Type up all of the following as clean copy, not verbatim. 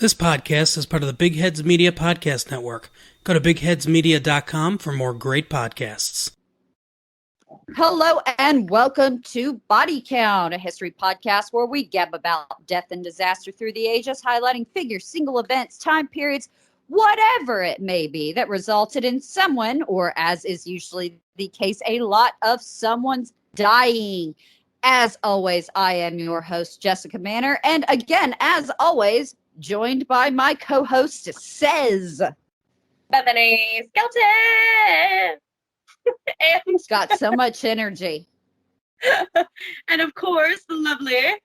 This podcast is part of the Big Heads Media Podcast Network. Go to bigheadsmedia.com for more great podcasts. Hello and welcome to Body Count, a history podcast where we gab about death and disaster through the ages, highlighting figures, single events, time periods, whatever it may be that resulted in someone, or as is usually the case, a lot of someone's dying. As always, I am your host, Jessica Manor, and again, as always, joined by my co-host, Says Bethany Skelton. And got so much energy. and of course, the lovely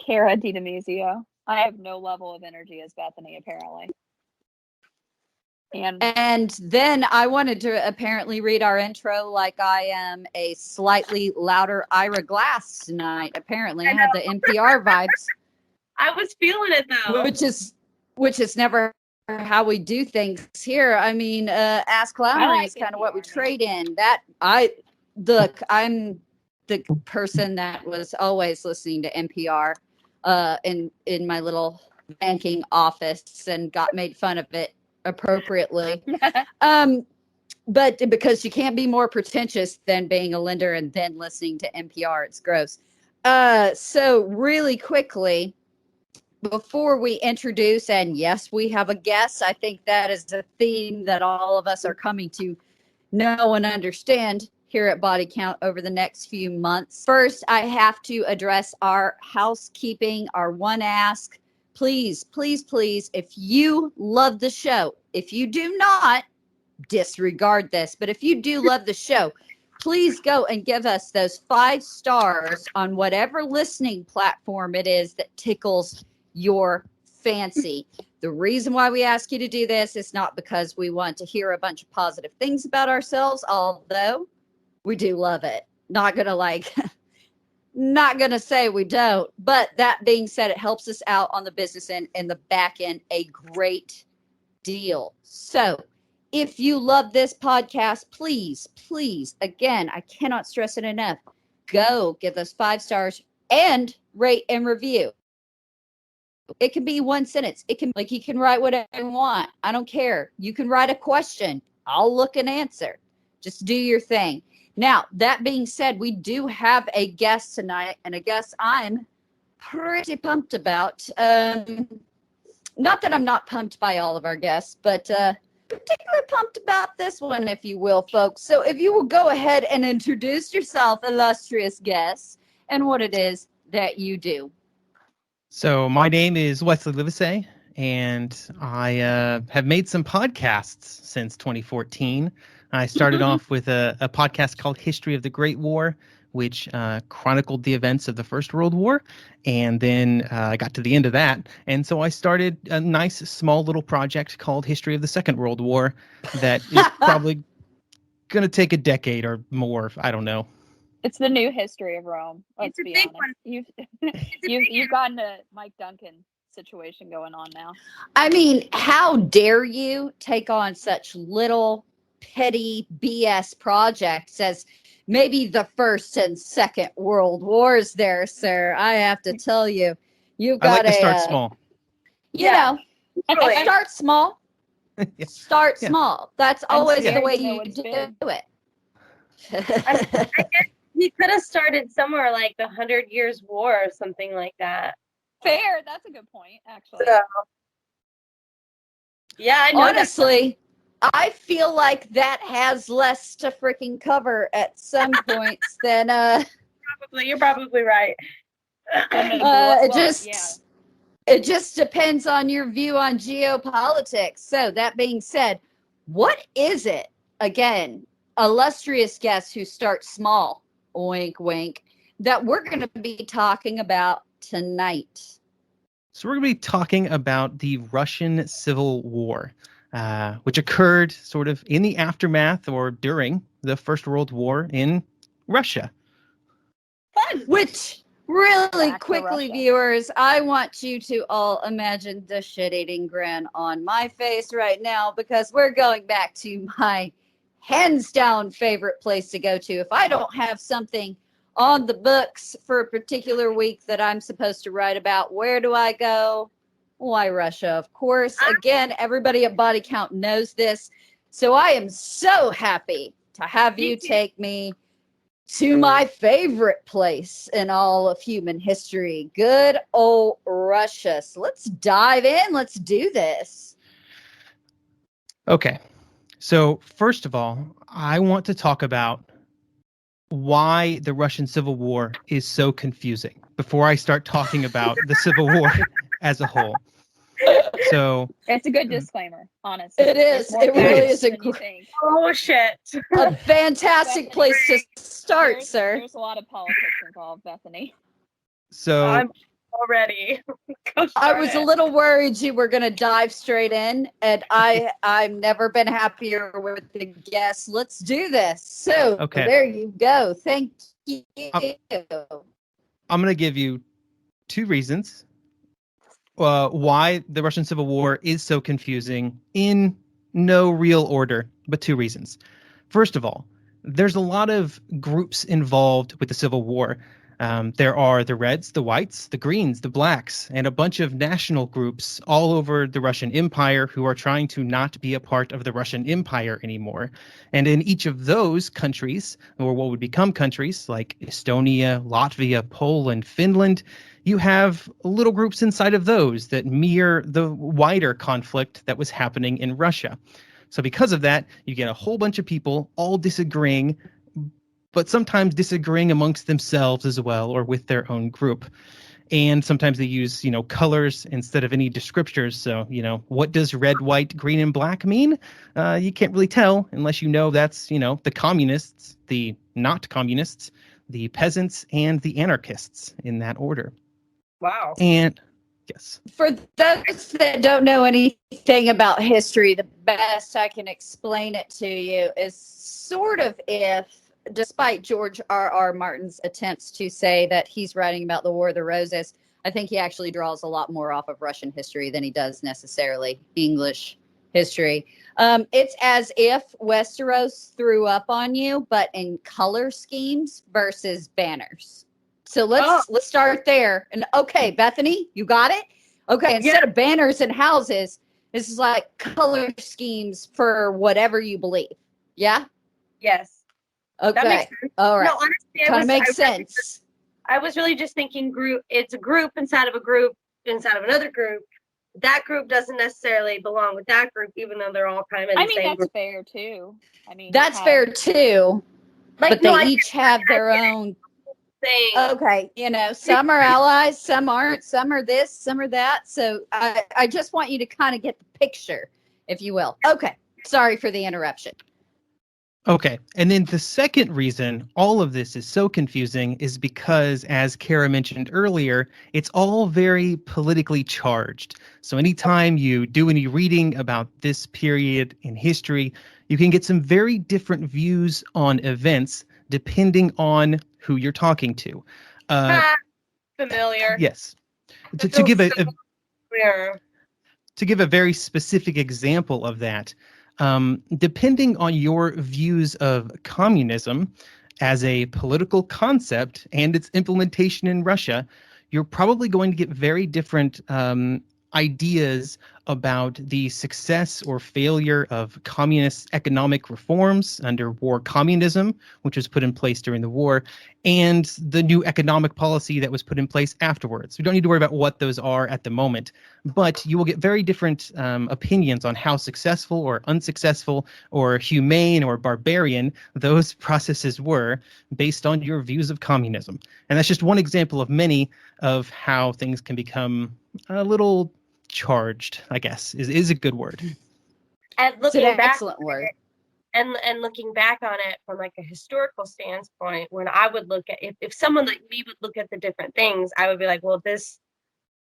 Kara DiDemizio. I have no level of energy as Bethany, apparently. And then I wanted to apparently read our intro like I am a slightly louder Ira Glass tonight. Apparently, I had the NPR vibes. I was feeling it though. Which is never how we do things here. I mean, Ask Lowry is kind of what we trade in. I'm the person that was always listening to NPR in my little banking office and got made fun of it appropriately. But because you can't be more pretentious than being a lender and then listening to NPR, it's gross. So really quickly, before we introduce, and yes, we have a guest, I think that is a theme that all of us are coming to know and understand here at Body Count over the next few months. First, I have to address our housekeeping, our one ask. Please, please, please, if you love the show, if you do not, disregard this, but if you do love the show, please go and give us those 5 stars on whatever listening platform it is that tickles your fancy. The reason why we ask you to do this is not because we want to hear a bunch of positive things about ourselves, although we do love it. Not gonna say we don't, but that being said, it helps us out on the business end and the back end a great deal. So if you love this podcast, please, again, I cannot stress it enough, go give us 5 stars and rate and review. It can be one sentence. It can, like, you can write whatever you want. I don't care. You can write a question. I'll look and answer. Just do your thing. Now, that being said, we do have a guest tonight, and a guest I'm pretty pumped about. Not that I'm not pumped by all of our guests, but particularly pumped about this one, if you will, folks. So if you will go ahead and introduce yourself, illustrious guest, and what it is that you do. So my name is Wesley Livesey, and I have made some podcasts since 2014. I started off with a podcast called History of the Great War, which chronicled the events of the First World War. And then I got to the end of that. And so I started a nice, small little project called History of the Second World War that is probably going to take a decade or more. I don't know. It's the new history of Rome. Let's be honest. One. You've gotten a Mike Duncan situation going on now. I mean, how dare you take on such little petty BS projects as maybe the First and Second World Wars there, sir. I have to tell you, you've got I like to start small. You know, start small. Yeah. Start Yeah. small. That's always scared the way to know you what's do big. it. I guess he could have started somewhere like the 100 Years' War or something like that. Fair. That's a good point, actually. So, yeah, I know. Honestly, I feel like that has less to freaking cover at some points than You're probably right. it just depends on your view on geopolitics. So that being said, what is it, again, illustrious guest who starts small, wink wink, that we're going to be talking about tonight? So we're going to be talking about the Russian Civil War, which occurred sort of in the aftermath or during the First World War in Russia. Fun. Which, really Back to quickly, Russia. viewers, I want you to all imagine the shit-eating grin on my face right now, because we're going back to my hands-down favorite place to go to. If I don't have something on the books for a particular week that I'm supposed to write about, where do I go? Why Russia? Of course. Again, everybody at Body Count knows this. So I am so happy to have you take me to my favorite place in all of human history, good old Russia. So let's dive in. Let's do this. Okay. So, first of all, I want to talk about why the Russian Civil War is so confusing before I start talking about the Civil War as a whole. So, It's a good disclaimer, honestly. It is. There's more It really facts is a than you think. Oh shit! A fantastic place to start, sir. There's a lot of politics involved, Bethany. I'm already. I was a little worried you were going to dive straight in, and I've never been happier with the guests. Let's do this. So Okay. there you go. Thank you. I'm going to give you two reasons why the Russian Civil War is so confusing in no real order, but two reasons. First of all, there's a lot of groups involved with the Civil War. There are the Reds, the Whites, the Greens, the Blacks, and a bunch of national groups all over the Russian Empire who are trying to not be a part of the Russian Empire anymore. And in each of those countries, or what would become countries like Estonia, Latvia, Poland, Finland, you have little groups inside of those that mirror the wider conflict that was happening in Russia. So because of that, you get a whole bunch of people all disagreeing, but sometimes disagreeing amongst themselves as well, or with their own group. And sometimes they use, colors instead of any descriptors. So, what does red, white, green, and black mean? You can't really tell unless you know that's, the communists, the not communists, the peasants, and the anarchists in that order. Wow. And yes. For those that don't know anything about history, the best I can explain it to you is sort of if, despite George R.R. Martin's attempts to say that he's writing about the War of the Roses, I think he actually draws a lot more off of Russian history than he does necessarily English history. It's as if Westeros threw up on you, but in color schemes versus banners. So let's start there. And okay, Bethany, you got it? Okay, instead of banners and houses, this is like color schemes for whatever you believe. Yeah? Yes. Okay. That makes sense. All right. No, honestly, Kind of makes sense. I was really just thinking group. It's a group inside of a group inside of another group. That group doesn't necessarily belong with that group, even though they're all kind of in the same that's group. fair too. That's fair too. But they each have their own thing. Okay, some are allies, some aren't, some are this, some are that. So I just want you to kind of get the picture, if you will. Okay, sorry for the interruption. Okay, and then the second reason all of this is so confusing is because, as Kara mentioned earlier, it's all very politically charged. So anytime you do any reading about this period in history, you can get some very different views on events depending on who you're talking to. Familiar. Yes. To give a very specific example of that, depending on your views of communism as a political concept and its implementation in Russia, you're probably going to get very different ideas about the success or failure of communist economic reforms under war communism, which was put in place during the war, and the new economic policy that was put in place afterwards. We don't need to worry about what those are at the moment, but you will get very different opinions on how successful or unsuccessful or humane or barbarian those processes were based on your views of communism. And that's just one example of many of how things can become a little charged, I guess, is a good word. And looking back, excellent word. And looking back on it from like a historical standpoint, when I would look at if someone like me would look at the different things, I would be like, well, this,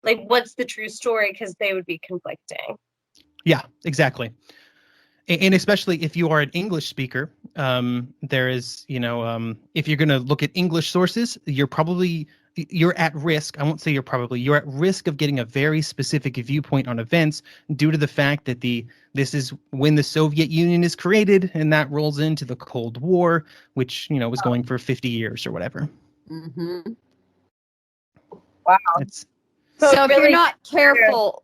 like, what's the true story? Because they would be conflicting. Yeah, exactly. And especially if you are an English speaker, there is, if you're going to look at English sources, you're at risk. I won't say you're at risk of getting a very specific viewpoint on events due to the fact that this is when the Soviet Union is created, and that rolls into the Cold War, which, was going for 50 years or whatever. Mm-hmm. Wow. So if you're not careful,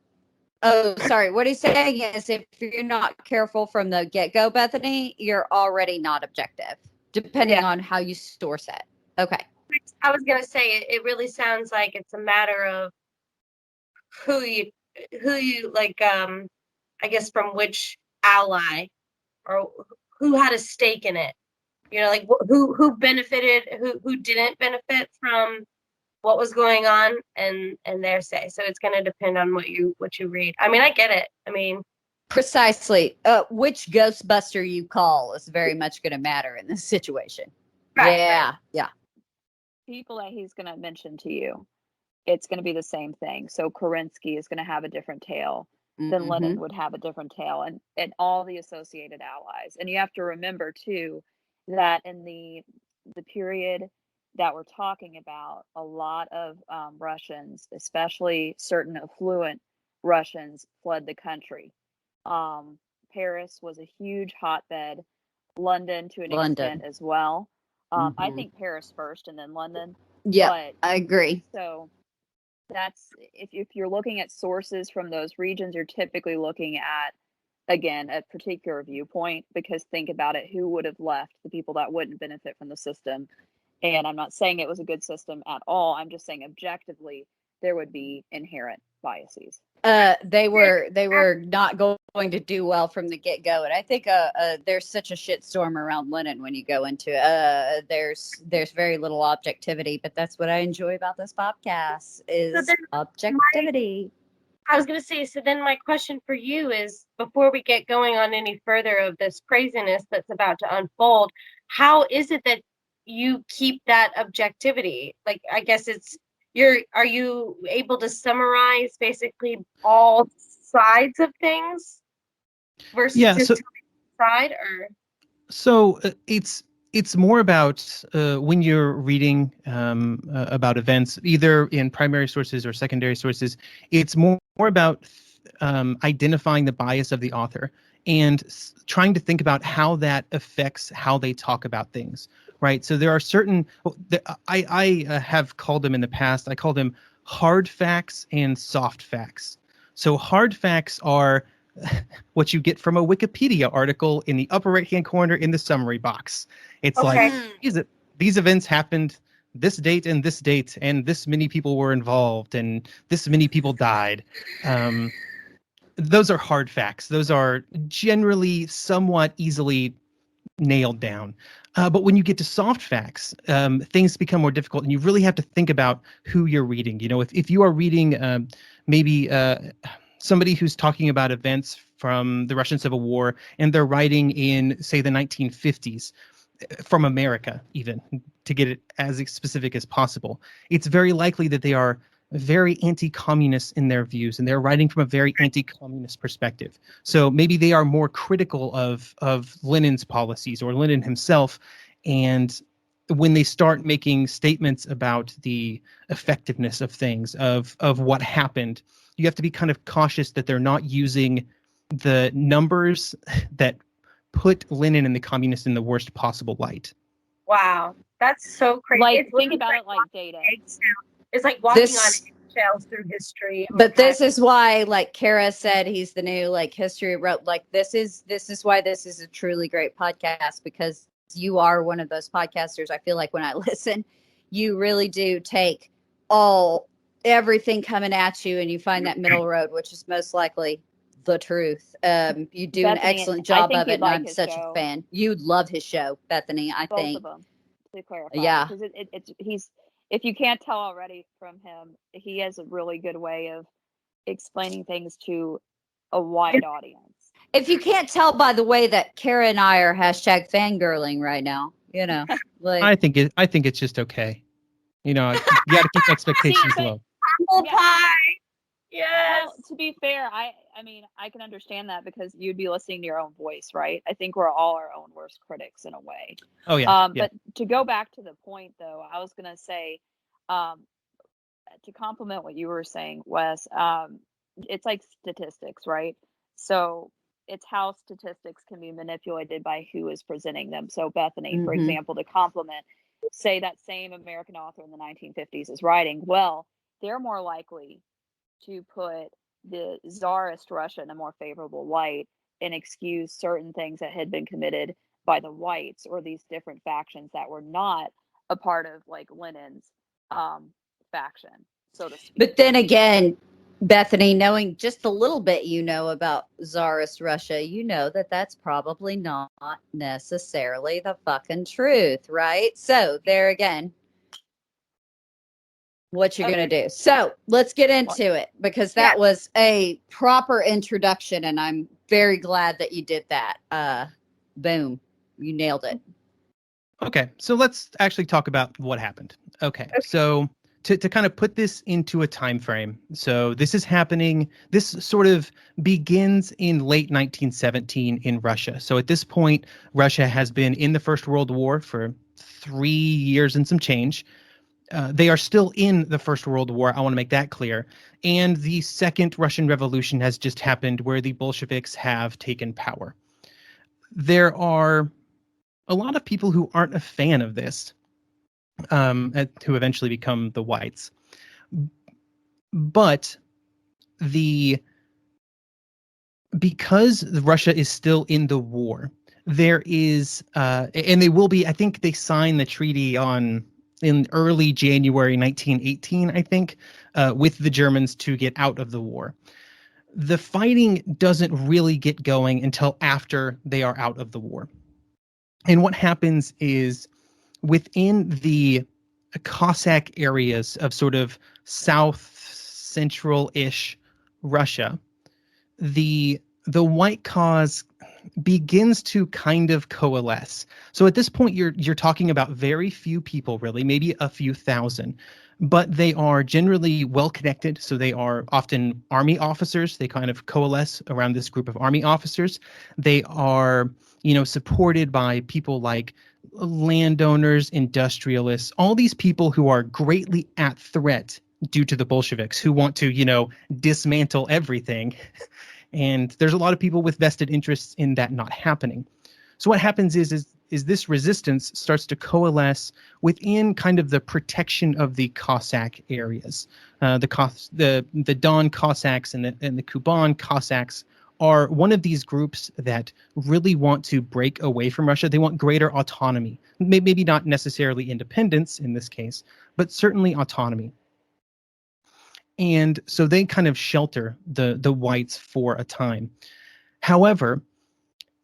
Oh, sorry. What he's saying is if you're not careful from the get-go, Bethany, you're already not objective, depending on how you source it. Okay. I was gonna say it really sounds like it's a matter of who you like, I guess from which ally or who had a stake in it. You know, like who benefited, who didn't benefit from what was going on, and their say. So it's going to depend on what you read. I mean, I get it. I mean, Precisely. Which Ghostbuster you call is very much going to matter in this situation. Right, Yeah. right. Yeah. People that he's going to mention to you, it's going to be the same thing. So Kerensky is going to have a different tale than Mhm. Lenin would have a different tale, and all the associated allies. And you have to remember too that in the period that we're talking about, a lot of Russians, especially certain affluent Russians, fled the country. Paris was a huge hotbed, London to an London. extent as well. I Mhm. think Paris first and then London. Yeah, But I agree. so that's if you're looking at sources from those regions, you're typically looking at, again, a particular viewpoint, because think about it, who would have left? The people that wouldn't benefit from the system. And I'm not saying it was a good system at all. I'm just saying objectively there would be inherent biases. They were not going to do well from the get go, and I think there's such a shitstorm around Lenin when you go into there's very little objectivity, but that's what I enjoy about this podcast is then objectivity. I was going to say, so then my question for you is, before we get going on any further of this craziness that's about to unfold, how is it that you keep that objectivity? Like, I guess are you able to summarize basically all sides of things versus just so side, or? So it's more about when you're reading about events, either in primary sources or secondary sources. It's more about identifying the bias of the author and trying to think about how that affects how they talk about things. Right. So there are certain. I have called them in the past. I call them hard facts and soft facts. So hard facts are what you get from a Wikipedia article in the upper right-hand corner in the summary box. It's Okay. like these events happened this date and this many people were involved and this many people died. Those are hard facts. Those are generally somewhat easily nailed down. But when you get to soft facts, things become more difficult, and you really have to think about who you're reading. You know, if you are reading maybe somebody who's talking about events from the Russian Civil War, and they're writing in, say, the 1950s, from America, even, to get it as specific as possible, it's very likely that they are very anti-communist in their views, and they're writing from a very anti-communist perspective. So maybe they are more critical of Lenin's policies or Lenin himself, and when they start making statements about the effectiveness of things, of what happened, you have to be kind of cautious that they're not using the numbers that put Lenin and the communists in the worst possible light. Wow, that's so crazy. Like, think about it like data. It's like walking on eggshells through history. But this is why, like Kara said, he's the new like history wrote. Like this is why this is a truly great podcast, because you are one of those podcasters. I feel like when I listen, you really do take everything coming at you, and you find that middle road, which is most likely the truth. You do an excellent job of it, and I'm such a fan. You'd love his show, Bethany. I Both think. of them, to clarify. Yeah. Because he's, if you can't tell already from him, he has a really good way of explaining things to a wide audience. If you can't tell by the way that Kara and I are hashtag fangirling right now, you know, like I think it's just okay. You know, you got to keep expectations low. Apple pie. Yes. Well, to be fair, I mean, I can understand that, because you'd be listening to your own voice, right? I think we're all our own worst critics in a way. Oh yeah. But to go back to the point, though, I was going to say, to complement what you were saying, Wes, it's like statistics, right? So it's how statistics can be manipulated by who is presenting them. So Bethany, for example, to complement, say that same American author in the 1950s is writing, well, they're more likely to put the Tsarist Russia in a more favorable light and excuse certain things that had been committed by the whites or these different factions that were not a part of like Lenin's faction, so to speak. But then again, Bethany, knowing just a little bit you know about Tsarist Russia, you know that that's probably not necessarily the fucking truth, right? So there again, what you're going to do. So let's get into it, because that was a proper introduction, and I'm very glad that you did that. Boom, you nailed it. Okay, so let's actually talk about what happened. Okay. So to kind of put this into a time frame, so this sort of begins in late 1917 in Russia. So at this point, Russia has been in the First World War for 3 years and some change. They are still in the First World War. I want to make that clear. And the Second Russian Revolution has just happened, where the Bolsheviks have taken power. There are a lot of people who aren't a fan of this, who eventually become the whites. But because Russia is still in the war, there is, and they will be, I think they signed the treaty in early January 1918, I think, with the Germans to get out of the war. The fighting doesn't really get going until after they are out of the war. And what happens is, within the Cossack areas of sort of south central-ish Russia, the white cause begins to kind of coalesce. So at this point, you're talking about very few people, really, maybe a few thousand, but they are generally well connected. So they are often army officers. They kind of coalesce around this group of army officers. They are, supported by people like landowners, industrialists, all these people who are greatly at threat due to the Bolsheviks, who want to, dismantle everything. And there's a lot of people with vested interests in that not happening. So what happens is this resistance starts to coalesce within kind of the protection of the Cossack areas. The Don Cossacks and the Kuban Cossacks are one of these groups that really want to break away from Russia. They want greater autonomy, maybe not necessarily independence in this case, but certainly autonomy. And so they kind of shelter the whites for a time. However,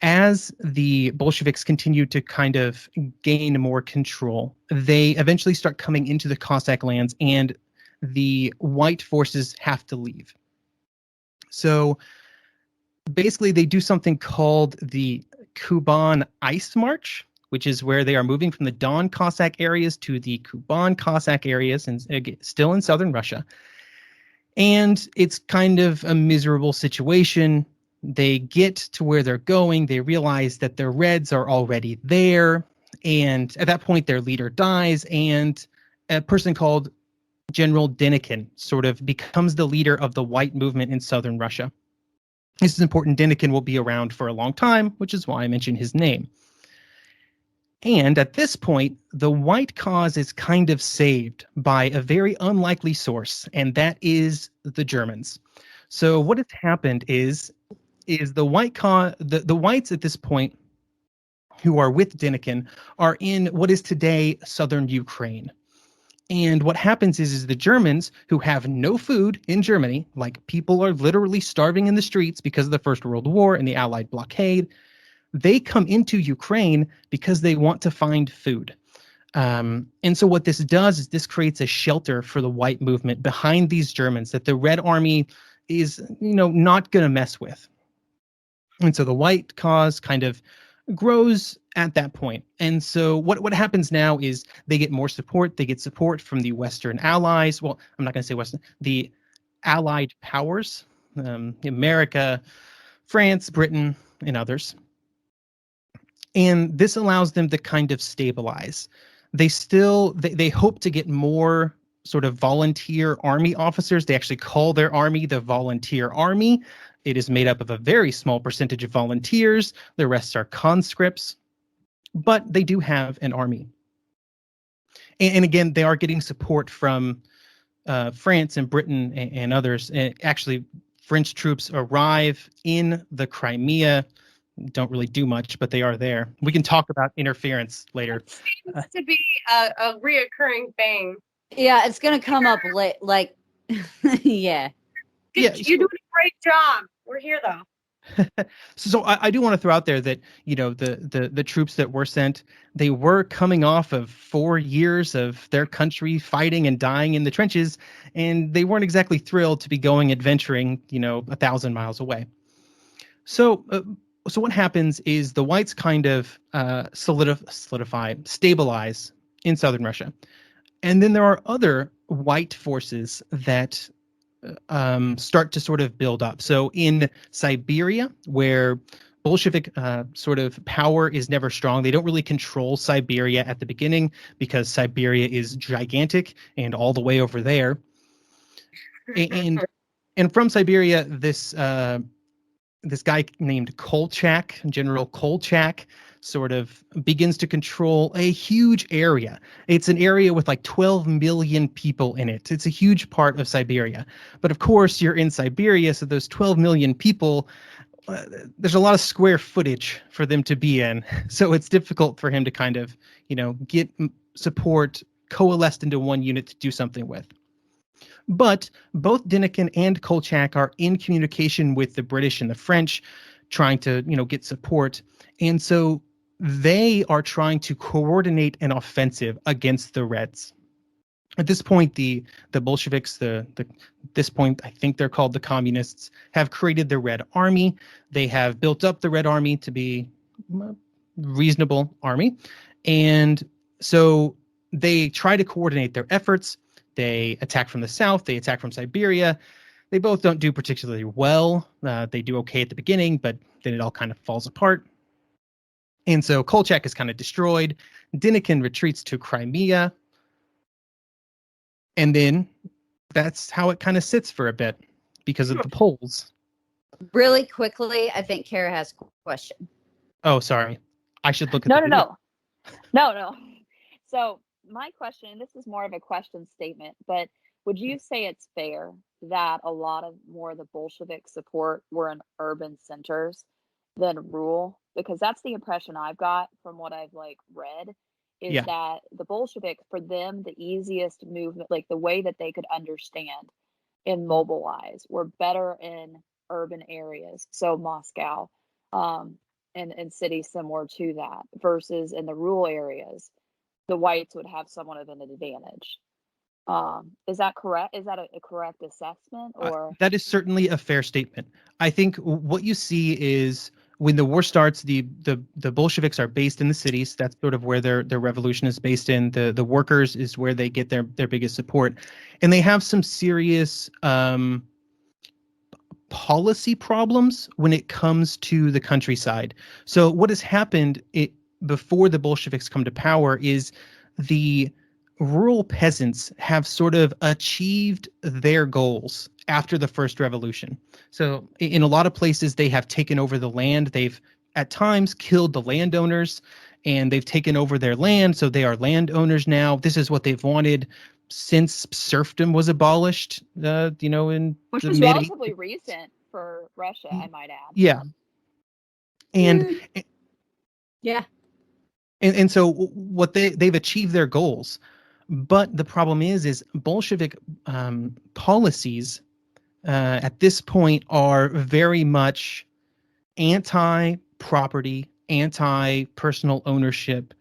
as the Bolsheviks continue to kind of gain more control, they eventually start coming into the Cossack lands, and the white forces have to leave. So basically, they do something called the Kuban Ice March, which is where they are moving from the Don Cossack areas to the Kuban Cossack areas, and still in southern Russia. And it's kind of a miserable situation. They get to where they're going. They realize that their Reds are already there. And at that point, their leader dies. And a person called General Denikin sort of becomes the leader of the white movement in southern Russia. This is important. Denikin will be around for a long time, which is why I mentioned his name. And at this point, the white cause is kind of saved by a very unlikely source, and that is the Germans. So what has happened is the white the whites at this point, who are with Denikin, are in what is today southern Ukraine. And what happens is the Germans, who have no food in Germany, like people are literally starving in the streets because of the First World War and the Allied blockade, they come into Ukraine because they want to find food. And so what this does is this creates a shelter for the white movement behind these Germans that the Red Army is, not going to mess with. And so the white cause kind of grows at that point. And so what happens now is they get more support. They get support from the Western allies. Well, I'm not going to say Western, the Allied powers, America, France, Britain, and others. And this allows them to kind of stabilize. They hope to get more sort of volunteer army officers. They actually call their army the Volunteer Army. It is made up of a very small percentage of volunteers. The rest are conscripts. But they do have an army. And again, they are getting support from France and Britain and others. And actually, French troops arrive in the Crimea. Don't really do much, but they are there. We can talk about interference later. Seems to be a reoccurring thing. Yeah, it's gonna come up late. Like, yeah. Yeah, You're doing a great job. We're here though. So I do want to throw out there that, you know, the troops that were sent, they were coming off of 4 years of their country fighting and dying in the trenches, and they weren't exactly thrilled to be going adventuring, you know, 1,000 miles away. So what happens is the whites kind of stabilize in southern Russia, and then there are other white forces that start to sort of build up. So in Siberia, where Bolshevik sort of power is never strong, they don't really control Siberia at the beginning because Siberia is gigantic and all the way over there. And from Siberia, this guy named Kolchak, General Kolchak, sort of begins to control a huge area. It's an area with like 12 million people in it. It's a huge part of Siberia. But of course, you're in Siberia, so those 12 million people, there's a lot of square footage for them to be in. So it's difficult for him to kind of, you know, get support coalesced into one unit to do something with. But both Denikin and Kolchak are in communication with the British and the French, trying to, you know, get support. And so they are trying to coordinate an offensive against the Reds. At this point, the Bolsheviks, this point, I think they're called the Communists, have created the Red Army. They have built up the Red Army to be a reasonable army. And so they try to coordinate their efforts. They attack from the south. They attack from Siberia. They both don't do particularly well. They do okay at the beginning, but then it all kind of falls apart. And so Kolchak is kind of destroyed. Denikin retreats to Crimea. And then that's how it kind of sits for a bit because of the Poles. Really quickly, I think Kara has a question. Oh, sorry. I should look at No. So my question, this is more of a question statement, but would you say it's fair that a lot of more of the Bolshevik support were in urban centers than rural? Because that's the impression I've got from what I've like read, is that the Bolsheviks, for them, the easiest movement, like the way that they could understand and mobilize, were better in urban areas. So Moscow, and cities similar to that, versus in the rural areas, the whites would have somewhat of an advantage. Is that correct? Is that a correct assessment? Or that is certainly a fair statement. I think what you see is when the war starts, the Bolsheviks are based in the cities. That's sort of where their revolution is based in. The workers is where they get their biggest support, and they have some serious policy problems when it comes to the countryside. So what has happened before the Bolsheviks come to power is the rural peasants have sort of achieved their goals after the first revolution. So in a lot of places, they have taken over the land. They've at times killed the landowners, and they've taken over their land. So they are landowners now. This is what they've wanted since serfdom was abolished, in which the was mid- relatively recent for Russia, I might add. Yeah. And Yeah. And so what they've achieved their goals. But the problem is Bolshevik policies at this point are very much anti-property, anti-personal ownership,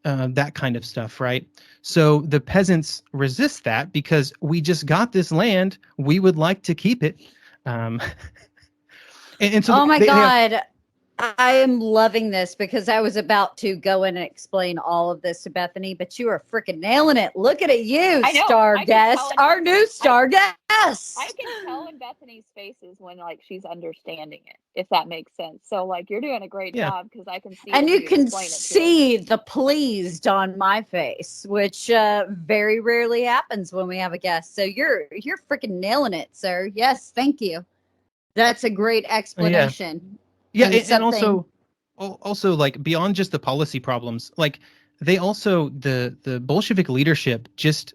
that kind of stuff, right? So the peasants resist that because we just got this land. We would like to keep it. And so oh my God. I am loving this because I was about to go in and explain all of this to Bethany, but you are freaking nailing it. Look at you, star guest, our new star guest. I can tell in Bethany's faces when like she's understanding it, if that makes sense. So like you're doing a great job because I can see, and you can see the pleased on my face, which very rarely happens when we have a guest. So you're freaking nailing it, sir. Yes, thank you. That's a great explanation. Yeah, and also like beyond just the policy problems, like they also the Bolshevik leadership just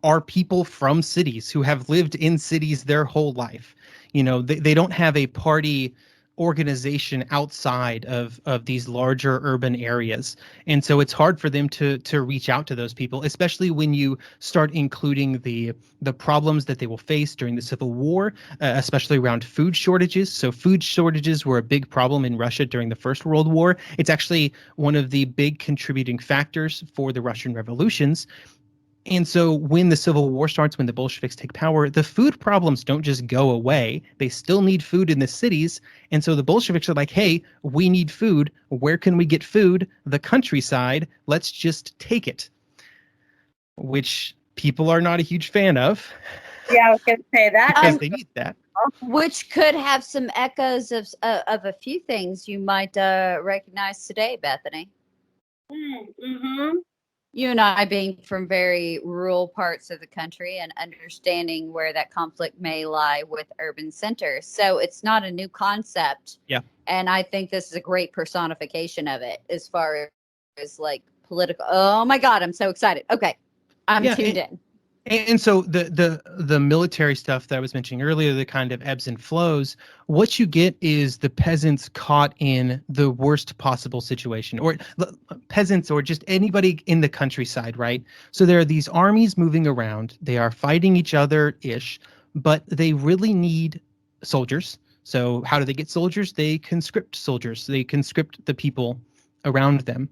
are people from cities who have lived in cities their whole life. They don't have a party organization outside of these larger urban areas, and so it's hard for them to reach out to those people, especially when you start including the problems that they will face during the Civil War, especially around food shortages. So food shortages were a big problem in Russia during the First World War. It's actually one of the big contributing factors for the Russian revolutions. And so when the Civil War starts, when the Bolsheviks take power, the food problems don't just go away. They still need food in the cities. And so the Bolsheviks are like, hey, we need food. Where can we get food? The countryside. Let's just take it. Which people are not a huge fan of. Yeah, I was going to say that. Because they need that. Which could have some echoes of a few things you might recognize today, Bethany. Mm-hmm. You and I being from very rural parts of the country and understanding where that conflict may lie with urban centers. So it's not a new concept. Yeah. And I think this is a great personification of it as far as like political. Oh my God, I'm so excited. Okay. I'm tuned in. And so the military stuff that I was mentioning earlier, the kind of ebbs and flows, what you get is the peasants caught in the worst possible situation, or peasants or just anybody in the countryside, right? So there are these armies moving around. They are fighting each other-ish, but they really need soldiers. So how do they get soldiers? They conscript soldiers. They conscript the people around them.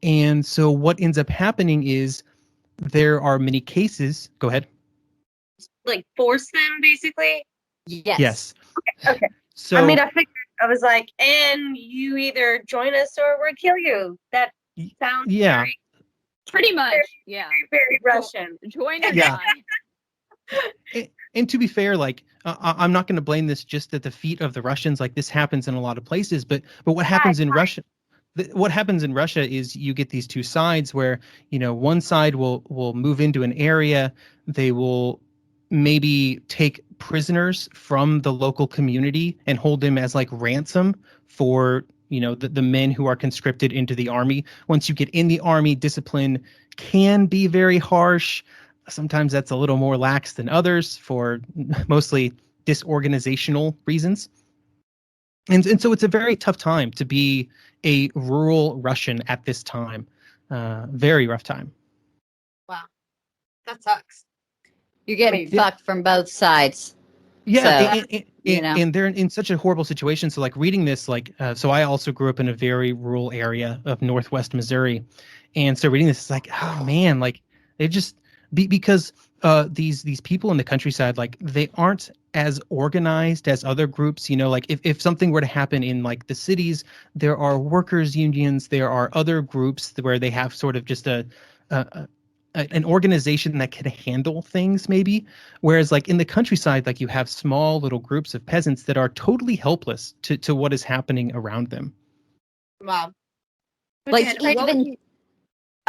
And so what ends up happening is there are many cases. Go ahead. Like force them, basically? Yes. Okay. So I mean, I was like, and you either join us or we'll kill you. That sounds very, pretty much. Yeah. very Russian. Join us. Yeah. And to be fair, like I'm not going to blame this just at the feet of the Russians. Like this happens in a lot of places, but what happens in Russia? What happens in Russia is you get these two sides where, one side will move into an area. They will maybe take prisoners from the local community and hold them as like ransom for, the men who are conscripted into the army. Once you get in the army, discipline can be very harsh. Sometimes that's a little more lax than others for mostly disorganizational reasons. And so it's a very tough time to be a rural Russian at this time. Very rough time. Wow. That sucks. You're getting fucked from both sides. Yeah, So, and they're in such a horrible situation. So like reading this, so I also grew up in a very rural area of Northwest Missouri. And so reading this is like, oh man, like they just because these people in the countryside, like they aren't as organized as other groups. Like if something were to happen in like the cities, there are workers unions, there are other groups where they have sort of just an organization that can handle things maybe, whereas like in the countryside, like you have small little groups of peasants that are totally helpless to what is happening around them. Wow. Like even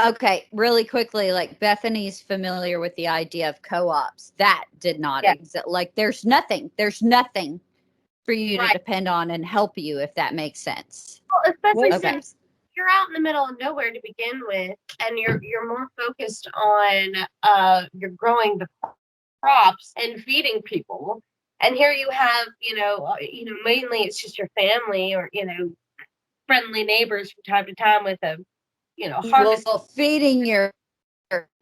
okay, really quickly, like Bethany's familiar with the idea of co-ops. That did not exist. Like there's nothing for you to depend on and help you, if that makes sense. Well, especially since you're out in the middle of nowhere to begin with, and you're more focused on you're growing the crops and feeding people. And here you have, mainly it's just your family or, friendly neighbors from time to time with a harvest. Well, feeding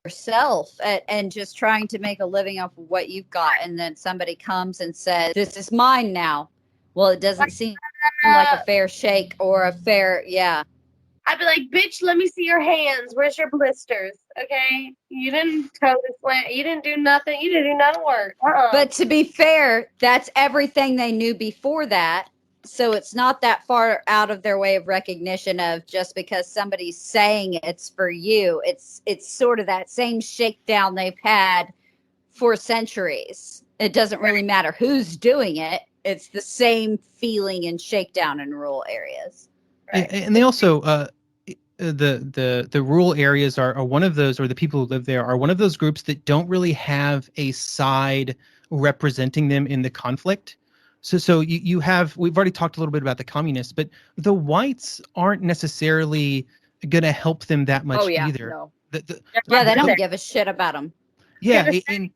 yourself and just trying to make a living off of what you've got, and then somebody comes and says, "This is mine now." Well, it doesn't seem like a fair shake or a fair, I'd be like, "Bitch, let me see your hands. Where's your blisters? Okay, you didn't toe this land. You didn't do nothing. You didn't do none of work." But to be fair, that's everything they knew before that. So it's not that far out of their way of recognition of just because somebody's saying it's for you. It's sort of that same shakedown they've had for centuries. It doesn't really matter who's doing it. It's the same feeling and shakedown in rural areas. Right. And they also the rural areas are one of those, or the people who live there are one of those groups that don't really have a side representing them in the conflict. So you have, we've already talked a little bit about the communists, but the whites aren't necessarily going to help them that much either. No. They don't give a shit about them. Yeah, gonna and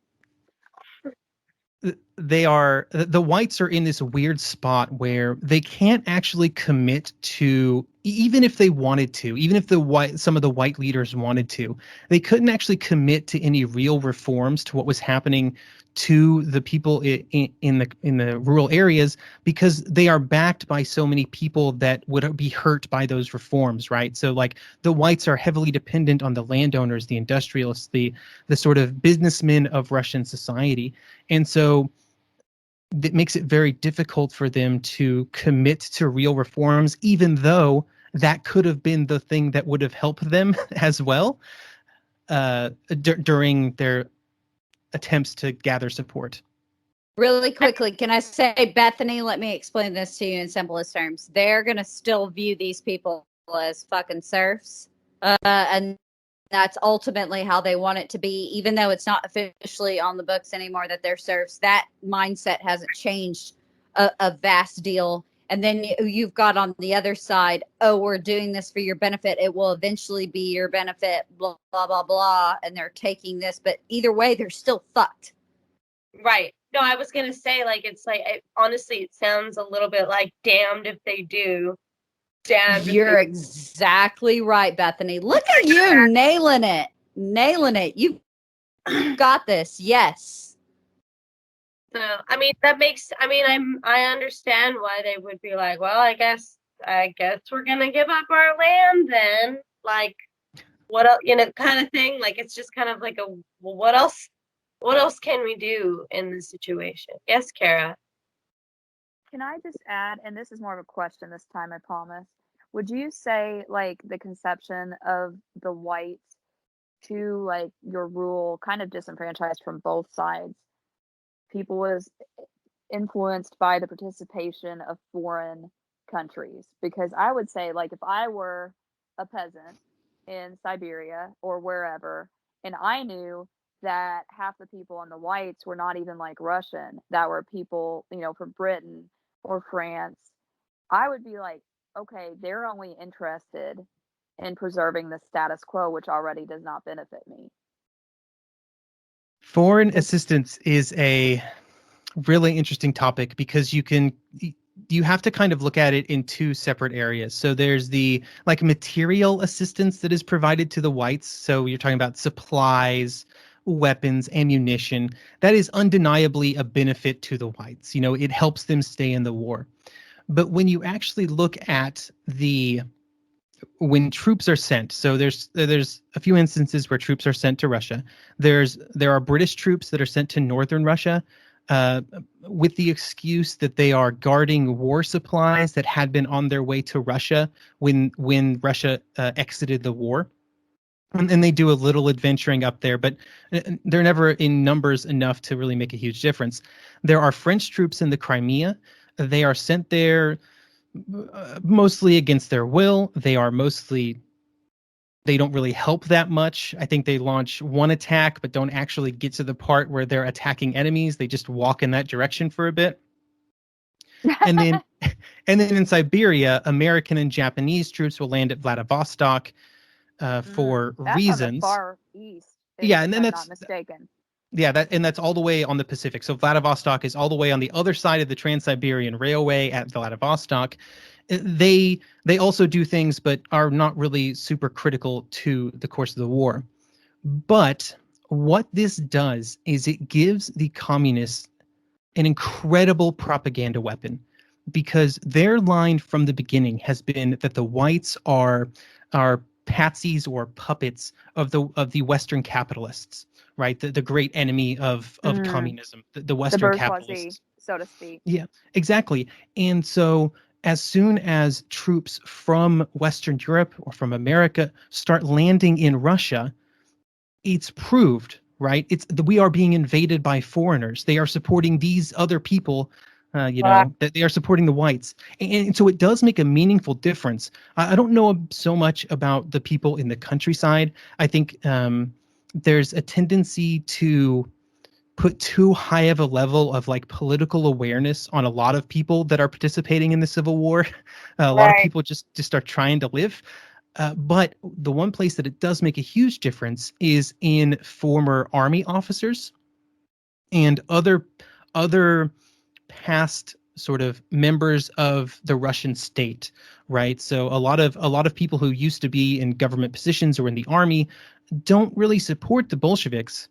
the whites are in this weird spot where they can't actually commit to, even if they wanted to, even if some of the white leaders wanted to, they couldn't actually commit to any real reforms to what was happening to the people in the rural areas, because they are backed by so many people that would be hurt by those reforms, right? So like the whites are heavily dependent on the landowners, the industrialists, the sort of businessmen of Russian society. And so that makes it very difficult for them to commit to real reforms, even though that could have been the thing that would have helped them as well during their attempts to gather support. Really quickly, can I say, Bethany, let me explain this to you in simplest terms. They're going to still view these people as fucking serfs. And that's ultimately how they want it to be, even though it's not officially on the books anymore that they're serfs. That mindset hasn't changed a vast deal. And then you've got on the other side, oh, we're doing this for your benefit. It will eventually be your benefit, blah, blah, blah, blah. And they're taking this. But either way, they're still fucked. Right. No, I was going to say, like, it's like, honestly, it sounds a little bit like damned if they do. Damned. You're exactly right, Bethany. Look at you nailing it. Nailing it. You got this. Yes. So, I mean, I understand why they would be like, well, I guess we're going to give up our land then. Like, what else, kind of thing. Like, it's just kind of like well, what else can we do in this situation? Yes, Kara. Can I just add, and this is more of a question this time, I promise. Would you say, like, the conception of the whites to, like, your rural, kind of disenfranchised from both sides, people was influenced by the participation of foreign countries? Because I would say, like, if I were a peasant in Siberia or wherever, and I knew that half the people on the whites were not even like Russian, that were people, from Britain or France, I would be like, okay, they're only interested in preserving the status quo, which already does not benefit me. Foreign assistance is a really interesting topic because you have to kind of look at it in two separate areas. So there's the like material assistance that is provided to the whites. So you're talking about supplies, weapons, ammunition. That is undeniably a benefit to the whites. It helps them stay in the war. But when you actually look at when troops are sent, so there's a few instances where troops are sent to Russia. There are British troops that are sent to northern Russia with the excuse that they are guarding war supplies that had been on their way to Russia when Russia exited the war. And they do a little adventuring up there, but they're never in numbers enough to really make a huge difference. There are French troops in the Crimea. They are sent there mostly against their will. They don't really help that much. I think they launch one attack, but don't actually get to the part where they're attacking enemies. They just walk in that direction for a bit. And then in Siberia, American and Japanese troops will land at Vladivostok for that's reasons. On the far east. Yeah, and then I'm that's not mistaken. Yeah, that's all the way on the Pacific. So Vladivostok is all the way on the other side of the Trans-Siberian Railway at Vladivostok. They also do things, but are not really super critical to the course of the war. But what this does is it gives the communists an incredible propaganda weapon, because their line from the beginning has been that the whites are patsies or puppets of the Western capitalists. Right, the great enemy of communism, the Western capitalists, so to speak. Yeah, exactly. And so as soon as troops from Western Europe or from America start landing in Russia, it's proved, right? We are being invaded by foreigners. They are supporting these other people, that they are supporting the whites. And so it does make a meaningful difference. I don't know so much about the people in the countryside. I think there's a tendency to put too high of a level of like political awareness on a lot of people that are participating in the Civil War. A lot of people just are trying to live. But the one place that it does make a huge difference is in former army officers and other past sort of members of the Russian state, right? So a lot of people who used to be in government positions or in the army don't really support the Bolsheviks,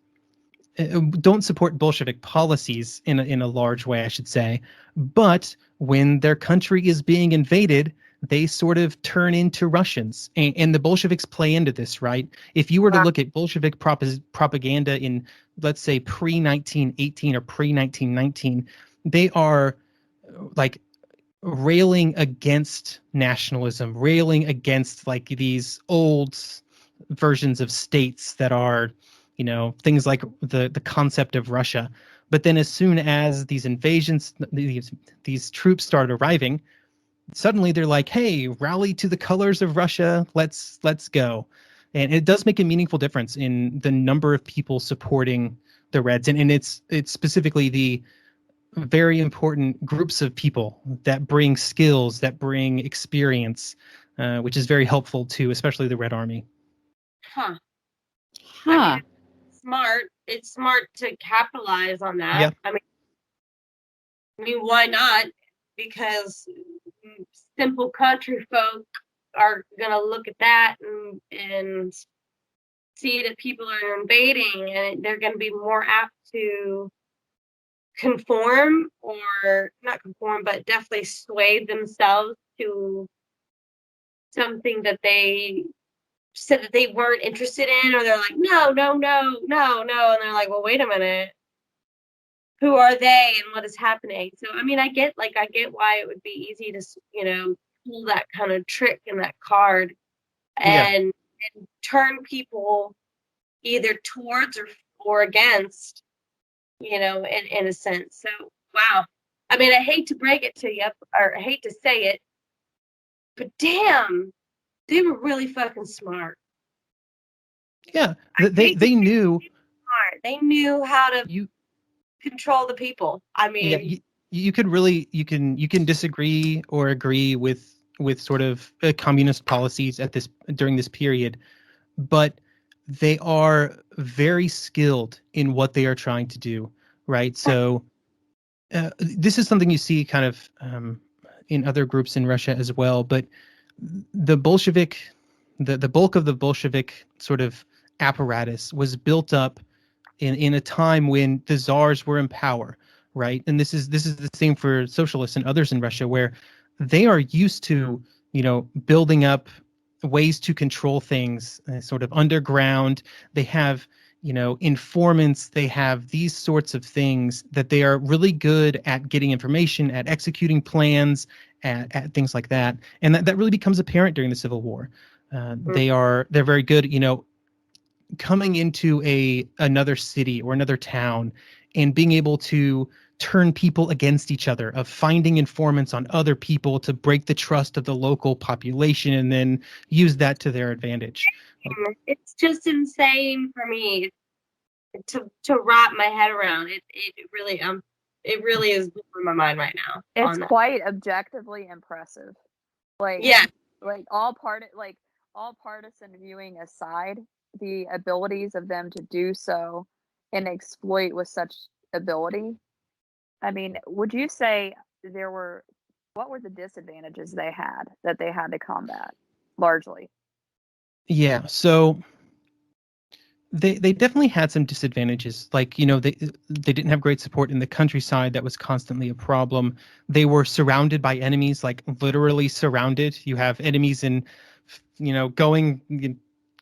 don't support Bolshevik policies in a large way, I should say. But when their country is being invaded, they sort of turn into Russians, and the Bolsheviks play into this, right? If you were to look at Bolshevik propaganda in, let's say, pre-1918 or pre-1919, they are like railing against nationalism, railing against like these old versions of states that are, things like the concept of Russia. But then as soon as these invasions, these troops start arriving, suddenly they're like, hey, rally to the colors of Russia, let's go. And it does make a meaningful difference in the number of people supporting the Reds. And it's specifically the very important groups of people that bring skills, that bring experience, which is very helpful to especially the Red Army. Huh. Huh. I mean, smart. It's smart to capitalize on that. Yeah. I mean, why not? Because simple country folk are gonna look at that and see that people are invading, and they're gonna be more apt to conform, or not conform, but definitely sway themselves to something that they said that they weren't interested in, or they're like, no, and they're like, well, wait a minute, who are they and what is happening? So I mean, I get why it would be easy to pull that kind of trick in that card and turn people either towards or against, in a sense. So wow. I mean, I hate to break it to you, or I hate to say it, but damn, they were really fucking smart. Yeah, they knew. Smart. They knew how to control the people. I mean, yeah, you could really you can disagree or agree with sort of communist policies during this period, but they are very skilled in what they are trying to do, right? So this is something you see kind of in other groups in Russia as well, but the bulk of the Bolshevik sort of apparatus was built up in a time when the czars were in power, right? And this is the same for socialists and others in Russia, where they are used to, building up ways to control things sort of underground. They have, informants. They have these sorts of things that they are really good at getting information, at executing plans, at things like that. And that really becomes apparent during the Civil War. They're very good, coming into another city or another town and being able to turn people against each other, of finding informants on other people to break the trust of the local population and then use that to their advantage. It's just insane for me to wrap my head around. It really is blowing my mind right now. It's quite objectively impressive. Like all partisan viewing aside, the abilities of them to do so and exploit with such ability. I mean, would you say what were the disadvantages they had to combat largely? Yeah, so they definitely had some disadvantages. Like, they didn't have great support in the countryside. That was constantly a problem. They were surrounded by enemies, like literally surrounded. You have enemies going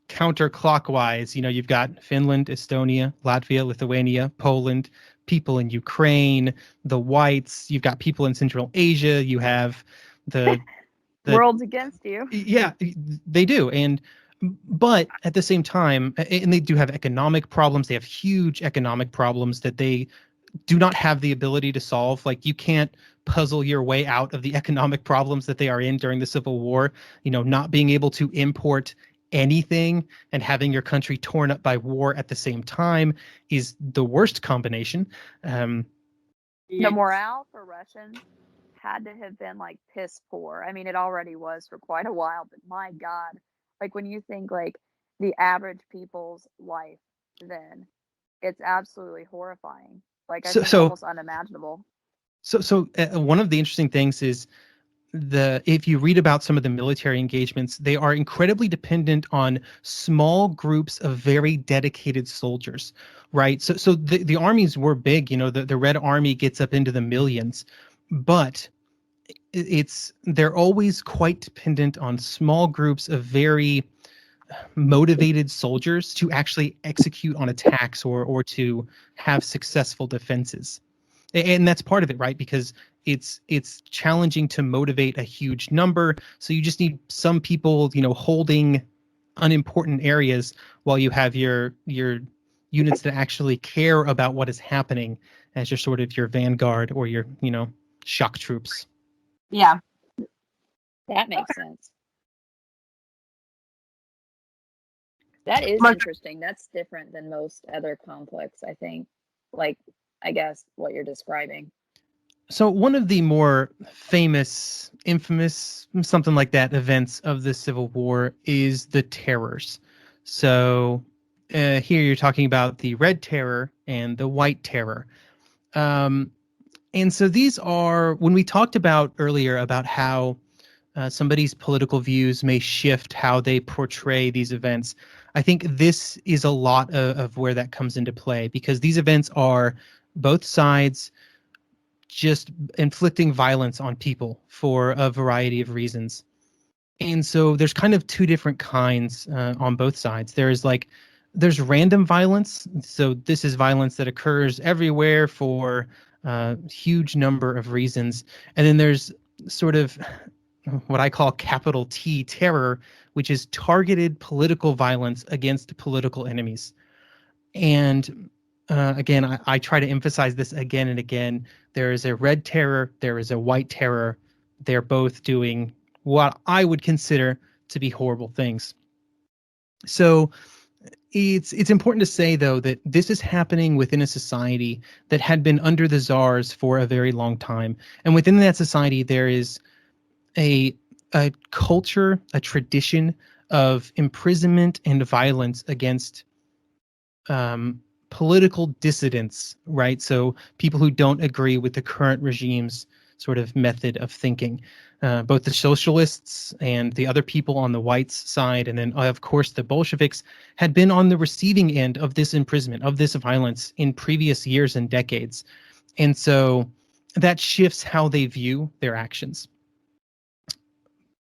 counterclockwise. You've got Finland, Estonia, Latvia, Lithuania, Poland, people in Ukraine, the whites. You've got people in Central Asia. You have the world's against you. Yeah, they do. But at the same time, and they do have economic problems. They have huge economic problems that they do not have the ability to solve. Like, you can't puzzle your way out of the economic problems that they are in during the Civil War. Not being able to import anything and having your country torn up by war at the same time is the worst combination. The morale for Russians had to have been like piss poor. I mean, it already was for quite a while, but my God, Like when you think like the average people's life, then it's absolutely horrifying. Like I So, think so, almost unimaginable. one of the interesting things is if you read about some of the military engagements, they are incredibly dependent on small groups of very dedicated soldiers, right? So the armies were big, the Red Army gets up into the millions, but they're always quite dependent on small groups of very motivated soldiers to actually execute on attacks or to have successful defenses. And that's part of it, right? Because it's challenging to motivate a huge number. So you just need some people, holding unimportant areas while you have your units that actually care about what is happening as your sort of your vanguard or your, shock troops. Yeah. That makes sense. That is Mark- interesting. That's different than most other conflicts, I think. Like, I guess what you're describing. So one of the more famous, infamous, something like that, events of the Civil War is the Terrors. So here you're talking about the Red Terror and the White Terror. And so these are, when we talked about earlier about how somebody's political views may shift how they portray these events, I think this is a lot of where that comes into play, because these events are both sides just inflicting violence on people for a variety of reasons. And so there's kind of two different kinds on both sides. There's random violence. So this is violence that occurs everywhere for a huge number of reasons. And then there's sort of what I call capital T terror, which is targeted political violence against political enemies. And again, I try to emphasize this again and again. There is a red terror, there is a white terror. They're both doing what I would consider to be horrible things. So it's important to say, though, that this is happening within a society that had been under the czars for a very long time. And within that society, there is a culture, a tradition of imprisonment and violence against political dissidents, right? So people who don't agree with the current regime's sort of method of thinking. Both the socialists and the other people on the whites side, and then of course the Bolsheviks, had been on the receiving end of this imprisonment, of this violence in previous years and decades. And so that shifts how they view their actions.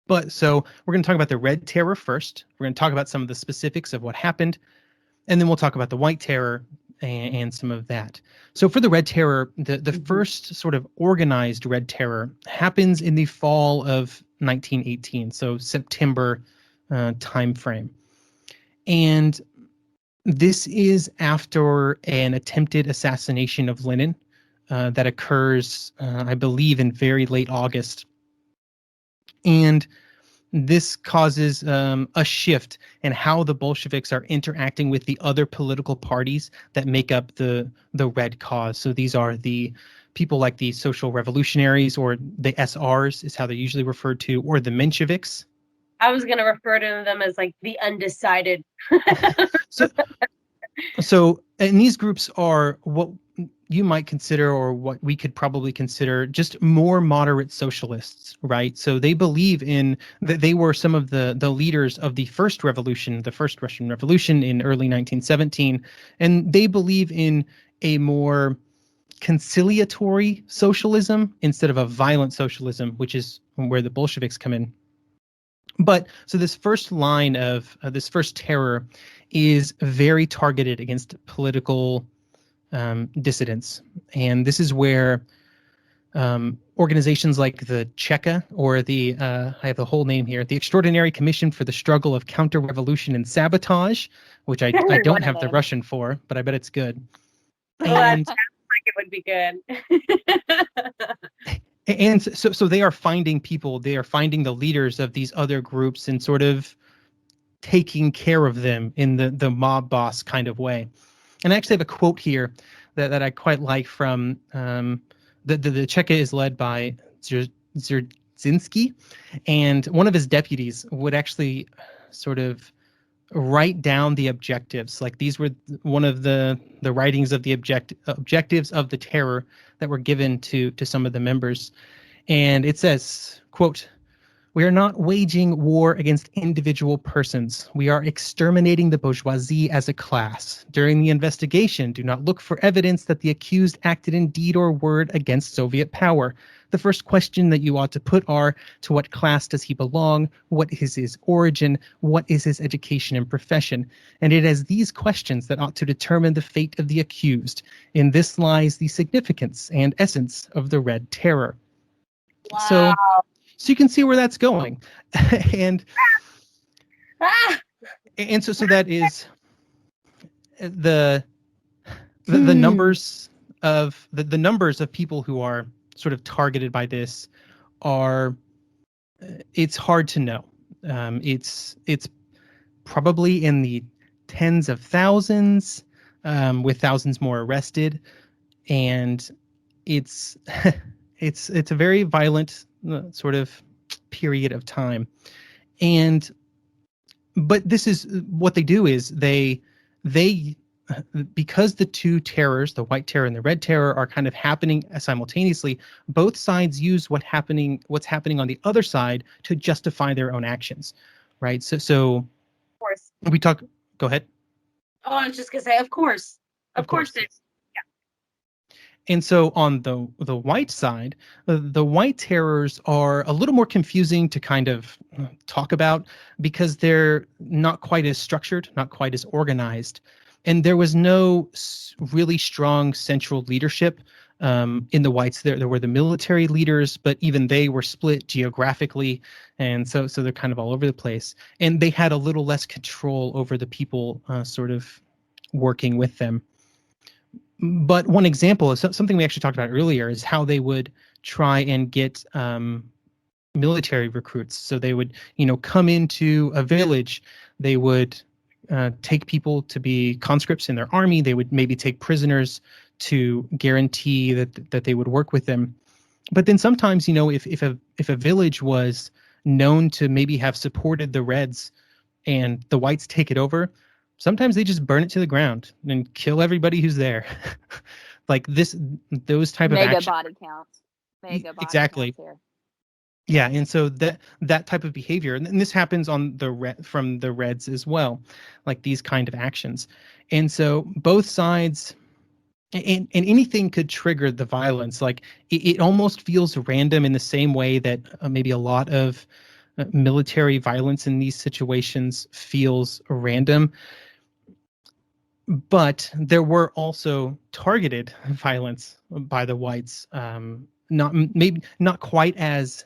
But so we're going to talk about the Red Terror first. We're going to talk about some of the specifics of what happened, and then we'll talk about the White Terror and some of that. So for the Red Terror, the first sort of organized Red Terror happens in the fall of 1918, so September timeframe. And this is after an attempted assassination of Lenin that occurs, I believe, in very late August. And this causes a shift in how the Bolsheviks are interacting with the other political parties that make up the Red Cause. So these are the people like the Social Revolutionaries, or the SRs is how they're usually referred to, or the Mensheviks. I was going to refer to them as like the undecided. So, and these groups are what you might consider, or what we could probably consider, just more moderate socialists, right? So they believe in that they were some of the leaders of the first revolution, the first Russian Revolution in early 1917, and they believe in a more conciliatory socialism instead of a violent socialism, which is where the Bolsheviks come in. But so this first line of this first terror is very targeted against political dissidents. And this is where organizations like the Cheka, or the, I have the whole name here, the Extraordinary Commission for the Struggle of Counter-Revolution and Sabotage, which I don't have the Russian for, but I bet it's good. Well, that sounds like it would be good. And so they are finding people, they are finding the leaders of these other groups and sort of taking care of them in the mob boss kind of way. And I actually have a quote here that I quite like from the Cheka is led by Dzerzhinsky, and one of his deputies would actually sort of write down the objectives. Like these were one of the writings of the objectives of the terror that were given to some of the members. And it says, quote, "We are not waging war against individual persons. We are exterminating the bourgeoisie as a class. During the investigation, do not look for evidence that the accused acted in deed or word against Soviet power. The first question that you ought to put are, to what class does he belong? What is his origin? What is his education and profession? And it is these questions that ought to determine the fate of the accused. In this lies the significance and essence of the Red Terror." Wow. So you can see where that's going. and Ah! so that is the numbers of the numbers of people who are sort of targeted by this are, it's hard to know. It's probably in the tens of thousands, with thousands more arrested, and it's it's a very violent sort of period of time. But this is what they do is they because the two terrors, the White Terror and the Red Terror, are kind of happening simultaneously, both sides use what's happening on the other side to justify their own actions, right? So Of course. we talk. Go ahead. Oh, I was just gonna say, of course. Of course. There's And so on the white side, the White Terrors are a little more confusing to kind of talk about because they're not quite as structured, not quite as organized. And there was no really strong central leadership in the Whites. There were the military leaders, but even they were split geographically. And so they're kind of all over the place. And they had a little less control over the people sort of working with them. But one example is something we actually talked about earlier is how they would try and get military recruits. So they would, come into a village. They would take people to be conscripts in their army. They would maybe take prisoners to guarantee that they would work with them. But then sometimes, if a village was known to maybe have supported the Reds and the Whites take it over, sometimes they just burn it to the ground and kill everybody who's there. Like those type of Mega action. body counts. Mega body Exactly. counts here. Yeah, and so that type of behavior, and this happens on from the Reds as well, like these kind of actions. And so both sides, and anything could trigger the violence. Like it almost feels random in the same way that maybe a lot of military violence in these situations feels random. But there were also targeted violence by the Whites, not quite as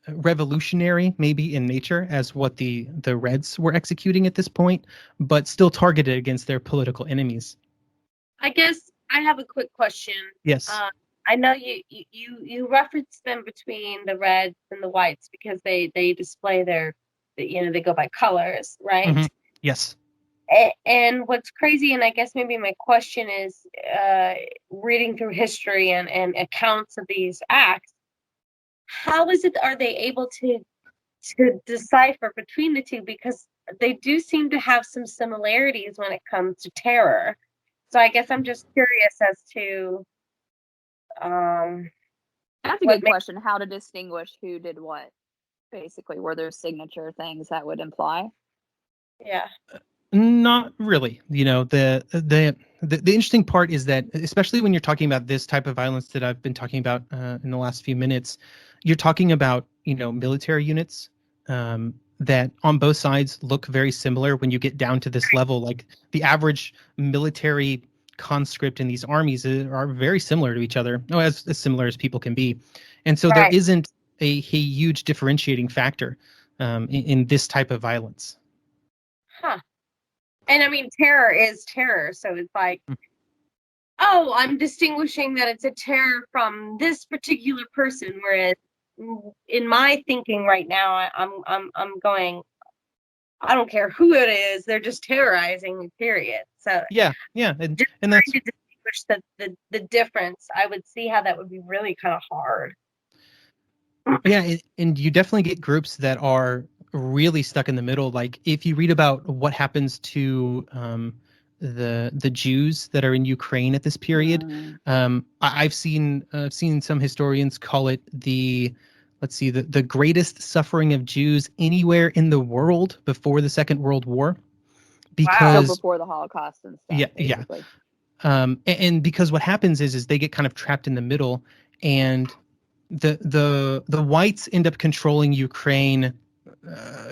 revolutionary maybe in nature as what the Reds were executing at this point, but still targeted against their political enemies. I guess I have a quick question. Yes. I know you referenced them between the Reds and the Whites because they display they go by colors, right? Mm-hmm. Yes. And what's crazy, and I guess maybe my question is, reading through history and accounts of these acts, how are they able to decipher between the two? Because they do seem to have some similarities when it comes to terror. So I guess I'm just curious as to That's a good question. How to distinguish who did what? Basically, were there signature things that would imply? Yeah. Not really. The interesting part is that, especially when you're talking about this type of violence that I've been talking about in the last few minutes, you're talking about military units that on both sides look very similar when you get down to this level. Like the average military conscript in these armies are very similar to each other, as similar as people can be, and so there isn't a huge differentiating factor in this type of violence. Huh. And I mean, terror is terror. So it's like, oh, I'm distinguishing that it's a terror from this particular person. Whereas in my thinking right now, I'm going, I don't care who it is. They're just terrorizing, period. So yeah. And that's to distinguish the difference. I would see how that would be really kind of hard. Yeah. And you definitely get groups that are really stuck in the middle. Like if you read about what happens to the Jews that are in Ukraine at this period, I've seen some historians call it the greatest suffering of Jews anywhere in the world before the Second World War, So because before the Holocaust and stuff. Yeah. Basically. And because what happens is they get kind of trapped in the middle, and the whites end up controlling Ukraine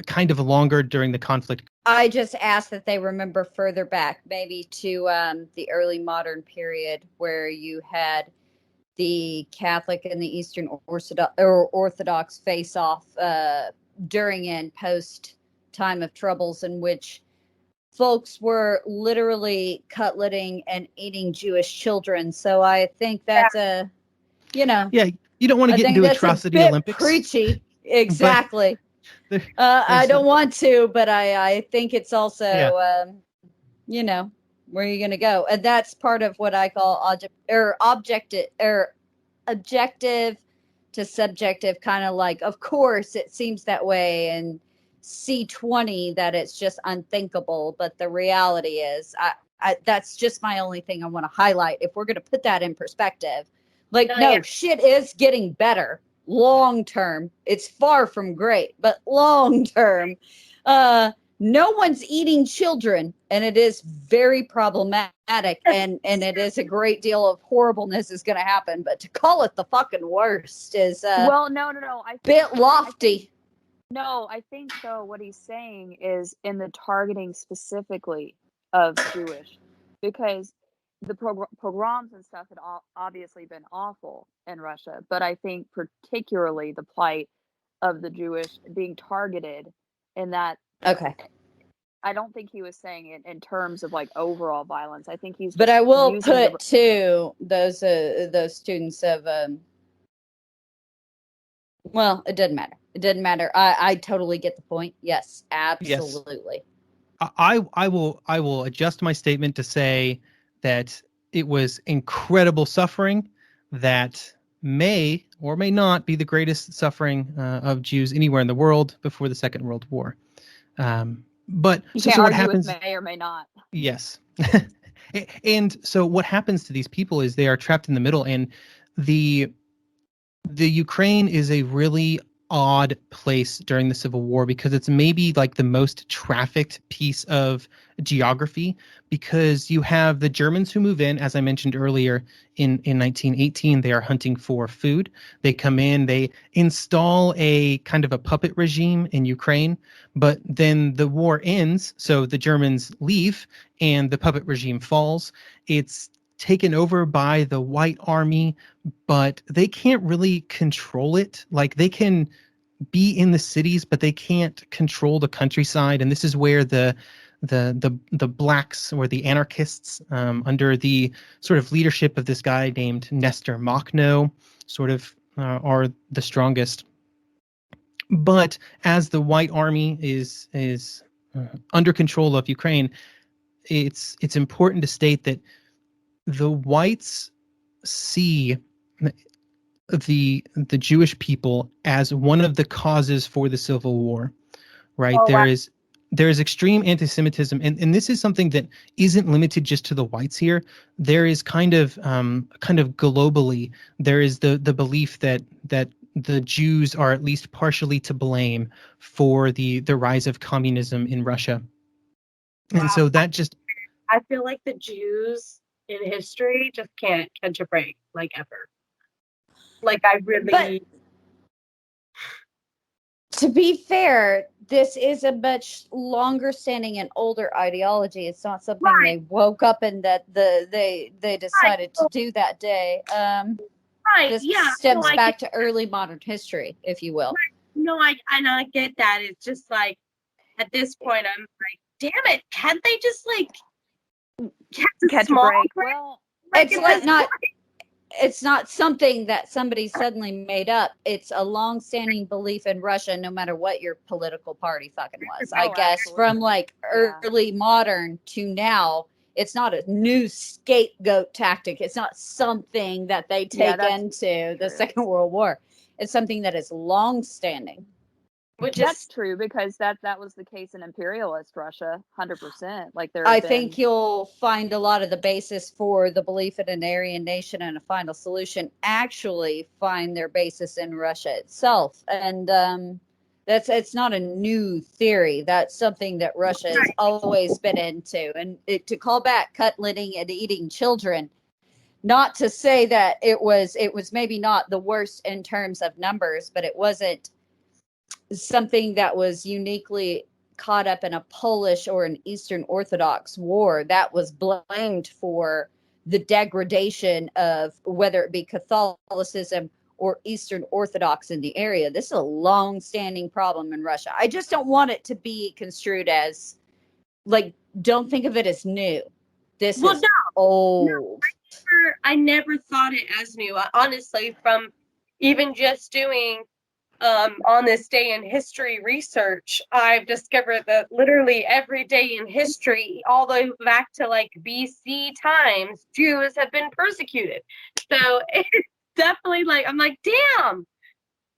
kind of longer during the conflict. I just ask that they remember further back, maybe to the early modern period where you had the Catholic and the Eastern Orthodox face off during and post time of troubles, in which folks were literally cutletting and eating Jewish children. So I think that's you don't want to get into atrocity a bit Olympics. Preachy, exactly. I don't want to, but I think it's also where you're going to go, and that's part of what I call objective to subjective, kind of like, of course it seems that way, and C20 that it's just unthinkable, but the reality is I that's just my only thing I want to highlight. If we're going to put that in perspective, shit is getting better long term. It's far from great, but long term, no one's eating children, and it is very problematic, and it is a great deal of horribleness is going to happen, but to call it the fucking worst is no, I bit lofty. I think though what he's saying is in the targeting specifically of Jewish, because the pogroms and stuff had obviously been awful in Russia, but I think particularly the plight of the Jewish being targeted in that. Okay. I don't think he was saying it in terms of like overall violence. I think he's. But I will put to those students of well, it doesn't matter. It doesn't matter. I totally get the point. Yes, absolutely. Yes. I will adjust my statement to say that it was incredible suffering that may or may not be the greatest suffering of Jews anywhere in the world before the Second World War. But you so can't what argue happens? With may or may not. Yes. And so what happens to these people is they are trapped in the middle, and the Ukraine is a really odd place during the Civil War because it's maybe like the most trafficked piece of geography, because you have the Germans who move in, as I mentioned earlier, in 1918. They are hunting for food. They come in, they install a kind of a puppet regime in Ukraine, but then the war ends, so the Germans leave and the puppet regime falls. It's taken over by the White Army, but they can't really control it. Like, they can be in the cities, but they can't control the countryside. And this is where the blacks, or the anarchists, under the sort of leadership of this guy named Nestor Makhno, sort of are the strongest. But as the White Army is under control of Ukraine, it's important to state that the whites see the Jewish people as one of the causes for the Civil War, right? Oh, wow. There is extreme anti-Semitism, and this is something that isn't limited just to the whites here. There is kind of globally, there is the belief that the Jews are at least partially to blame for the rise of communism in Russia. And so that just, I feel like the Jews in history just can't catch a break, like, ever. Like, I really. But to be fair, this is a much longer standing and older ideology. It's not something they woke up and that they decided to do that day. This stems back to early modern history, if you will. No, I get that. It's just like, at this point, I'm like, damn it, can't they just like catch a break? Well, it's not something that somebody suddenly made up. It's a long-standing belief in Russia, no matter what your political party fucking was. I guess absolutely. From like early modern to now, it's not a new scapegoat tactic. It's not something that they take into the Second World War. It's something that is long-standing. which That's is true because that was the case in imperialist Russia, 100%. Like there I have think been, you'll find a lot of the basis for the belief in an Aryan nation and a final solution actually find their basis in Russia itself. And it's not a new theory. That's something that Russia has always been into. And to call back cutletting and eating children, not to say that it was maybe not the worst in terms of numbers, but it wasn't something that was uniquely caught up in a Polish or an Eastern Orthodox war that was blamed for the degradation of whether it be Catholicism or Eastern Orthodox in the area. This is a long-standing problem in Russia. I just don't want it to be construed as like, don't think of it as new. This well, is old. I never thought it as new. Honestly, from even just doing on this day in history research, I've discovered that literally every day in history, all the way back to like BC times, Jews have been persecuted. So it's definitely like, I'm like, damn,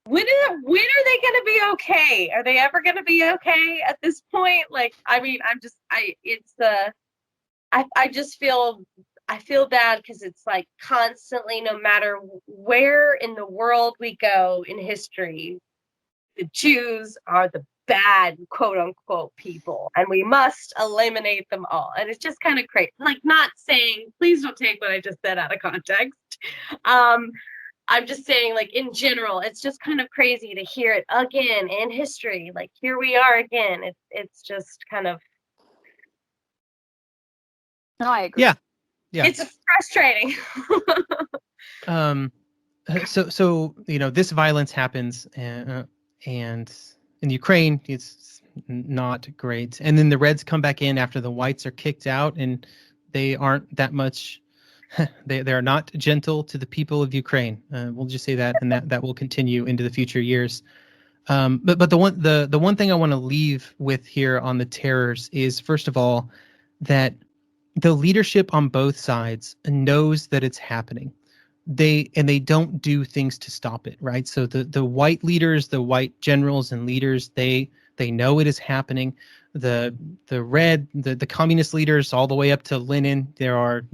when are they going to be okay? Are they ever going to be okay at this point? Like, I mean, I just feel bad because it's like constantly, no matter where in the world we go in history, the Jews are the bad, quote unquote, people, and we must eliminate them all. And it's just kind of crazy. Like, not saying, please don't take what I just said out of context. I'm just saying, like, in general, it's just kind of crazy to hear it again in history. Like, here we are again. It's just kind of. no, I agree. Yeah. It's frustrating. So this violence happens, and in Ukraine it's not great. And then the Reds come back in after the Whites are kicked out, and they aren't that much. They are not gentle to the people of Ukraine. We'll just say that, and that will continue into the future years. But the one thing I want to leave with here on the terrors is, first of all, that the leadership on both sides knows that it's happening. They don't do things to stop it, right? So the white leaders, the white generals and leaders, they know it is happening. The communist leaders, all the way up to Lenin, there are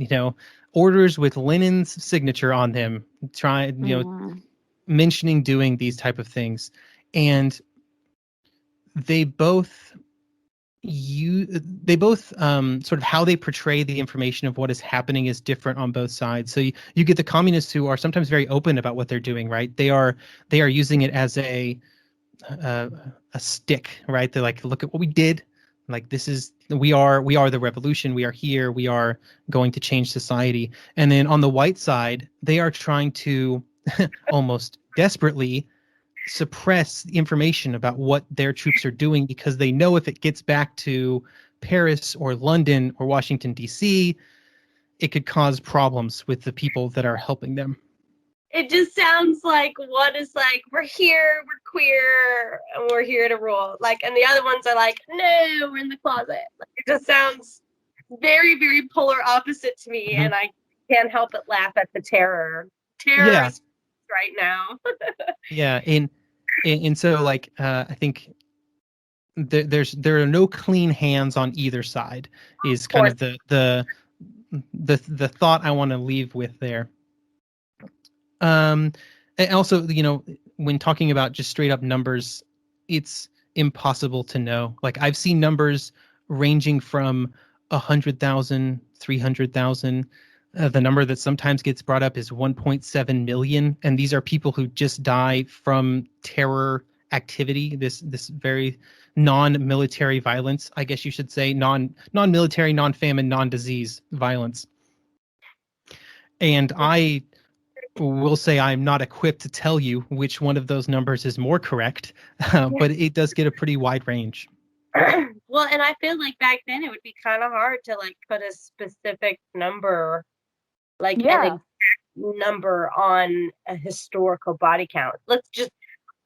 orders with Lenin's signature on them, mentioning doing these type of things, and they both sort of how they portray the information of what is happening is different on both sides. So you get the communists who are sometimes very open about what they're doing, right? They are using it as a stick, right? They're like, look at what we did. Like, we are the revolution. We are here. We are going to change society. And then on the white side, they are trying to almost desperately suppress the information about what their troops are doing, because they know if it gets back to Paris or London or Washington, D.C., it could cause problems with the people that are helping them. It just sounds like one is like, we're here, we're queer, and we're here to rule. Like, and the other ones are like, no, we're in the closet. Like, it just sounds very, very polar opposite to me, and I can't help but laugh at the terror. Terror is right now. Yeah, and so like I think there are no clean hands on either side is kind of the thought I want to leave with there. And also, when talking about just straight up numbers, it's impossible to know. Like, I've seen numbers ranging from 100,000, 300,000. The number that sometimes gets brought up is 1.7 million, and these are people who just die from terror activity. This very non-military violence, I guess you should say, non-military, non-famine, non-disease violence. And I will say I'm not equipped to tell you which one of those numbers is more correct, but it does get a pretty wide range. Well, and I feel like back then it would be kind of hard to like put a specific number, like an exact number on a historical body count. Let's just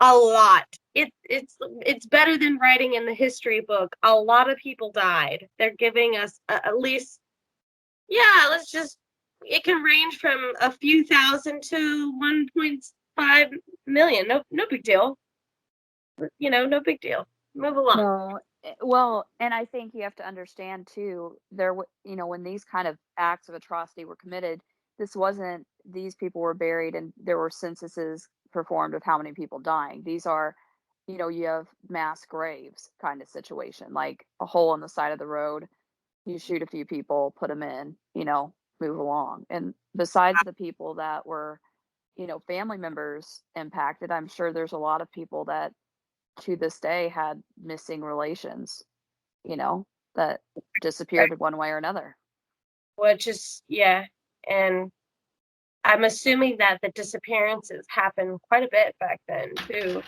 a lot. It's better than writing in the history book. A lot of people died. They're giving us at least, let's just. It can range from a few thousand to 1.5 million. No big deal. No big deal. Move along. No, well, and I think you have to understand too, when these kind of acts of atrocity were committed, these people were buried and there were censuses performed of how many people dying. These are, you have mass graves kind of situation, like a hole in the side of the road. You shoot a few people, put them in, move along. And besides the people that were, family members impacted, I'm sure there's a lot of people that to this day had missing relations, that disappeared one way or another. Which is, yeah. And I'm assuming that the disappearances happened quite a bit back then too.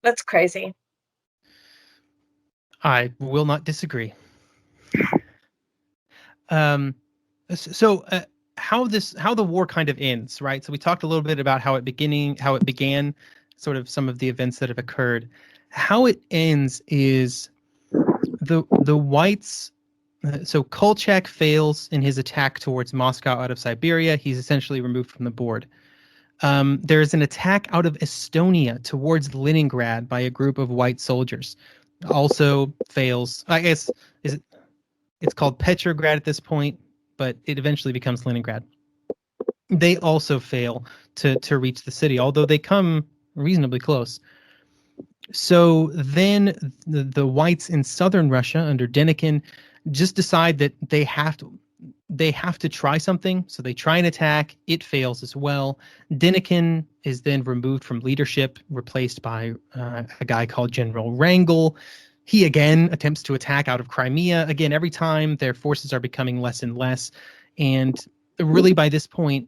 That's crazy. I will not disagree. So how the war kind of ends, right? So we talked a little bit about how it began, sort of some of the events that have occurred. How it ends is the whites. So Kolchak fails in his attack towards Moscow out of Siberia. He's essentially removed from the board. There's an attack out of Estonia towards Leningrad by a group of white soldiers. Also fails. I guess it's called Petrograd at this point, but it eventually becomes Leningrad. They also fail to reach the city, although they come reasonably close. So then the whites in southern Russia under Denikin just decide that they have to try something. So they try an attack. It fails as well. Denikin is then removed from leadership, replaced by a guy called General Wrangel. He again attempts to attack out of Crimea. Again, every time their forces are becoming less and less. And really by this point,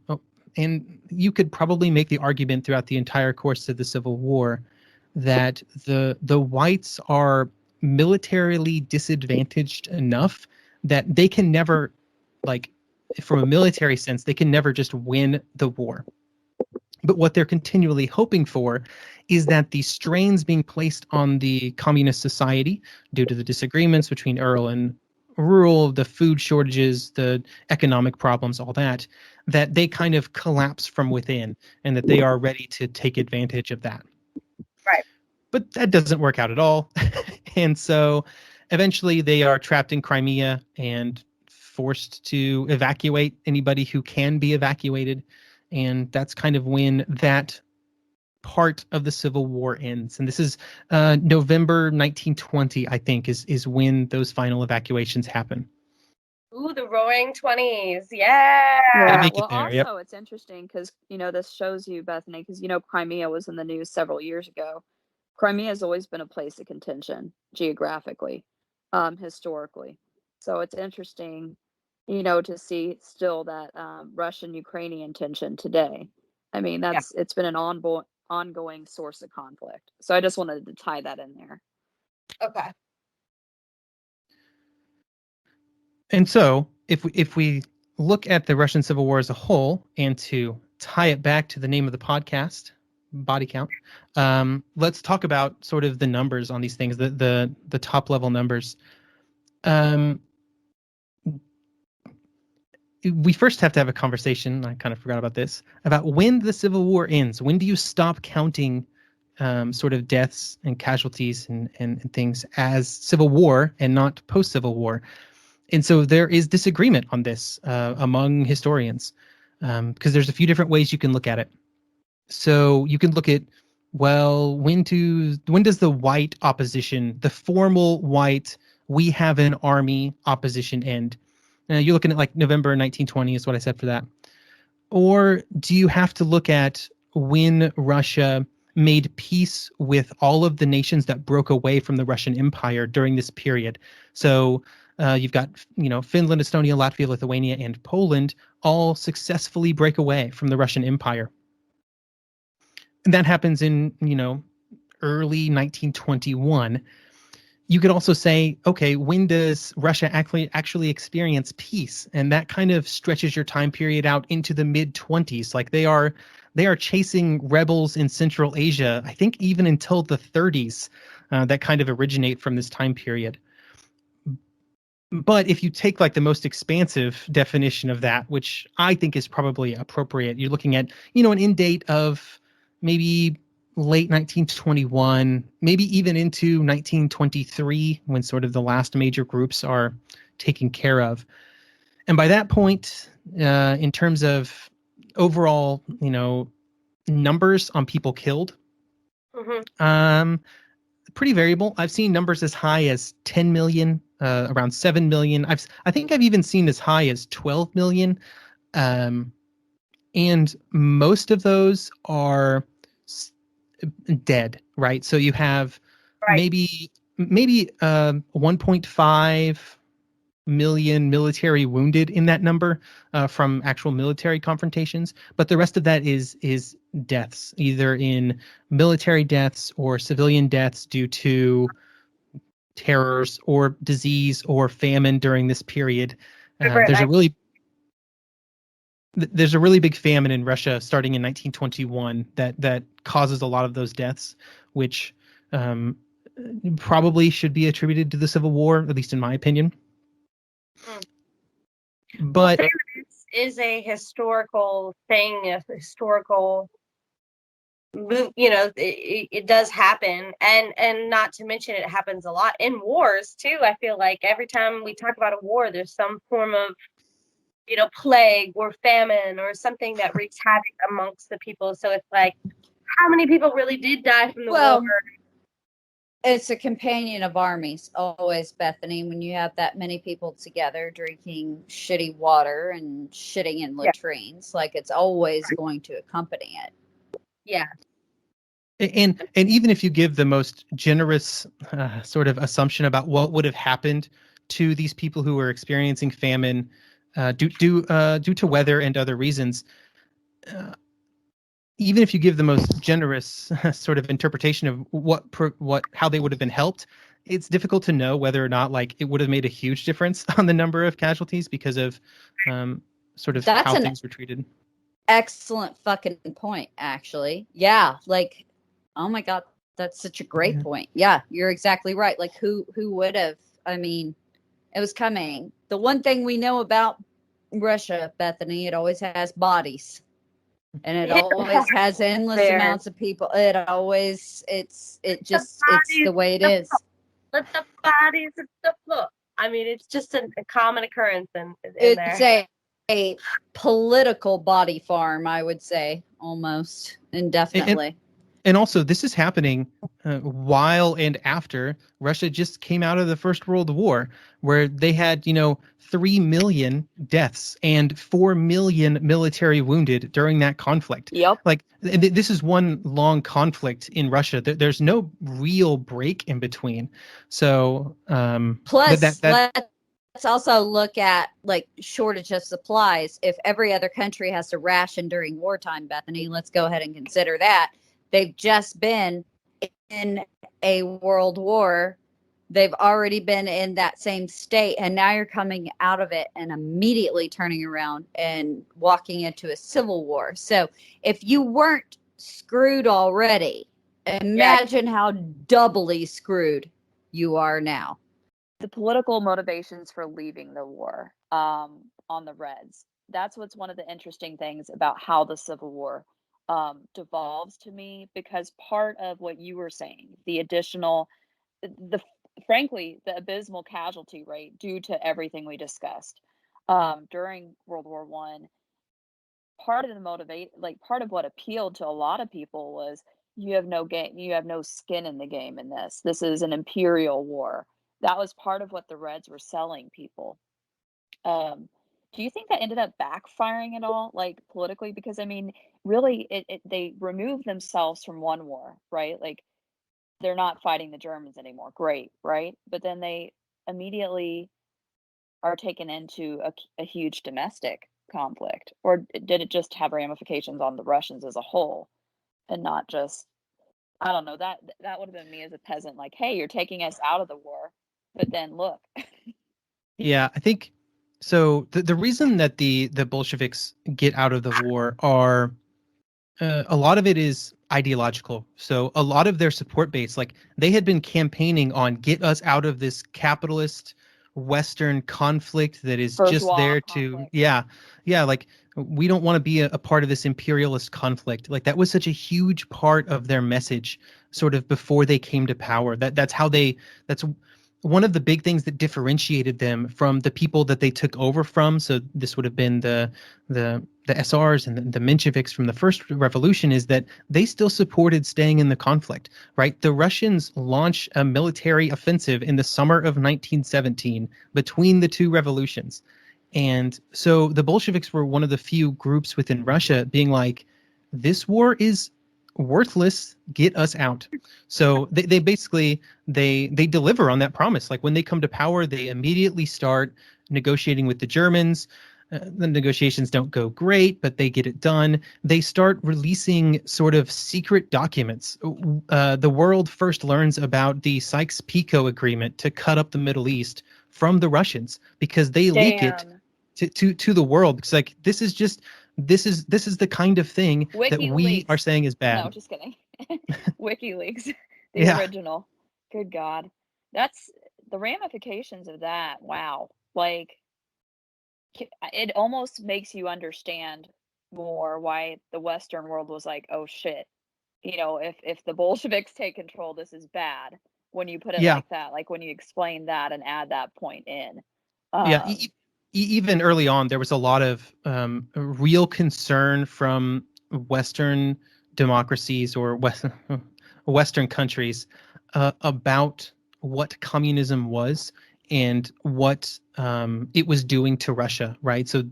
and you could probably make the argument throughout the entire course of the Civil War, that the whites are militarily disadvantaged enough that they can never, like, from a military sense, they can never just win the war. But what they're continually hoping for is that the strains being placed on the communist society due to the disagreements between Earl and rural, the food shortages, the economic problems, all that they kind of collapse from within and that they are ready to take advantage of that. Right. But that doesn't work out at all. And so eventually they are trapped in Crimea and forced to evacuate anybody who can be evacuated. And that's kind of when that part of the Civil War ends. And this is November 1920, I think, is when those final evacuations happen. Ooh, the Roaring 20s. Yeah. Well, also, it's interesting because, this shows you, Bethany, because, Crimea was in the news several years ago. Crimea has always been a place of contention geographically, historically. So it's interesting, to see still that Russian-Ukrainian tension today. I mean, it's been an ongoing source of conflict. So I just wanted to tie that in there. Okay. And so if we look at the Russian Civil War as a whole and to tie it back to the name of the podcast, Body Count, let's talk about sort of the numbers on these things, the top level numbers. We first have to have a conversation, I kind of forgot about this, about when the Civil War ends. When do you stop counting sort of deaths and casualties and things as Civil War and not post-Civil War? And so there is disagreement on this among historians because there's a few different ways you can look at it. So you can look at, well, when does the white opposition, the formal white, we have an army opposition end? You're looking at like November 1920 is what I said for that. Or do you have to look at when Russia made peace with all of the nations that broke away from the Russian Empire during this period? So you've got, Finland, Estonia, Latvia, Lithuania, and Poland all successfully break away from the Russian Empire. And that happens in, early 1921. You could also say, okay, when does Russia actually experience peace? And that kind of stretches your time period out into the mid-20s. Like they are chasing rebels in Central Asia, I think even until the 30s, that kind of originate from this time period. But if you take like the most expansive definition of that, which I think is probably appropriate, you're looking at, an end date of maybe late 1921, maybe even into 1923, when sort of the last major groups are taken care of. And by that point, in terms of overall, numbers on people killed, pretty variable. I've seen numbers as high as 10 million, around 7 million. I think I've even seen as high as 12 million. And most of those are dead, right? So you have maybe 1.5 million military wounded in that number from actual military confrontations, but the rest of that is deaths, either in military deaths or civilian deaths due to terrors or disease or famine during this period. There's a really big famine in Russia starting in 1921 that causes a lot of those deaths, which probably should be attributed to the Civil War, at least in my opinion. But famine is a historical thing, a historical move. It does happen, and not to mention it happens a lot in wars too. I feel like every time we talk about a war, there's some form of plague or famine or something that wreaks havoc amongst the people. So it's like, how many people really did die from the war? It's a companion of armies, always, Bethany, when you have that many people together drinking shitty water and shitting in latrines. Like, it's always going to accompany it. Yeah. And even if you give the most generous sort of assumption about what would have happened to these people who were experiencing famine due to weather and other reasons, even if you give the most generous sort of interpretation of how they would have been helped, it's difficult to know whether or not it would have made a huge difference on the number of casualties because of sort of how things were treated. Excellent fucking point, actually. Yeah, oh my God, that's such a great point. Yeah, you're exactly right. Who would have? I mean, it was coming. The one thing we know about Russia, Bethany, it always has bodies. And it always has endless amounts of people. It's the way it is. Let the bodies hit the floor. I mean, it's just a common occurrence It's a political body farm, I would say, almost indefinitely. And also, this is happening while and after Russia just came out of the First World War, where they had, 3 million deaths and 4 million military wounded during that conflict. Yep. This is one long conflict in Russia. There's no real break in between. So, plus, let's also look at shortage of supplies. If every other country has to ration during wartime, Bethany, let's go ahead and consider that. They've just been in a world war. They've already been in that same state. And now you're coming out of it and immediately turning around and walking into a civil war. So if you weren't screwed already, imagine how doubly screwed you are now. The political motivations for leaving the war on the Reds. That's what's one of the interesting things about how the Civil War devolves to me, because part of what you were saying, frankly, the abysmal casualty rate due to everything we discussed during World War I, part of what appealed to a lot of people was you have no skin in the game in this. This is an imperial war. That was part of what the Reds were selling people. Do you think that ended up backfiring at all, politically? Because I mean, really, they removed themselves from one war, right? They're not fighting the Germans anymore. Great, right? But then they immediately are taken into a huge domestic conflict. Or did it just have ramifications on the Russians as a whole, and not just? I don't know. That would have been me as a peasant. Hey, you're taking us out of the war, but then look. Yeah, I think. So the reason that the Bolsheviks get out of the war are a lot of it is ideological. So a lot of their support base, they had been campaigning on get us out of this capitalist Western conflict that is just there to, we don't want to be a part of this imperialist conflict. Like that was such a huge part of their message sort of before they came to power. That's one of the big things that differentiated them from the people that they took over from. So this would have been the SRs and the Mensheviks from the first revolution, is that they still supported staying in the conflict, right? The Russians launched a military offensive in the summer of 1917 between the two revolutions. And so the Bolsheviks were one of the few groups within Russia being like, this war is worthless, get us out. So they basically they deliver on that promise. Like when they come to power, they immediately start negotiating with the Germans. The negotiations don't go great, but they get it done. They start releasing sort of secret documents. The world first learns about the Sykes-Picot Agreement to cut up the Middle East from the Russians, because they leak it to the world. It's like this is the kind of thing that we are saying is bad. No, just kidding. WikiLeaks, the original. Good God. That's the ramifications of that. Wow. Like, it almost makes you understand more why the Western world was like, oh shit, if the Bolsheviks take control, this is bad. When you put it like that, like when you explain that and add that point in. Even early on, there was a lot of real concern from Western democracies or Western countries about what communism was and what it was doing to Russia, right? So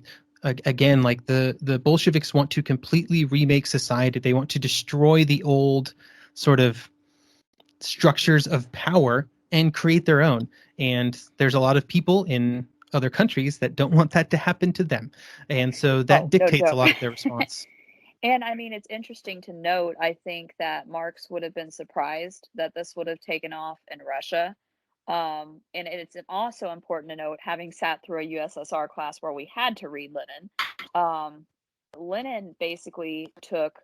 again, like the Bolsheviks want to completely remake society. They want to destroy the old sort of structures of power and create their own. And there's a lot of people in other countries that don't want that to happen to them. And so that dictates a lot of their response. And I mean, it's interesting to note, I think that Marx would have been surprised that this would have taken off in Russia. And it's also important to note, having sat through a USSR class where we had to read Lenin, Lenin basically took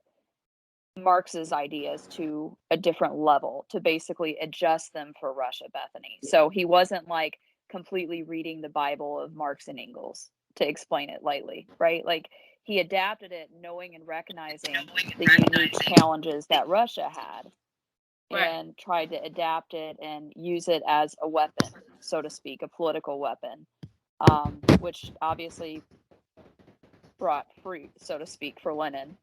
Marx's ideas to a different level to basically adjust them for Russia, Bethany. So he wasn't like completely reading the Bible of Marx and Engels, to explain it lightly, right? Like he adapted it knowing and recognizing the unique challenges that Russia had. And tried to adapt it and use it as a weapon, so to speak, a political weapon, which obviously brought fruit, so to speak, for Lenin.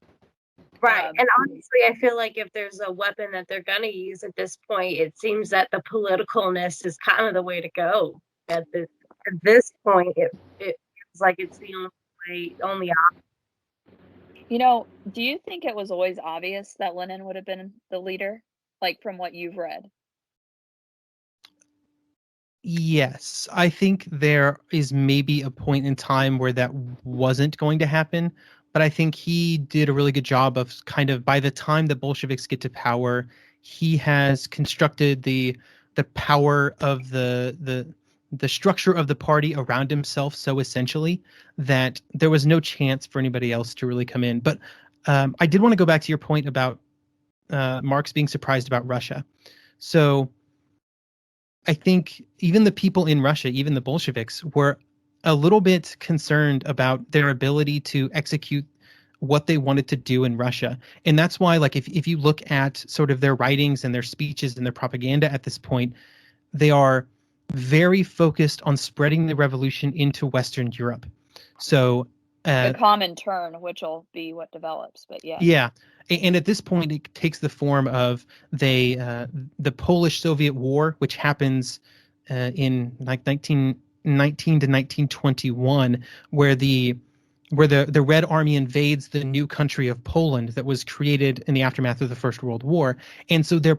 Right. And honestly, I feel like if there's a weapon that they're going to use at this point, it seems that the politicalness is kind of the way to go. At this point, it feels like it's the only option. Do you think it was always obvious that Lenin would have been the leader? Like from what you've read? Yes, I think there is maybe a point in time where that wasn't going to happen, but I think he did a really good job of kind of, by the time the Bolsheviks get to power, he has constructed the power of the structure of the party around himself so essentially that there was no chance for anybody else to really come in. But I did want to go back to your point about Marx being surprised about Russia. So I think even the people in Russia, even the Bolsheviks, were a little bit concerned about their ability to execute what they wanted to do in Russia. And that's why, like, if you look at sort of their writings and their speeches and their propaganda at this point, they are very focused on spreading the revolution into Western Europe. So the common turn, which will be what develops, but yeah. Yeah. And at this point, it takes the form of the Polish-Soviet War, which happens in like 1919 to 1921, where the Red Army invades the new country of Poland that was created in the aftermath of the First World War. And so their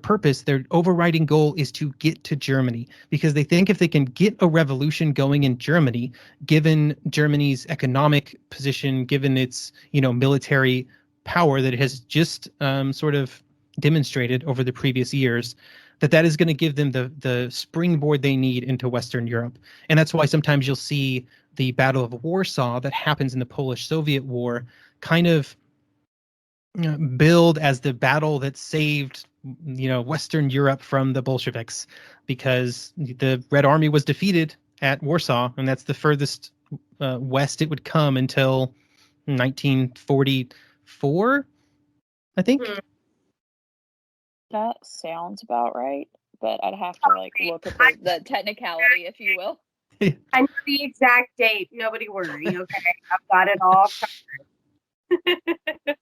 overriding goal is to get to Germany, because they think if they can get a revolution going in Germany, given Germany's economic position, given its military power that it has just sort of demonstrated over the previous years, that is going to give them the springboard they need into Western Europe. And that's why sometimes you'll see the Battle of Warsaw that happens in the Polish-Soviet War kind of build as the battle that saved Western Europe from the Bolsheviks, because the Red Army was defeated at Warsaw, and that's the furthest west it would come until 1944, I think. Hmm. That sounds about right, but I'd have to like look at the technicality, if you will. I know the exact date. Nobody worry, okay? I've got it all covered.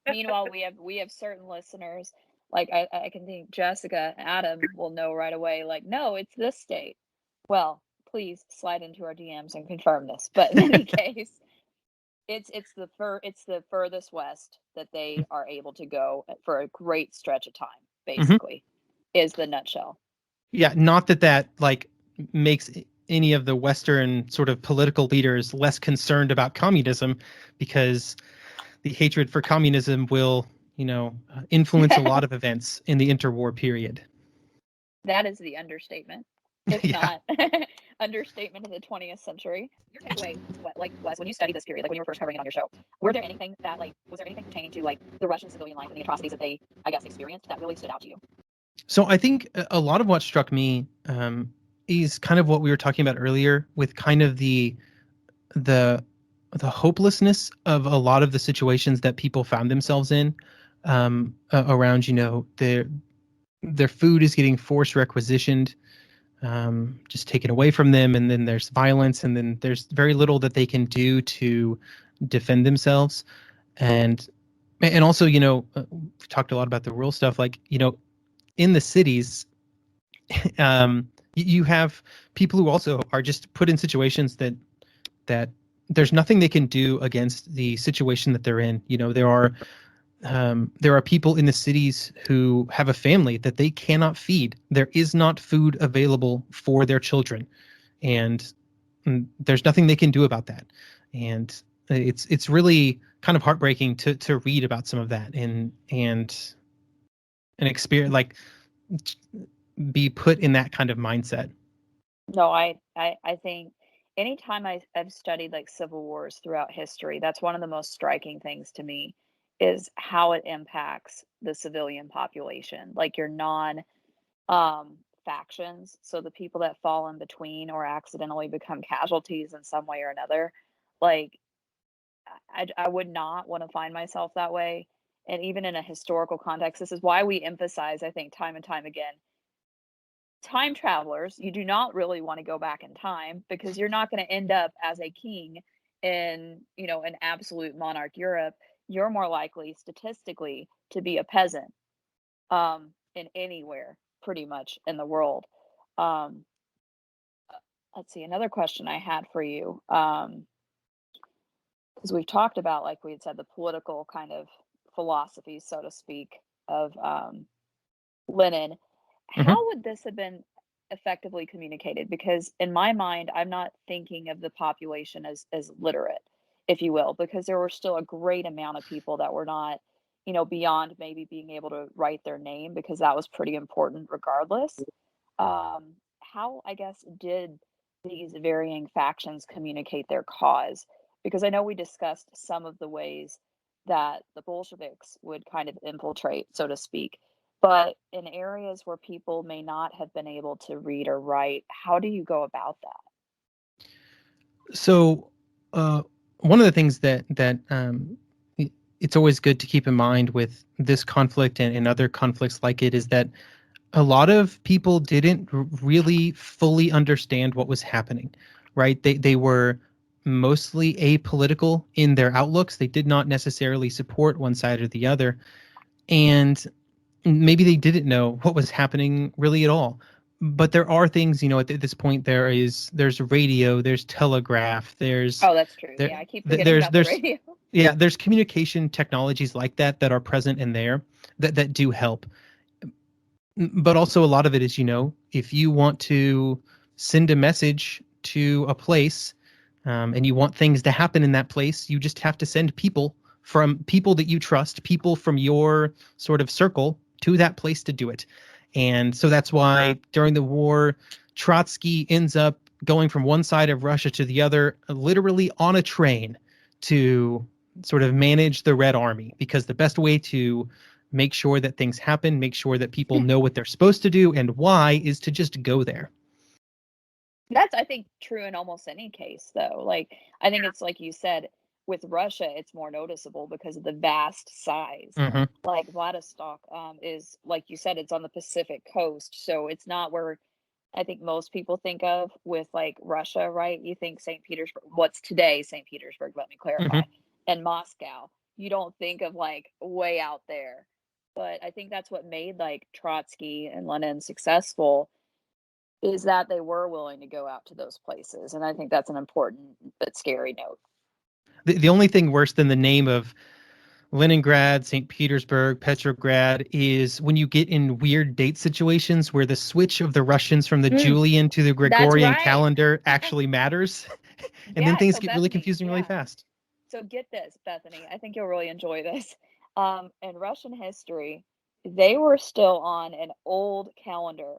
Meanwhile, we have certain listeners, like I can think Jessica, Adam will know right away, like, no, it's this date. Well, please slide into our DMs and confirm this. But in any case, it's the furthest west that they are able to go for a great stretch of time, basically, is the nutshell. Yeah, not that like makes any of the Western sort of political leaders less concerned about communism, because the hatred for communism will, influence a lot of events in the interwar period. That is the understatement, if Yeah. not understatement of the 20th century. Your takeaway, Wes, when you studied this period, like when you were first covering it on your show, was there anything pertaining to like the Russian civilian life and the atrocities that they, I guess, experienced that really stood out to you? So I think a lot of what struck me is kind of what we were talking about earlier, with kind of the hopelessness of a lot of the situations that people found themselves in, around, their food is getting forced requisitioned, just taken away from them, and then there's violence, and then there's very little that they can do to defend themselves. And also, we talked a lot about the rural stuff, like, in the cities, you have people who also are just put in situations that there's nothing they can do against the situation that they're in. There are people in the cities who have a family that they cannot feed. There is not food available for their children, and there's nothing they can do about that. And it's really kind of heartbreaking to read about some of that and an experience, like, be put in that kind of mindset. No, I think anytime I've studied like civil wars throughout history, that's one of the most striking things to me is how it impacts the civilian population, like your non factions. So the people that fall in between or accidentally become casualties in some way or another. Like I would not want to find myself that way. And even in a historical context, this is why we emphasize, I think, time and time again, time travelers, you do not really want to go back in time because you're not going to end up as a king in, an absolute monarch Europe. You're more likely statistically to be a peasant in anywhere pretty much in the world. Um, let's see, another question I had for you, because we've talked about, like we had said, the political kind of philosophy, so to speak, of Lenin. How would this have been effectively communicated? Because in my mind, I'm not thinking of the population as literate, if you will, because there were still a great amount of people that were not, beyond maybe being able to write their name, because that was pretty important regardless. How, I guess, did these varying factions communicate their cause? Because I know we discussed some of the ways that the Bolsheviks would kind of infiltrate, so to speak. But in areas where people may not have been able to read or write, how do you go about that? So, one of the things that it's always good to keep in mind with this conflict and other conflicts like it is that a lot of people didn't really fully understand what was happening, right? They were mostly apolitical in their outlooks. They did not necessarily support one side or the other, and maybe they didn't know what was happening really at all. But there are things, at this point, there's radio, there's telegraph, there's Oh, that's true. Yeah, I keep forgetting about the radio. Yeah, there's communication technologies like that are present in there that do help. But also a lot of it is, if you want to send a message to a place, and you want things to happen in that place, you just have to send people that you trust, people from your sort of circle to that place to do it. And so that's why during the war, Trotsky ends up going from one side of Russia to the other, literally on a train, to sort of manage the Red Army, because the best way to make sure that things happen, make sure that people know what they're supposed to do and why, is to just go there. That's, I think, true in almost any case, though. Like, I think it's like you said, with Russia, it's more noticeable because of the vast size. Mhm. Like Vladivostok is, like you said, it's on the Pacific coast, so it's not where I think most people think of with like Russia, right? You think St. Petersburg, what's today St. Petersburg, let me clarify, Mhm. and Moscow. You don't think of like way out there. But I think that's what made like Trotsky and Lenin successful is that they were willing to go out to those places. And I think that's an important but scary note. The only thing worse than the name of Leningrad, St. Petersburg, Petrograd is when you get in weird date situations where the switch of the Russians from the Mm, Julian to the that's Gregorian right. calendar actually matters. And then Yeah. things So get really Bethany, confusing really yeah. fast. So get this, Bethany. I think you'll really enjoy this. In Russian history, they were still on an old calendar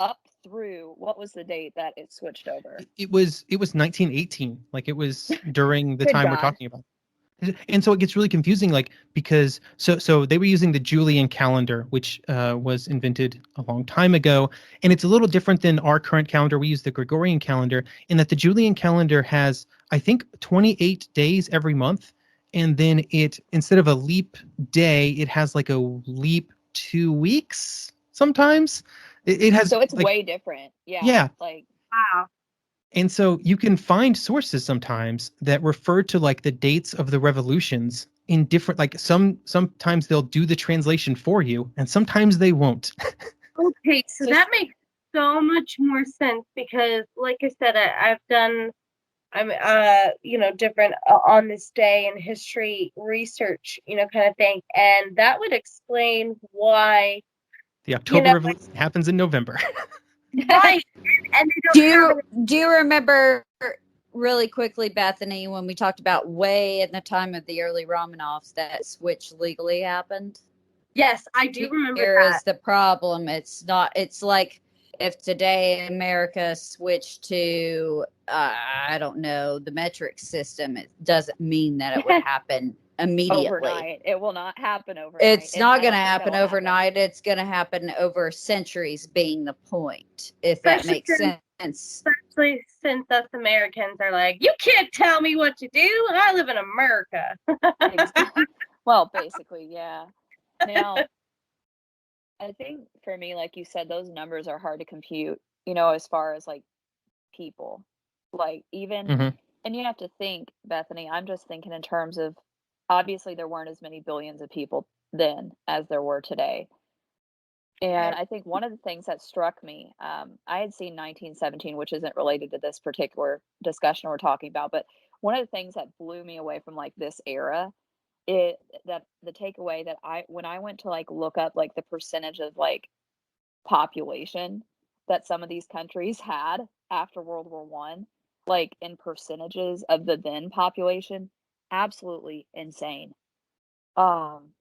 up through what was the date that it switched over? It was 1918. Like it was during the Good time we're God. talking about. And so it gets really confusing, like because so they were using the Julian calendar, which was invented a long time ago, and it's a little different than our current calendar. We use the Gregorian calendar, in that the Julian calendar has, I think, 28 days every month, and then it, instead of a leap day, it has like a leap 2 weeks sometimes. It has So it's like, way different. Yeah. yeah. Like, Wow. And so you can find sources sometimes that refer to like the dates of the revolutions in different, like sometimes they'll do the translation for you and sometimes they won't. Okay, so so that makes so much more sense because, like I said, I've done, different on this day in history research, kind of thing, and that would explain why, The you October know, Revolution happens in November. right, and they Do don't have you remember really quickly, Bethany, when we talked about way in the time of the early Romanovs that switch legally happened? Yes, I do remember Here that. is the problem. It's not. It's like if today America switched to I don't know, the metric system. It doesn't mean that it would happen immediately. overnight. It will not happen overnight. It's and not I going to don't think happen that'll happen. overnight. It's going to happen over centuries, being the point, if that Especially makes since- sense. Especially since us Americans are like, you can't tell me what to do. I live in America. Exactly. Well, basically, yeah. Now, I think for me, like you said, those numbers are hard to compute, as far as like people. Like even, Mhm. and you have to think, Bethany, I'm just thinking in terms of obviously there weren't as many billions of people then as there were today. And I think one of the things that struck me, I had seen 1917, which isn't related to this particular discussion we're talking about, but one of the things that blew me away from like this era, it that the takeaway that when I went to like look up like the percentage of like population that some of these countries had after World War One, like in percentages of the then population, absolutely insane. Um,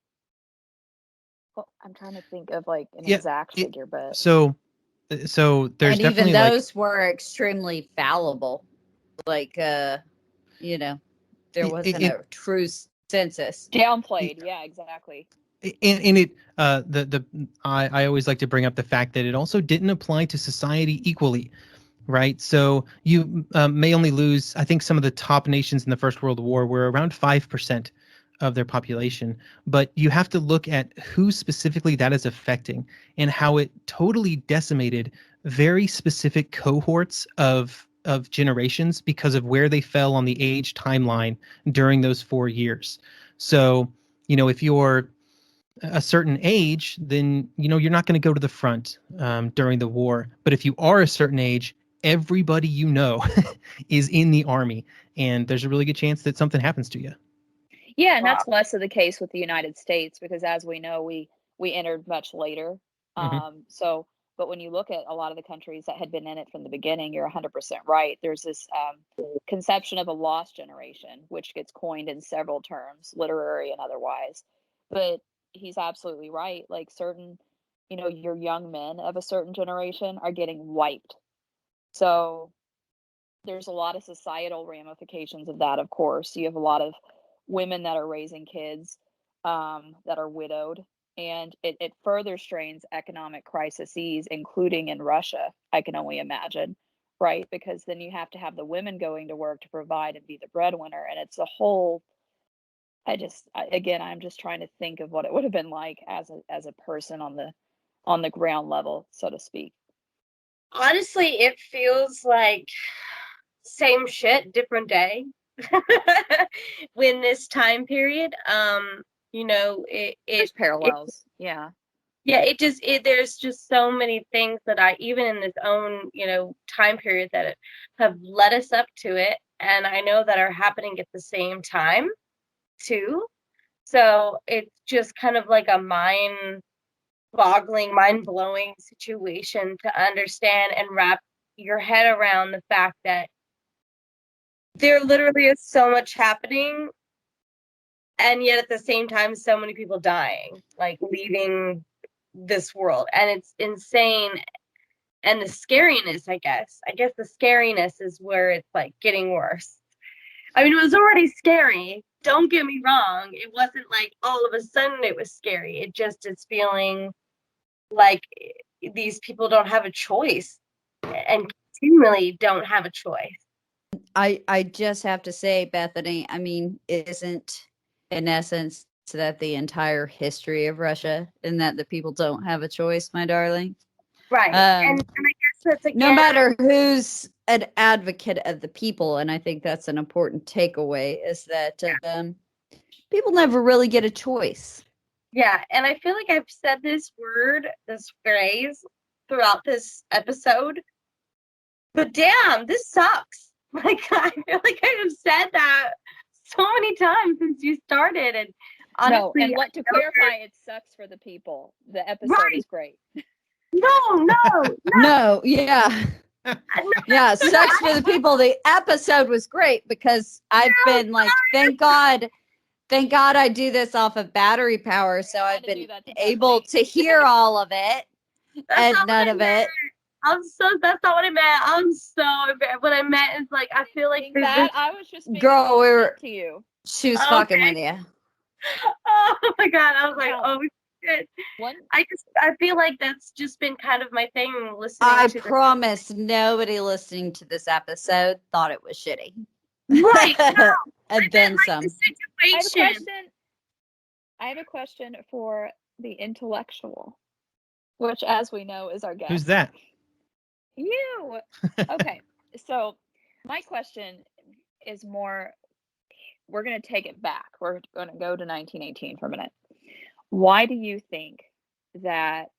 well, I'm trying to think of like an Yeah, exact it- figure, but so there's And definitely even like, those were extremely fallible. Like, there wasn't it, a true census. downplayed. Yeah, exactly. and it I always like to bring up the fact that it also didn't apply to society equally, right? So you may only lose, I think some of the top nations in the First World War were around 5% of their population, but you have to look at who specifically that is affecting and how it totally decimated very specific cohorts of generations because of where they fell on the age timeline during those 4 years. So, if you're a certain age, then you're not going to go to the front during the war. But if you are a certain age, everybody is in the army, and there's a really good chance that something happens to you. Yeah, and Wow. that's less of the case with the United States because as we know, we entered much later. Mhm. But when you look at a lot of the countries that had been in it from the beginning, you're 100% right. There's this conception of a lost generation, which gets coined in several terms, literary and otherwise. But he's absolutely right. Like certain, your young men of a certain generation are getting wiped. So there's a lot of societal ramifications of that, of course. You have a lot of women that are raising kids that are widowed, and it further strains economic crises, including in Russia, I can only imagine, right? Because then you have to have the women going to work to provide and be the breadwinner, and it's a whole. Again, I'm just trying to think of what it would have been like as a person on the ground level, so to speak. Honestly, it feels like same shit, different day. When this time period, There's parallels. Yeah. yeah, there's just so many things that I, even in this own, time period, that have led us up to it, and I know that are happening at the same time too. So it's just kind of like a mind-boggling, mind-blowing situation to understand and wrap your head around the fact that there literally is so much happening, and yet at the same time so many people dying, like leaving this world, and it's insane. And the scariness, I guess the scariness is where it's like getting worse. I mean, it was already scary, don't get me wrong. It wasn't like all of a sudden it was scary. It just is feeling like these people don't have a choice, and continually don't have a choice. I just have to say, Bethany, I mean, isn't in essence that the entire history of Russia, and that the people don't have a choice, my darling? Right. And I guess that's, again, no matter who's an advocate of the people, and I think that's an important takeaway, is that people never really get a choice. Yeah, and I feel like I've said this phrase throughout this episode, but damn, this sucks. Like, I feel like I have said that so many times since you started, and honestly, no, and what to clarify, it sucks for the people. The episode is great. No, yeah. Yeah, sucks for the people. The episode was great because I've been like, thank God I do this off of battery power, so I've been able to hear all of it and none of it. That's not what I meant. What I meant is, like, I feel like that I was just being girl, to you. She was fucking with you. Oh my God, I was like, oh shit. I feel like that's just been kind of my thing listening. I promise nobody listening to this episode thought it was shitty. Right. No. And then some. I have a question for the intellectual, which, as we know, is our guest. Who's that? You. Okay. So my question is more, we're going to take it back. We're going to go to 1918 for a minute. Why do you think that,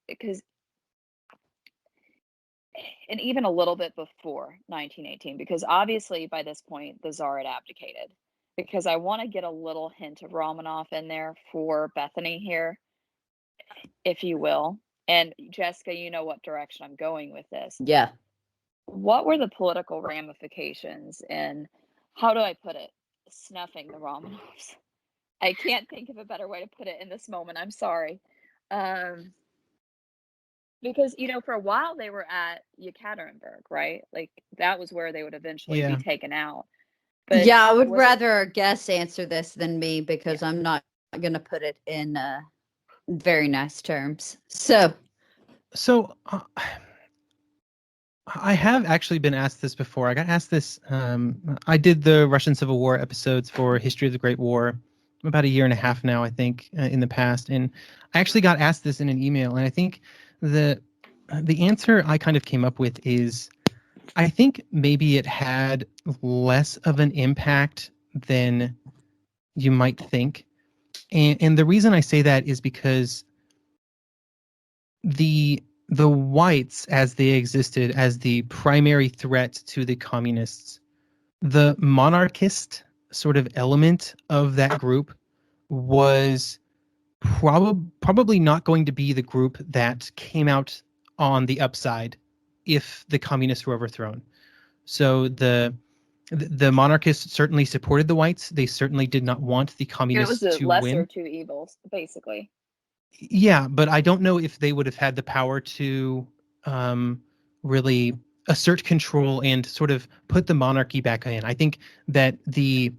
and even a little bit before 1918, because obviously by this point the Tsar had abdicated, because I want to get a little hint of Romanov in there for Bethany here, if you will. And Jessica, you know what direction I'm going with this. Yeah. What were the political ramifications, and how do I put it? Snuffing the Romanovs. I can't think of a better way to put it in this moment. I'm sorry. Because, for a while they were at Yekaterinburg, right? Like, that was where they would eventually be taken out. But yeah, I would rather our guests answer this than me, because I'm not going to put it in very nice terms. So I have actually been asked this before. I got asked this. I did the Russian Civil War episodes for History of the Great War about a year and a half now, I think, in the past. And I actually got asked this in an email. And I think the answer I kind of came up with is, I think maybe it had less of an impact than you might think. And the reason I say that is because the whites, as they existed as the primary threat to the communists, the monarchist sort of element of that group was probably not going to be the group that came out on the upside if the communists were overthrown. So the monarchists certainly supported the whites. They certainly did not want the communists to win. It was the lesser two evils, basically. Yeah, but I don't know if they would have had the power to really assert control and sort of put the monarchy back in. I think that the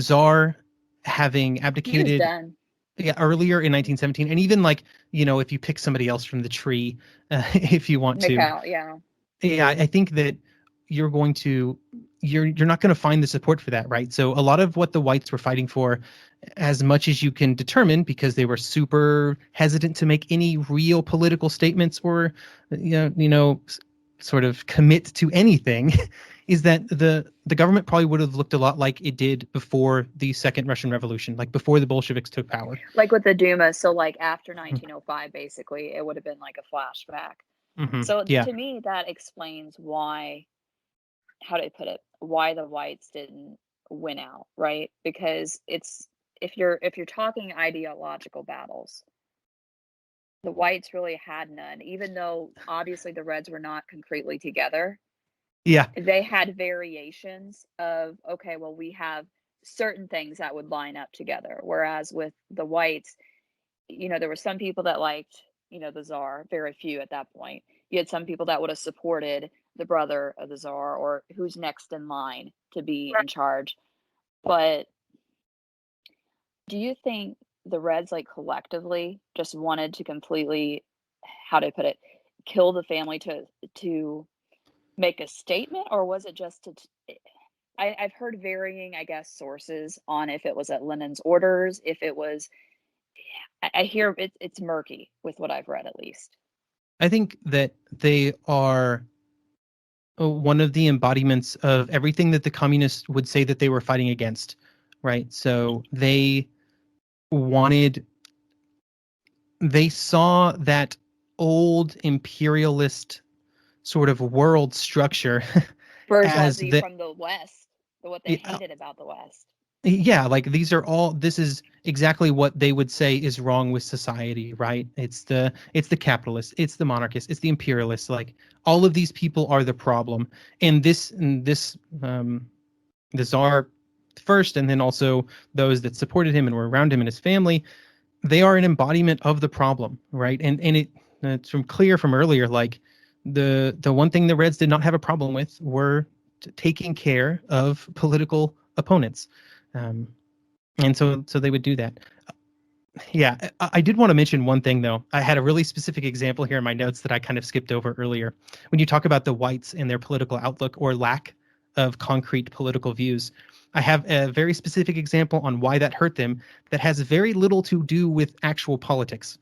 Tsar, having abdicated earlier in 1917, and even, like, if you pick somebody else from the tree, if you want to, Yeah, I think that you're not going to find the support for that, right? So a lot of what the whites were fighting for, as much as you can determine, because they were super hesitant to make any real political statements or sort of commit to anything, is that the government probably would have looked a lot like it did before the Second Russian Revolution, like before the Bolsheviks took power. Like with the Duma, so like after 1905, basically, it would have been like a flashback. So Yeah. to me, that explains why, how do I put it, why the whites didn't win out, right? Because it's, if you're talking ideological battles, the whites really had none, even though obviously the Reds were not concretely together. Yeah. They had variations of, okay, well, we have certain things that would line up together. Whereas with the whites, there were some people that liked, the czar, very few at that point. You had some people that would have supported the brother of the czar or who's next in line to be in charge. But do you think the Reds, like, collectively just wanted to completely, how do I put it, kill the family to make a statement, or was it just to I've heard varying, I guess, sources on if it was at Lenin's orders, if it was, I hear it's murky with what I've read, at least. I think that they are one of the embodiments of everything that the communists would say that they were fighting against, right? So they saw that old imperialist sort of world structure Bourgeoisie from the West, what they hated about the West. Yeah, like this is exactly what they would say is wrong with society, right? It's the capitalists, it's the monarchists, it's the imperialists. Like, all of these people are the problem. And the Tsar first, and then also those that supported him and were around him and his family, they are an embodiment of the problem, right? And it's clear from earlier, like the one thing the Reds did not have a problem with were taking care of political opponents. And so they would do that. Yeah, I did want to mention one thing, though. I had a really specific example here in my notes that I kind of skipped over earlier. When you talk about the whites and their political outlook or lack of concrete political views, I have a very specific example on why that hurt them that has very little to do with actual politics.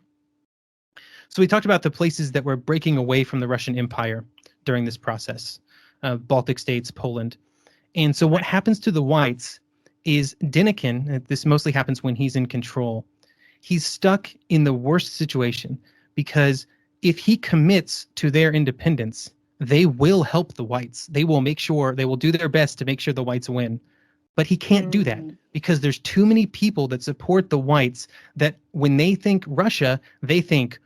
So we talked about the places that were breaking away from the Russian Empire during this process, Baltic states, Poland. And so what happens to the whites is Denikin, this mostly happens when he's in control, he's stuck in the worst situation, because if he commits to their independence, they will help the whites. They will do their best to make sure the whites win. But he can't do that because there's too many people that support the whites that when they think Russia, they think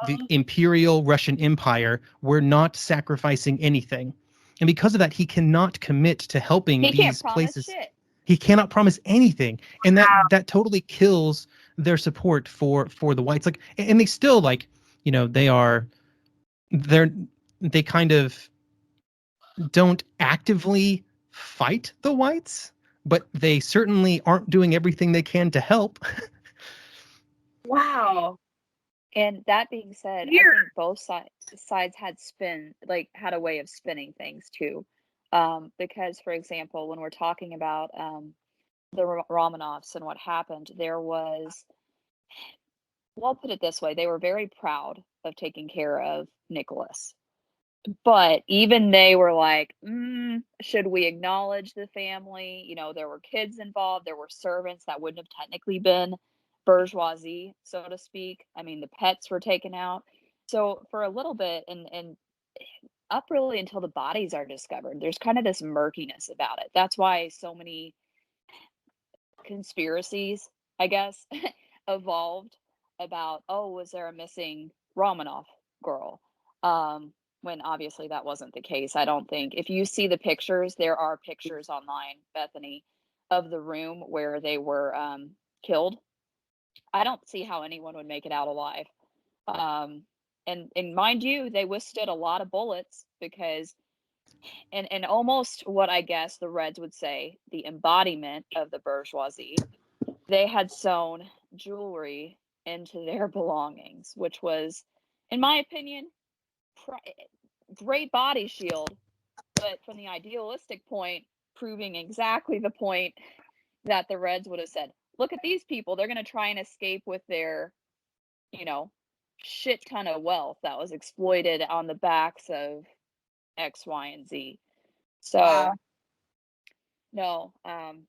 the Imperial Russian Empire, we're not sacrificing anything. And because of that, he cannot commit to helping these places. Shit. He cannot promise anything. And that totally kills their support for the whites. Like, and they still, like, they kind of don't actively fight the whites, but they certainly aren't doing everything they can to help. Wow. And that being said, I think both sides had a way of spinning things too. Because, for example, when we're talking about the Romanovs and what happened, well, I'll put it this way, they were very proud of taking care of Nicholas. But even they were like, should we acknowledge the family? There were kids involved, there were servants that wouldn't have technically been bourgeoisie, so to speak. I mean, the pets were taken out. So for a little bit, and up really until the bodies are discovered, there's kind of this murkiness about it. That's why so many conspiracies, I guess, evolved about, was there a missing Romanov girl? When obviously that wasn't the case. I don't think. If you see the pictures, there are pictures online, Bethany, of the room where they were killed. I don't see how anyone would make it out alive. And mind you, they withstood a lot of bullets because, and almost what I guess the Reds would say, the embodiment of the bourgeoisie, they had sewn jewelry into their belongings, which was, in my opinion, great body shield, but from the idealistic point, proving exactly the point that the Reds would have said, look at these people, they're going to try and escape with their, you know, shit ton of wealth that was exploited on the backs of X, Y, and Z. So, Wow. no,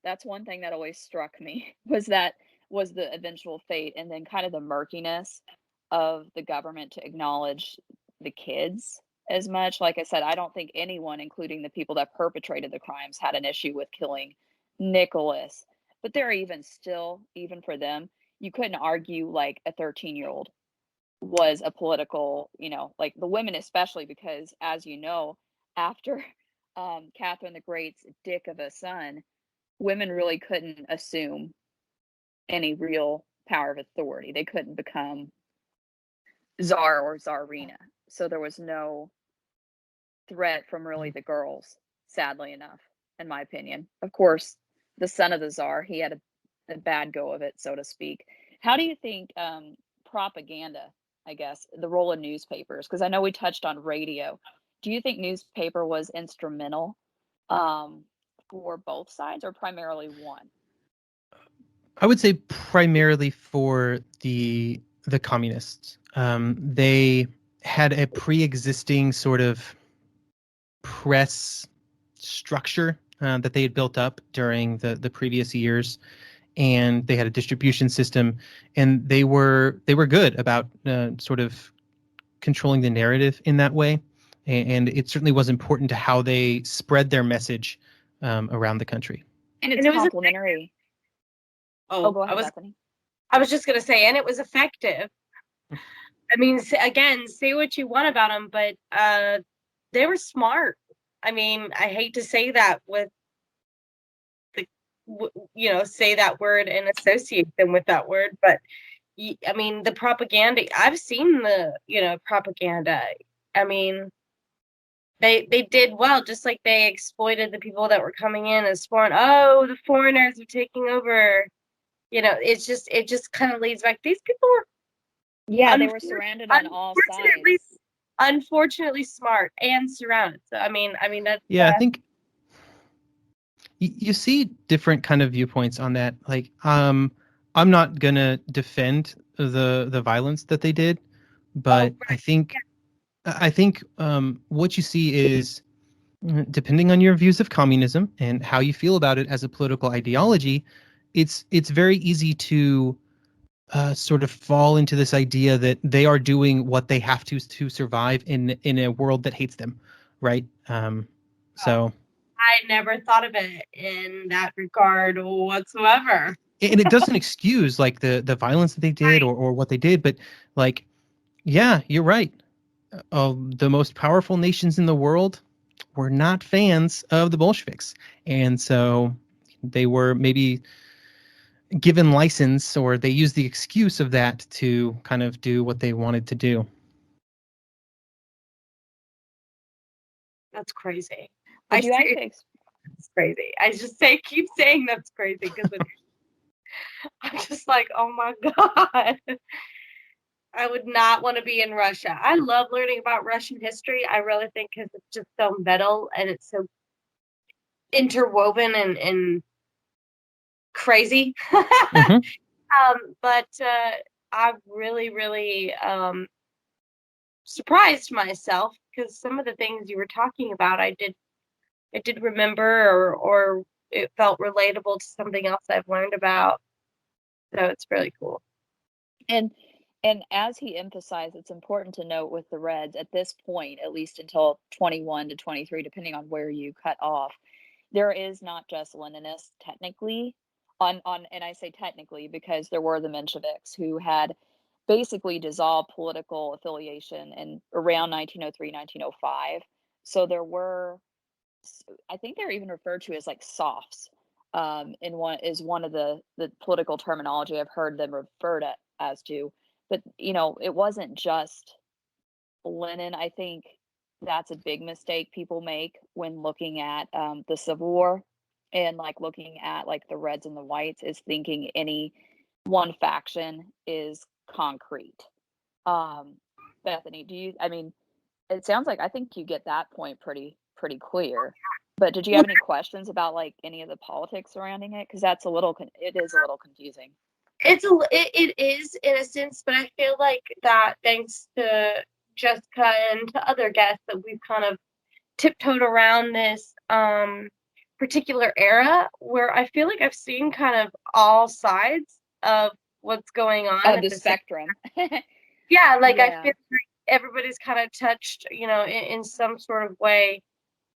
that's one thing that always struck me was the eventual fate, and then kind of the murkiness of the government to acknowledge the kids as much. Like I said, I don't think anyone, including the people that perpetrated the crimes, had an issue with killing Nicholas. But they're even still, even for them, you couldn't argue like a 13-year-old was a political, like the women especially, because as you know, after Catherine the Great's dick of a son, women really couldn't assume any real power of authority. They couldn't become czar or czarina. So there was no threat from really the girls, sadly enough, in my opinion. Of course, the son of the czar, he had a bad go of it, so to speak. How do you think propaganda, I guess, the role of newspapers, because I know we touched on radio. Do you think newspaper was instrumental for both sides or primarily one? I would say primarily for the communists. They had a pre-existing sort of press structure that they had built up during the previous years, and they had a distribution system, and they were good about sort of controlling the narrative in that way, and it certainly was important to how they spread their message around the country. And it's complementary. Oh, go ahead, Bethany. I was just going to say, and it was effective. I mean, again, say what you want about them, but they were smart. I mean, I hate to say that with say that word and associate them with that word, but I mean, the propaganda, I've seen the, propaganda. I mean, they did well, just like they exploited the people that were coming in as foreign. Oh, the foreigners are taking over. It just kind of leads back. These people were, they were surrounded on all sides. Unfortunately smart and surrounded. So, I mean, that's. Yeah, I think you see different kind of viewpoints on that. Like, I'm not going to defend the violence that they did, but I think what you see is, depending on your views of communism and how you feel about it as a political ideology, it's very easy to sort of fall into this idea that they are doing what they have to survive in a world that hates them, right? So I never thought of it in that regard whatsoever. And it doesn't excuse like the violence that they did or what they did, but like, yeah, you're right. The most powerful nations in the world were not fans of the Bolsheviks, and so they were maybe given license, or they used the excuse of that to kind of do what they wanted to do. That's crazy. It's crazy. I just keep saying that's crazy because I'm just like, oh my God. I would not want to be in Russia. I love learning about Russian history. I really think because it's just so metal and it's so interwoven and crazy. Mm-hmm. But I really, really surprised myself because some of the things you were talking about, I did remember or it felt relatable to something else I've learned about. So it's really cool. And as he emphasized, it's important to note with the Reds at this point, at least until 21 to 23, depending on where you cut off, there is not just Leninists technically and I say technically because there were the Mensheviks who had basically dissolved political affiliation in around 1903, 1905. So there were, I think they're even referred to as like softs. In one of the political terminology I've heard them referred as to. But, it wasn't just Lenin. I think that's a big mistake people make when looking at the Civil War and like looking at like the Reds and the Whites is thinking any one faction is concrete. Bethany, it sounds like I think you get that point pretty clear. But did you have any questions about like any of the politics surrounding it? Because that's it is a little confusing. It is in a sense, but I feel like that thanks to Jessica and to other guests that we've kind of tiptoed around this particular era where I feel like I've seen kind of all sides of what's going on Of at the the spectrum. yeah, like I Yeah. feel like everybody's kind of touched, in some sort of way.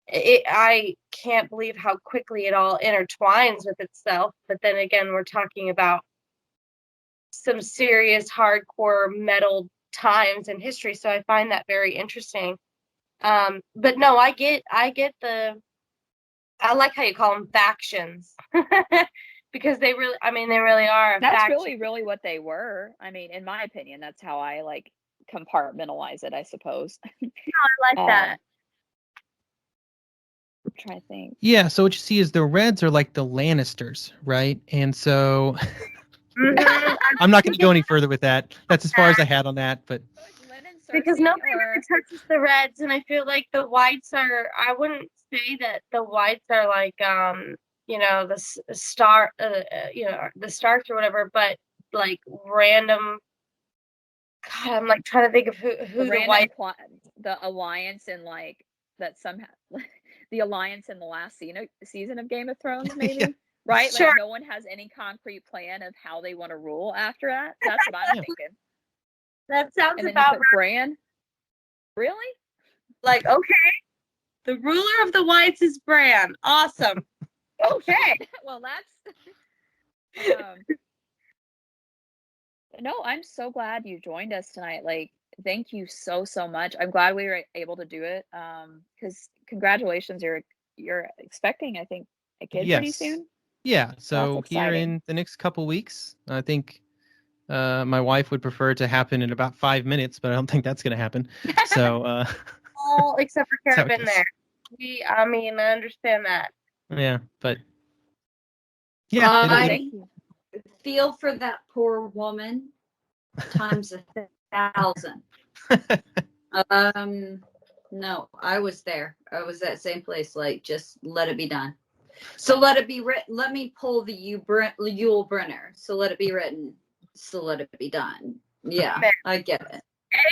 I can't believe how quickly it all intertwines with itself. But then again, we're talking about some serious hardcore metal times in history, so I find that very interesting. But no, I get I like how you call them factions because they really are a That's faction. really what they were. I mean, in my opinion, that's how I like compartmentalize it, I suppose. I like that. I'm trying to think. Yeah, so what you see is the Reds are like the Lannisters, right? And so I'm not going to go any further with that. That's as far as I had on that, but Because nobody really touches the Reds, and I feel like the Whites are. I wouldn't say that the Whites are like the star, the Starks or whatever, but like random. God, I'm like trying to think of who the White. The alliance in like that somehow the alliance in the last season of Game of Thrones, maybe. Yeah. Right? Sure. Like no one has any concrete plan of how they want to rule after that. That's what I'm thinking. That sounds And then about you put Bran. Really? like, okay, the ruler of the Whites is Bran. Awesome. Okay. Well, that's no, I'm so glad you joined us tonight. Like, thank you so much. I'm glad we were able to do it. Because congratulations, you're expecting, I think, a kid pretty Yes. soon. Yeah, so That's here exciting. in the next couple weeks, I think my wife would prefer it to happen in about 5 minutes, but I don't think that's going to happen. So All except for That's how it Kevin goes. there. I understand that. yeah, but yeah, it'll be. I feel for that poor woman times 1,000. No, I was there. I was at the same place. Like, just let it be done. So let it be written. Let me pull the Yul Brynner. So let it be written. So let it be done. Yeah, Fair. I get it.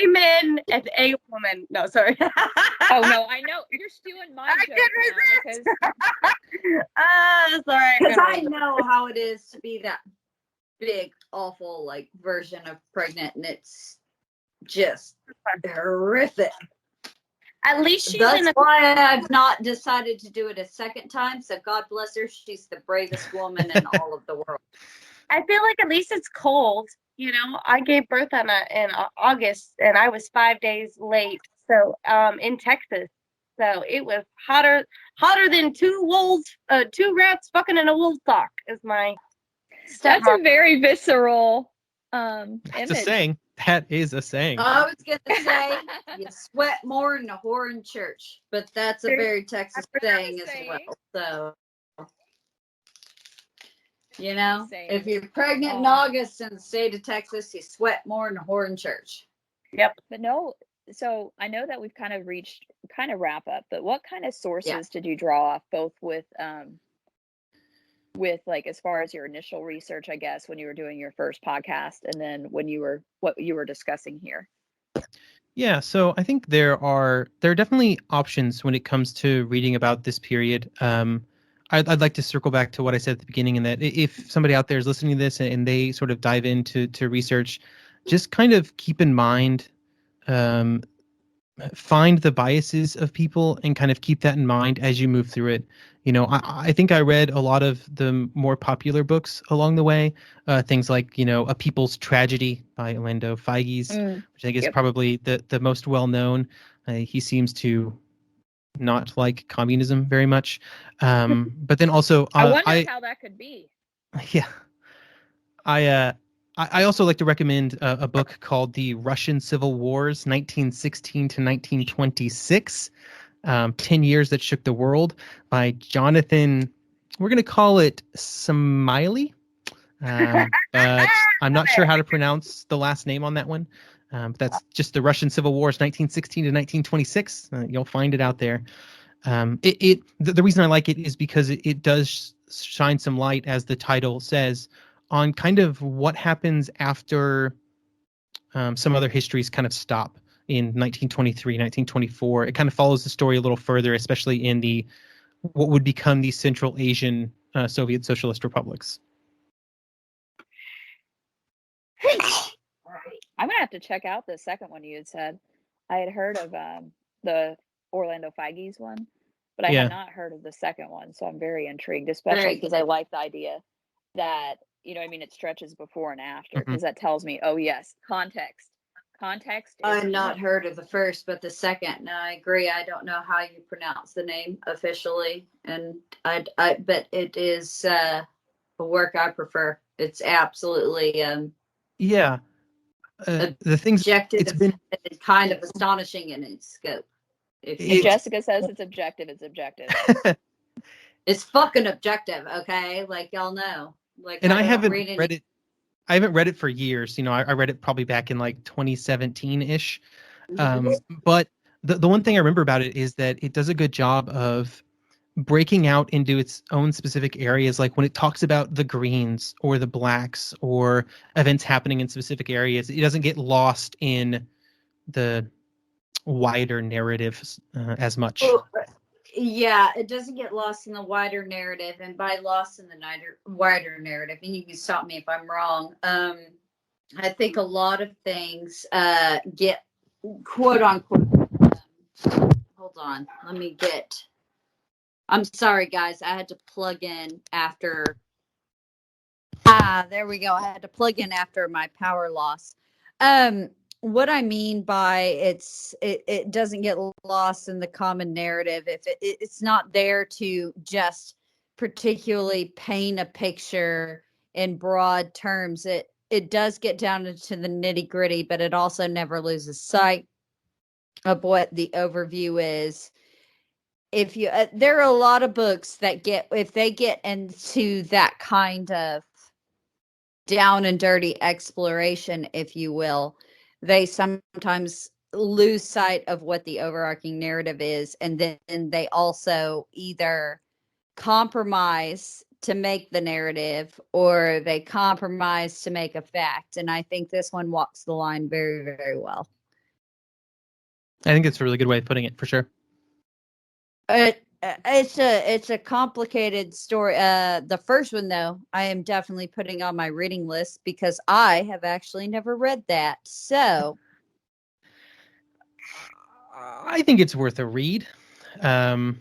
Amen and a woman. No, sorry. Oh no, I know you're stealing my joke now because sorry. Because I know how it is to be that big, awful, like version of pregnant, and it's just horrific. At least she's That's in a. why I've not decided to do it a second time. So God bless her. She's the bravest woman in all of the world. I feel like at least it's cold. I gave birth in August, and I was 5 days late. So in Texas, so it was hotter than two rats fucking in a wool sock. Is my. that's a very visceral That's image. a saying. That is a saying. I was going to say you sweat more than a whore in church, but that's a very Texas saying as well. So, if you're pregnant in August in the state of Texas, you sweat more than a whore in church. Yep. But no, so I know that we've kind of reached wrap up, but what kind of sources did you draw off, both with like as far as your initial research, I guess, when you were doing your first podcast, and then what you were discussing here? Yeah, so I think there are definitely options when it comes to reading about this period. I'd like to circle back to what I said at the beginning, in that if somebody out there is listening to this and they sort of dive into research, just kind of keep in mind, find the biases of people and kind of keep that in mind as you move through it. I think I read a lot of the more popular books along the way, things like, A People's Tragedy by Orlando Figes, which I think is probably the most well-known. He seems to not like communism very much. But then also... I wonder how that could be. Yeah. I also like to recommend a book called The Russian Civil Wars, 1916 to 1926, 10 Years That Shook the World, by Jonathan, we're going to call it Smiley, but I'm not sure how to pronounce the last name on that one. But that's just the Russian Civil Wars, 1916 to 1926. You'll find it out there. The reason I like it is because it does shine some light, as the title says, on kind of what happens after some other histories kind of stop in 1923, 1924. It kind of follows the story a little further, especially in what would become the Central Asian Soviet Socialist republics. I'm gonna have to check out the second one you had said. I had heard of the Orlando Feiges one, but I Yeah. had not heard of the second one, so I'm very intrigued, especially because I like the idea that, it stretches before and after, Mhm. because that tells me, oh yes, context. Context is I've not king. heard of the first, but the second. No, I agree. I don't know how you pronounce the name officially, and I but it is a work I prefer. It's absolutely Yeah. The things objective it's been and kind of astonishing in its scope. If If you, Jessica says it's objective, it's objective. it's fucking objective, okay? Like y'all know. Like and I don't haven't read any- read it. I haven't read it for years. I read it probably back in like 2017-ish. But the one thing I remember about it is that it does a good job of breaking out into its own specific areas. Like when it talks about the Greens or the Blacks or events happening in specific areas, it doesn't get lost in the wider narrative as much. Well, yeah, it doesn't get lost in the wider narrative, and by lost in the wider narrative, and you can stop me if I'm wrong. I think a lot of things get quote unquote. Hold on, let me get. I'm sorry, guys. I had to plug in after. There we go. I had to plug in after my power loss. What I mean by it doesn't get lost in the common narrative if it's not there to just particularly paint a picture in broad terms. It does get down into the nitty gritty, but it also never loses sight of what the overview is. If you there are a lot of books that if they get into that kind of down and dirty exploration, if you will, they sometimes lose sight of what the overarching narrative is, and then they also either compromise to make the narrative or they compromise to make a fact. And I think this one walks the line very, very well. I think it's a really good way of putting it, for sure. It's a complicated story. The first one, though, I am definitely putting on my reading list because I have actually never read that. So I think it's worth a read. I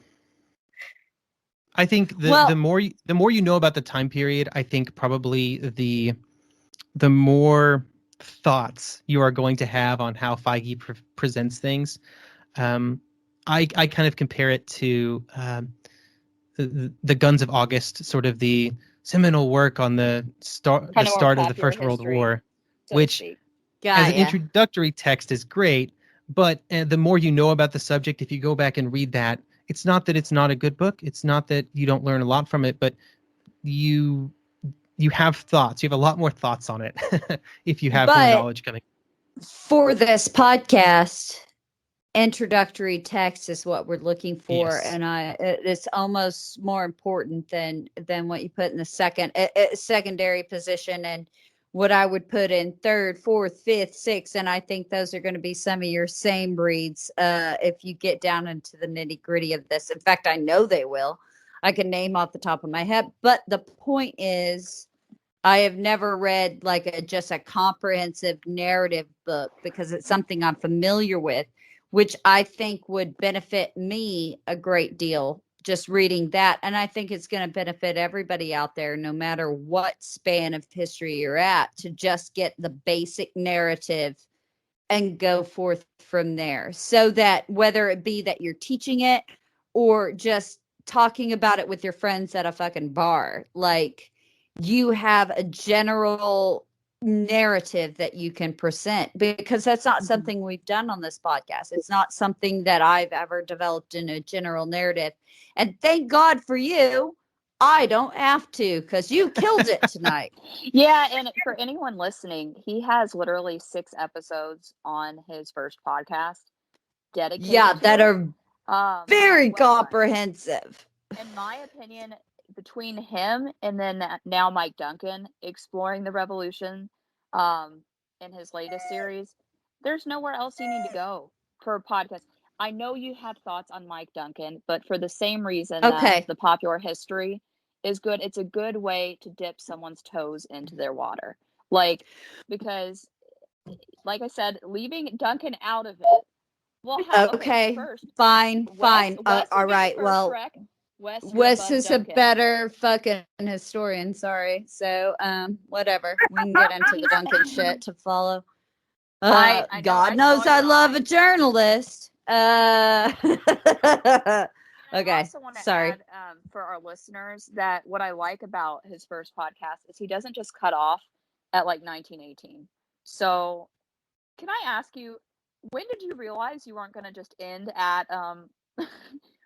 think the more you know about the time period, I think probably the more thoughts you are going to have on how Feige presents things. I kind of compare it to the Guns of August, sort of the seminal work on the start of the First World War, which as an introductory text is great. But the more you know about the subject, if you go back and read that, it's not that it's not a good book. It's not that you don't learn a lot from it, but you have thoughts. You have a lot more thoughts on it if you have more knowledge coming. For this podcast, introductory text is what we're looking for, Yes. and it's almost more important than what you put in the secondary position, and what I would put in third, fourth, fifth, sixth, and I think those are going to be some of your same reads if you get down into the nitty gritty of this. In fact, I know they will. I can name off the top of my head, but the point is, I have never read like just a comprehensive narrative book because it's something I'm familiar with, which I think would benefit me a great deal just reading that. And I think it's going to benefit everybody out there, no matter what span of history you're at, to just get the basic narrative and go forth from there. So that whether it be that you're teaching it or just talking about it with your friends at a fucking bar, like you have a general narrative that you can present, because that's not something we've done on this podcast. It's not something that I've ever developed in a general narrative. And thank God for you, I don't have to because you killed it tonight. Yeah, and for anyone listening, he has literally 6 episodes on his first podcast dedicated Yeah, to that it. very Well done. comprehensive. In my opinion, between him and then now Mike Duncan exploring the revolution in his latest series, there's nowhere else you need to go for a podcast. I know you have thoughts on Mike Duncan, but for the same reason that Okay. the popular history is good, it's a good way to dip someone's toes into their water. Like, because, like I said, leaving Duncan out of it. Well, Okay. first, Fine. Wes All would be right. the first Well, wreck. Wes, you're Wes above is a Duncan. better fucking historian. Sorry. So, whatever. We can get into the Duncan shit to follow. I know, God I knows saw I your love a eyes. journalist. And I Okay, also want to sorry. add for our listeners that what I like about his first podcast is he doesn't just cut off at like 1918. So, can I ask you, when did you realize you weren't going to just end at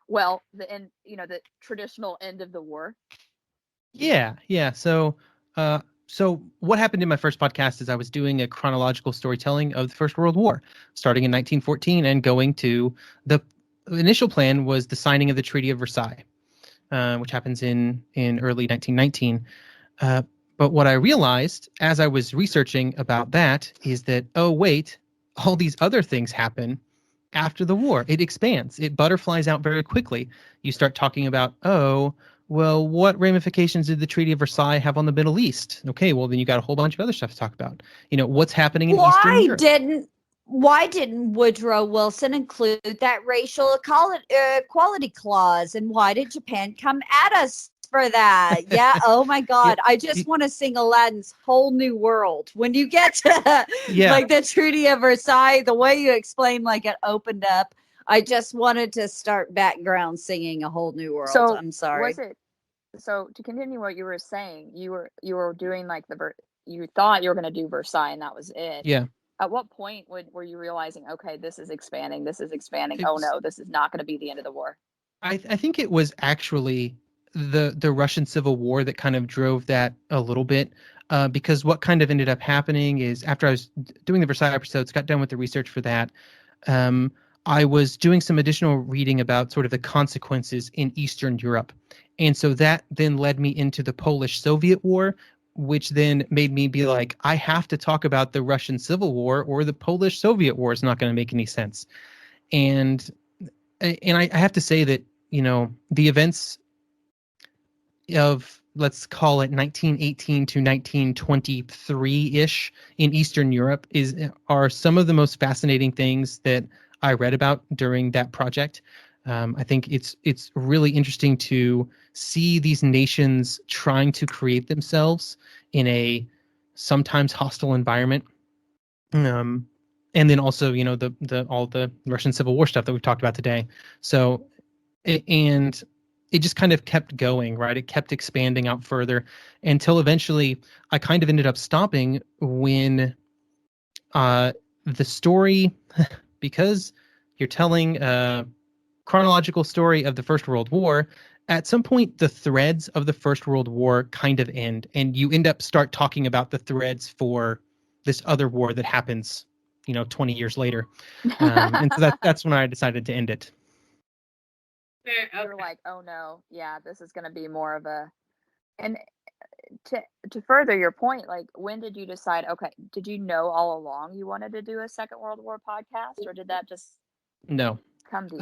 well, the end, the traditional end of the war? Yeah. So what happened in my first podcast is I was doing a chronological storytelling of the First World War, starting in 1914 and going to the initial plan was the signing of the Treaty of Versailles, which happens in early 1919. But what I realized as I was researching about that is that, oh, wait, all these other things happen after the war. It expands. It butterflies out very quickly. You start talking about, oh, well, what ramifications did the Treaty of Versailles have on the Middle East? Okay, well, then you got a whole bunch of other stuff to talk about. What's happening in Eastern Europe. Why didn't Woodrow Wilson include that racial equality clause? And why did Japan come at us for that? Yeah. Oh my God. I just want to sing Aladdin's Whole New World. When you get to like the Treaty of Versailles, the way you explained like it opened up, I just wanted to start background singing A Whole New World. So I'm sorry. So to continue what you were saying, you were doing like you thought you were going to do Versailles and that was it. Yeah. At what point were you realizing, okay, this is expanding. Oh no, this is not going to be the end of the war? I think it was actually the Russian Civil War that kind of drove that a little bit, because what kind of ended up happening is after I was doing the Versailles episodes, got done with the research for that, I was doing some additional reading about sort of the consequences in Eastern Europe. And so that then led me into the Polish-Soviet War, which then made me be like, I have to talk about the Russian Civil War or the Polish-Soviet War. It's not going to make any sense. And I have to say that, the events of, let's call it 1918 to 1923-ish in Eastern Europe are some of the most fascinating things that I read about during that project. I think it's really interesting to see these nations trying to create themselves in a sometimes hostile environment. And then also, all the Russian Civil War stuff that we've talked about today. So, and it just kind of kept going, right? It kept expanding out further until eventually I kind of ended up stopping when the story, because you're telling a chronological story of the First World War, at some point the threads of the First World War kind of end, and you start talking about the threads for this other war that happens, 20 years later. And so that's when I decided to end it. You're like, oh no, yeah, this is going to be more of a, and to further your point, like, when did you decide, okay, did you know all along you wanted to do a Second World War podcast, or did that just No. come to you?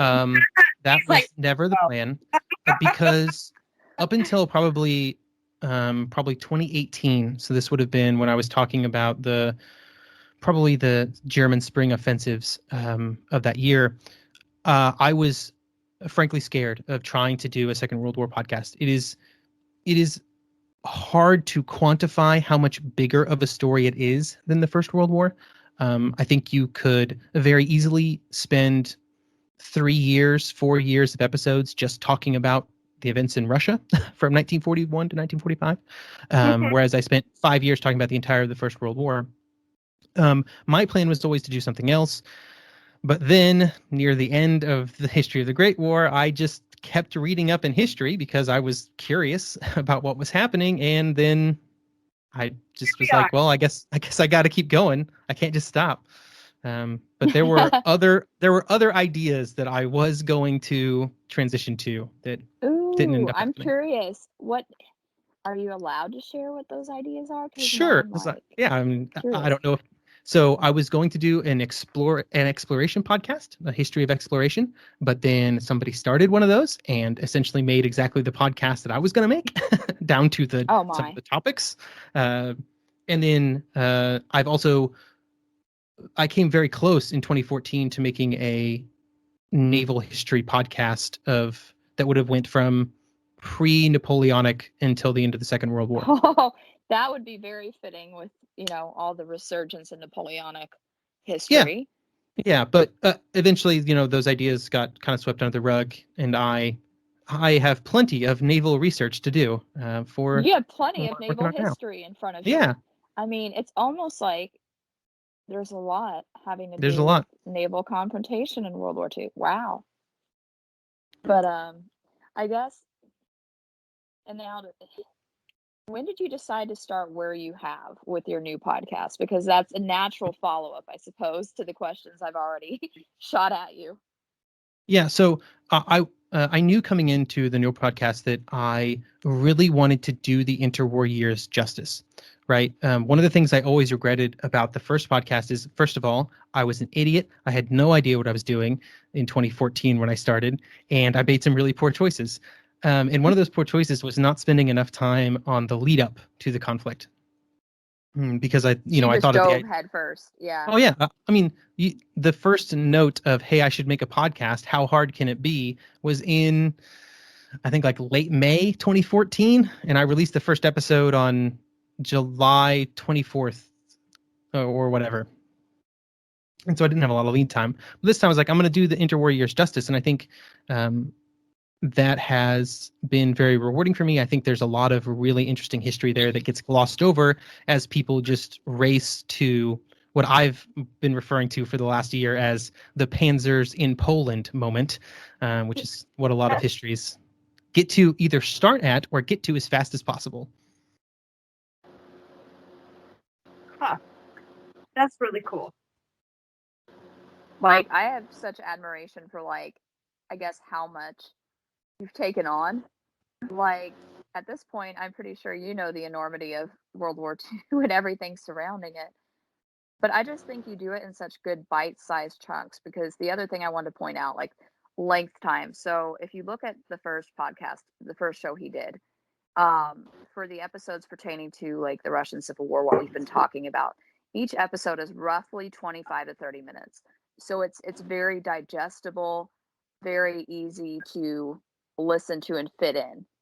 That was never the plan, because up until probably 2018, so this would have been when I was talking about probably the German spring offensives of that year, I was frankly scared of trying to do a Second World War podcast. It is hard to quantify how much bigger of a story it is than the First World War. I think you could very easily spend 4 years of episodes just talking about the events in Russia from 1941 to 1945, whereas I spent 5 years talking about the entire of the First World War. My plan was always to do something else, but then near the end of the history of the Great War, I just kept reading up in history because I was curious about what was happening, and then I just was like, well, I guess I got to keep going. I can't just stop. But there were other ideas that I was going to transition to that didn't end Ooh, up I'm happening. curious. What are you allowed to share what those ideas are? 'Cause now Sure. I'm It's like, like yeah, I curious. don't know if so I was going to do an exploration podcast, a history of exploration, but then somebody started one of those and essentially made exactly the podcast that I was going to make down to Oh some of my. the topics. And then I came very close in 2014 to making a naval history podcast that would have went from pre-Napoleonic until the end of the Second World War. Oh, that would be very fitting with, all the resurgence in Napoleonic history. Yeah, but eventually, those ideas got kind of swept under the rug, and I have plenty of naval research to do for You have plenty what of I'm working naval on now. history in front of Yeah, you. I mean, it's almost like there's a lot having to there's a do with lot. naval confrontation in World War II. Wow. But I guess, and now when did you decide to start where you have with your new podcast? Because that's a natural follow-up, I suppose, to the questions I've already shot at you. Yeah, so I knew coming into the new podcast that I really wanted to do the interwar years justice, right? One of the things I always regretted about the first podcast is, first of all, I was an idiot. I had no idea what I was doing in 2014 when I started, and I made some really poor choices. And one of those poor choices was not spending enough time on the lead up to the conflict. Because I You I just thought of dove the head first. Yeah. Oh yeah, I mean, the first note of hey, I should make a podcast. How hard can it be? Was in I think like late May 2014, and I released the first episode on July 24th or whatever. And so I didn't have a lot of lead time. But this time I was like, I'm going to do the interwar years justice, and I think that has been very rewarding for me. I think there's a lot of really interesting history there that gets glossed over as people just race to what I've been referring to for the last year as the Panzers in Poland moment, which is what a lot of histories get to either start at or get to as fast as possible. Huh. That's really cool. Like, I have such admiration for, like, I guess how much you've taken on. Like, at this point, I'm pretty sure you know the enormity of World War II and everything surrounding it. But I just think you do it in such good bite-sized chunks, because the other thing I wanted to point out, like length time. So if you look at the first podcast, the first show he did, for the episodes pertaining to like the Russian Civil War, what we've been talking about, each episode is roughly 25 to 30 minutes. So it's very digestible, very easy to listen to and fit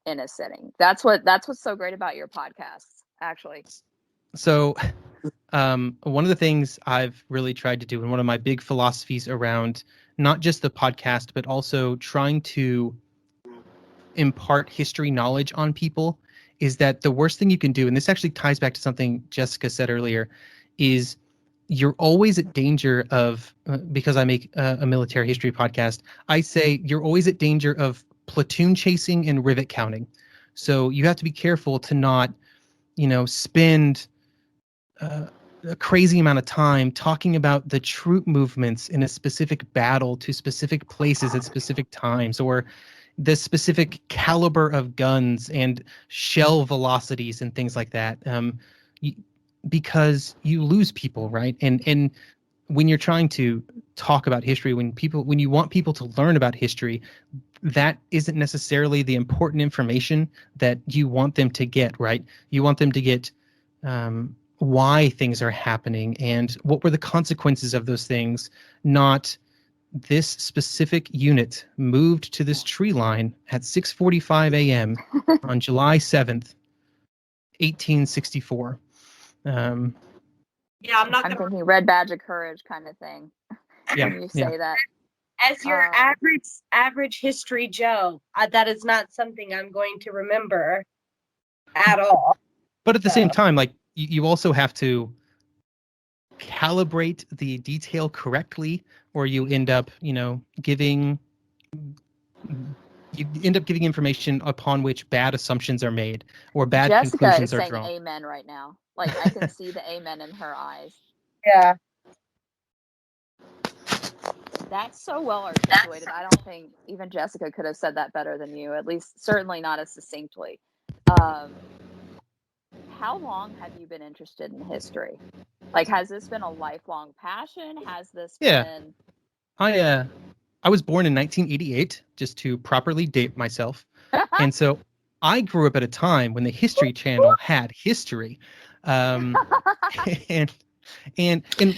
in a sitting. That's what's so great about your podcasts, actually. So one of the things I've really tried to do, and one of my big philosophies around not just the podcast, but also trying to impart history knowledge on people, is that the worst thing you can do, and this actually ties back to something Jessica said earlier, is you're always at danger of, because I make a military history podcast, I say you're always at danger of platoon chasing and rivet counting. So you have to be careful to not, spend a crazy amount of time talking about the troop movements in a specific battle to specific places at specific times, or the specific caliber of guns and shell velocities and things like that, because you lose people, right? And when you're trying to talk about history, when you want people to learn about history, that isn't necessarily the important information that you want them to get, right? You want them to get why things are happening and what were the consequences of those things, not this specific unit moved to this tree line at 6:45 a.m. on July 7th, 1864. Yeah, I'm not I'm gonna. thinking Red Badge of Courage kind of thing Yeah, when you say that. As your average history Joe, that is not something I'm going to remember at all. But at the same time, like you also have to calibrate the detail correctly, or you end up, giving you end up giving information upon which bad assumptions are made or bad Jessica is conclusions are saying drawn. amen right now. Like I can see the amen in her eyes. Yeah. That's so well articulated. I don't think even Jessica could have said that better than you, at least certainly not as succinctly. Um, how long have you been interested in history? Like, has this been a lifelong passion? Has this Yeah. been I was born in 1988, just to properly date myself. And so I grew up at a time when the History Channel had history. And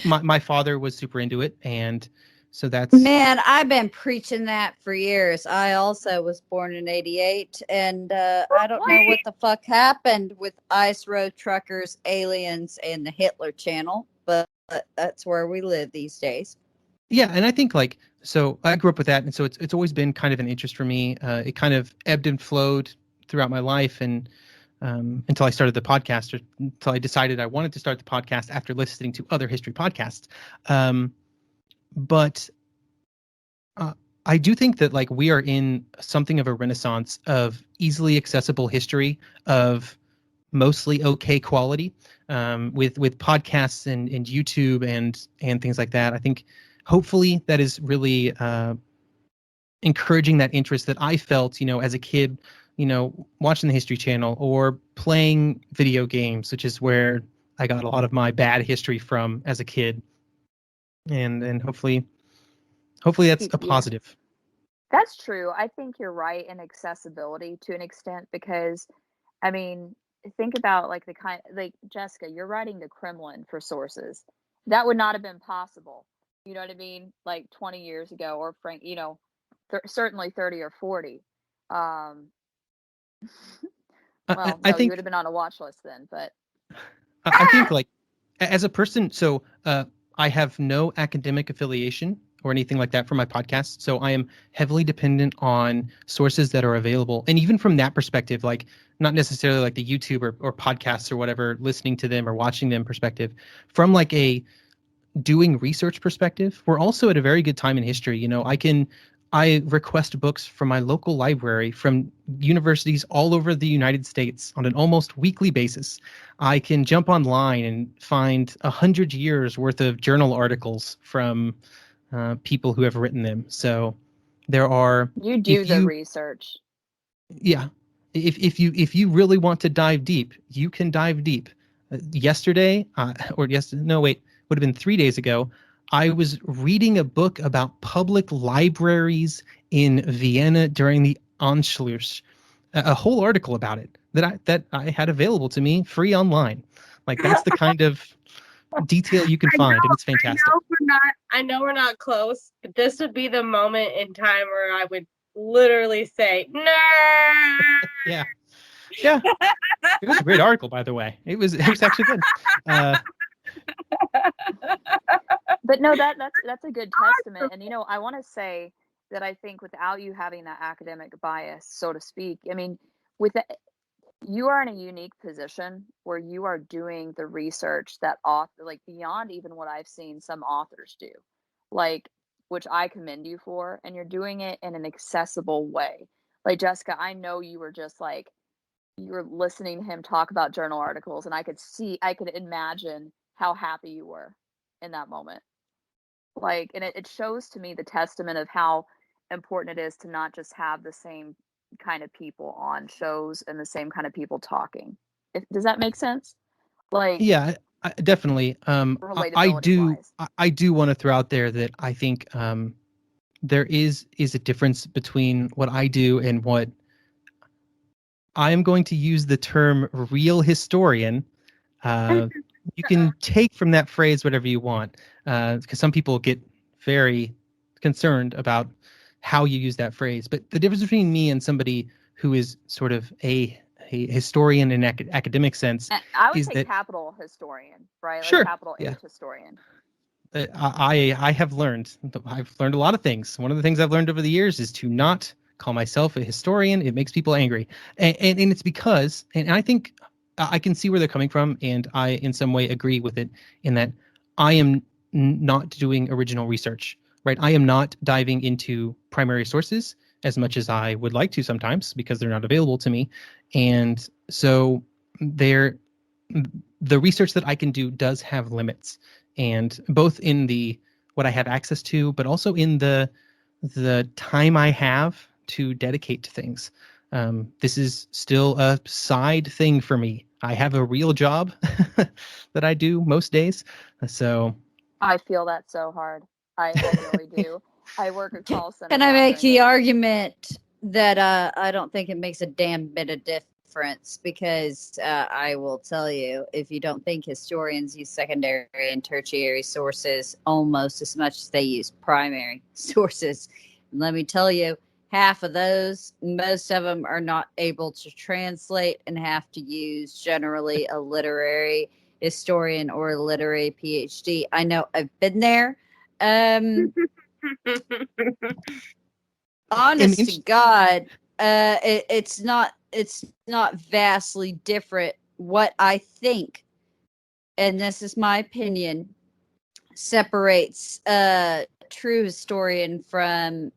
my father was super into it, and so that's Man, I've been preaching that for years. I also was born in '88, and I don't know what the fuck happened with ice road truckers, aliens, and the Hitler Channel, but that's where we live these days. Yeah, and I think like so I grew up with that, and so it's always been kind of an interest for me. It kind of ebbed and flowed throughout my life, and until I started the podcast, or until I decided I wanted to start the podcast after listening to other history podcasts. But I do think that like we are in something of a renaissance of easily accessible history of mostly okay quality, with podcasts and YouTube and things like that. I think hopefully that is really encouraging that interest that I felt, as a kid, watching the History Channel or playing video games, which is where I got a lot of my bad history from as a kid. And hopefully that's a Yeah. positive. That's true. I think you're right in accessibility to an extent because, I mean, think about like Jessica, you're writing the Kremlin for sources. That would not have been possible. You know what I mean? Like 20 years ago, or Frank, certainly 30 or 40. Um, well, I no, you think would have been on a watch list then, but I think like as a person, so I have no academic affiliation or anything like that for my podcast. So I am heavily dependent on sources that are available. And even from that perspective, like not necessarily like the YouTube or podcasts or whatever, listening to them or watching them perspective, from like a doing research perspective, we're also at a very good time in history. I request books from my local library from universities all over the United States on an almost weekly basis. I can jump online and find 100 years worth of journal articles from people who have written them. So there are, you do the research. yeah, if you really want to dive deep, you can dive deep. Yesterday, would have been 3 days ago, I was reading a book about public libraries in Vienna during the Anschluss, a whole article about it that I had available to me free online. Like that's the kind of detail you can find, and it's fantastic. I know we're not close, but this would be the moment in time where I would literally say, "No." Yeah. It was a great article, by the way. It was actually good. But no, that's a good testament. And I want to say that I think without you having that academic bias, so to speak, I mean, you are in a unique position where you are doing the research that like beyond even what I've seen some authors do, like, which I commend you for, and you're doing it in an accessible way. Like Jessica, I know you were just like, you were listening to him talk about journal articles, and I could imagine how happy you were in that moment. Like, and it shows to me the testament of how important it is to not just have the same kind of people on shows and the same kind of people talking. Does that make sense? Like, yeah, definitely. relatability-wise. I do want to throw out there that I think there is a difference between what I do and what I am going to use the term real historian. You can take from that phrase whatever you want, because some people get very concerned about how you use that phrase. But the difference between me and somebody who is sort of a historian in academic sense I would is say that capital historian, right? Like sure, capital yeah. H historian. I have learned. I've learned a lot of things. One of the things I've learned over the years is to not call myself a historian. It makes people angry, and it's because, and I think I can see where they're coming from, and I in some way agree with it in that I am not doing original research, right? I am not diving into primary sources as much as I would like to sometimes because they're not available to me. And so the research that I can do does have limits, and both in the what I have access to, but also in the time I have to dedicate to things. This is still a side thing for me. I have a real job that I do most days. So I feel that so hard. I really do. I work a call center. Can I make during the the- argument that I don't think it makes a damn bit of difference, because I will tell you, if you don't think historians use secondary and tertiary sources almost as much as they use primary sources, let me tell you, half of those, most of them are not able to translate and have to use generally a literary historian or a literary PhD. I know, I've been there. Honest to God, it's not vastly different. What I think, and this is my opinion, separates a true historian from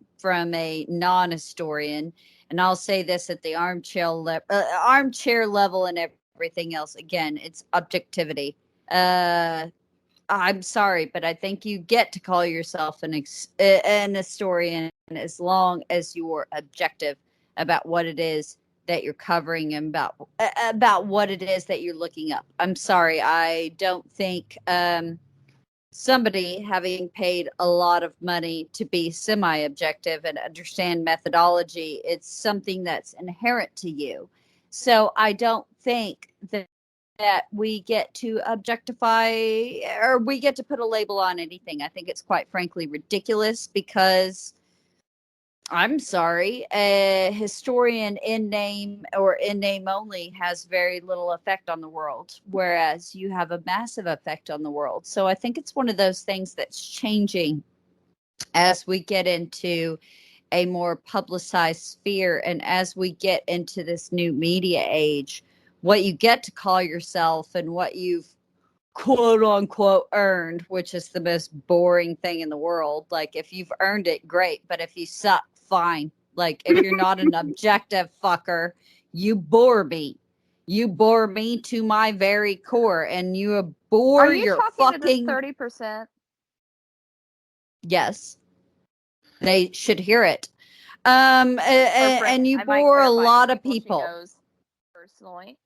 a non-historian, and I'll say this at the armchair level and everything else. Again, it's objectivity. I'm sorry, but I think you get to call yourself an historian as long as you're objective about what it is that you're covering and about what it is that you're looking up. I'm sorry, I don't think somebody having paid a lot of money to be semi-objective and understand methodology, it's something that's inherent to you. So I don't think that we get to objectify or we get to put a label on anything. I think it's quite frankly ridiculous, because I'm sorry, a historian in name or in name only has very little effect on the world, whereas you have a massive effect on the world. So I think it's one of those things that's changing as we get into a more publicized sphere, and as we get into this new media age, what you get to call yourself and what you've quote unquote earned, which is the most boring thing in the world. Like, if you've earned it, great, but if you suck, fine. Like, if you're not an objective fucker, you bore me. You bore me to my very core, and you bore Are you your talking fucking to the 30%? Yes. They should hear it. And you I might bore a clarify, lot of she people. knows personally.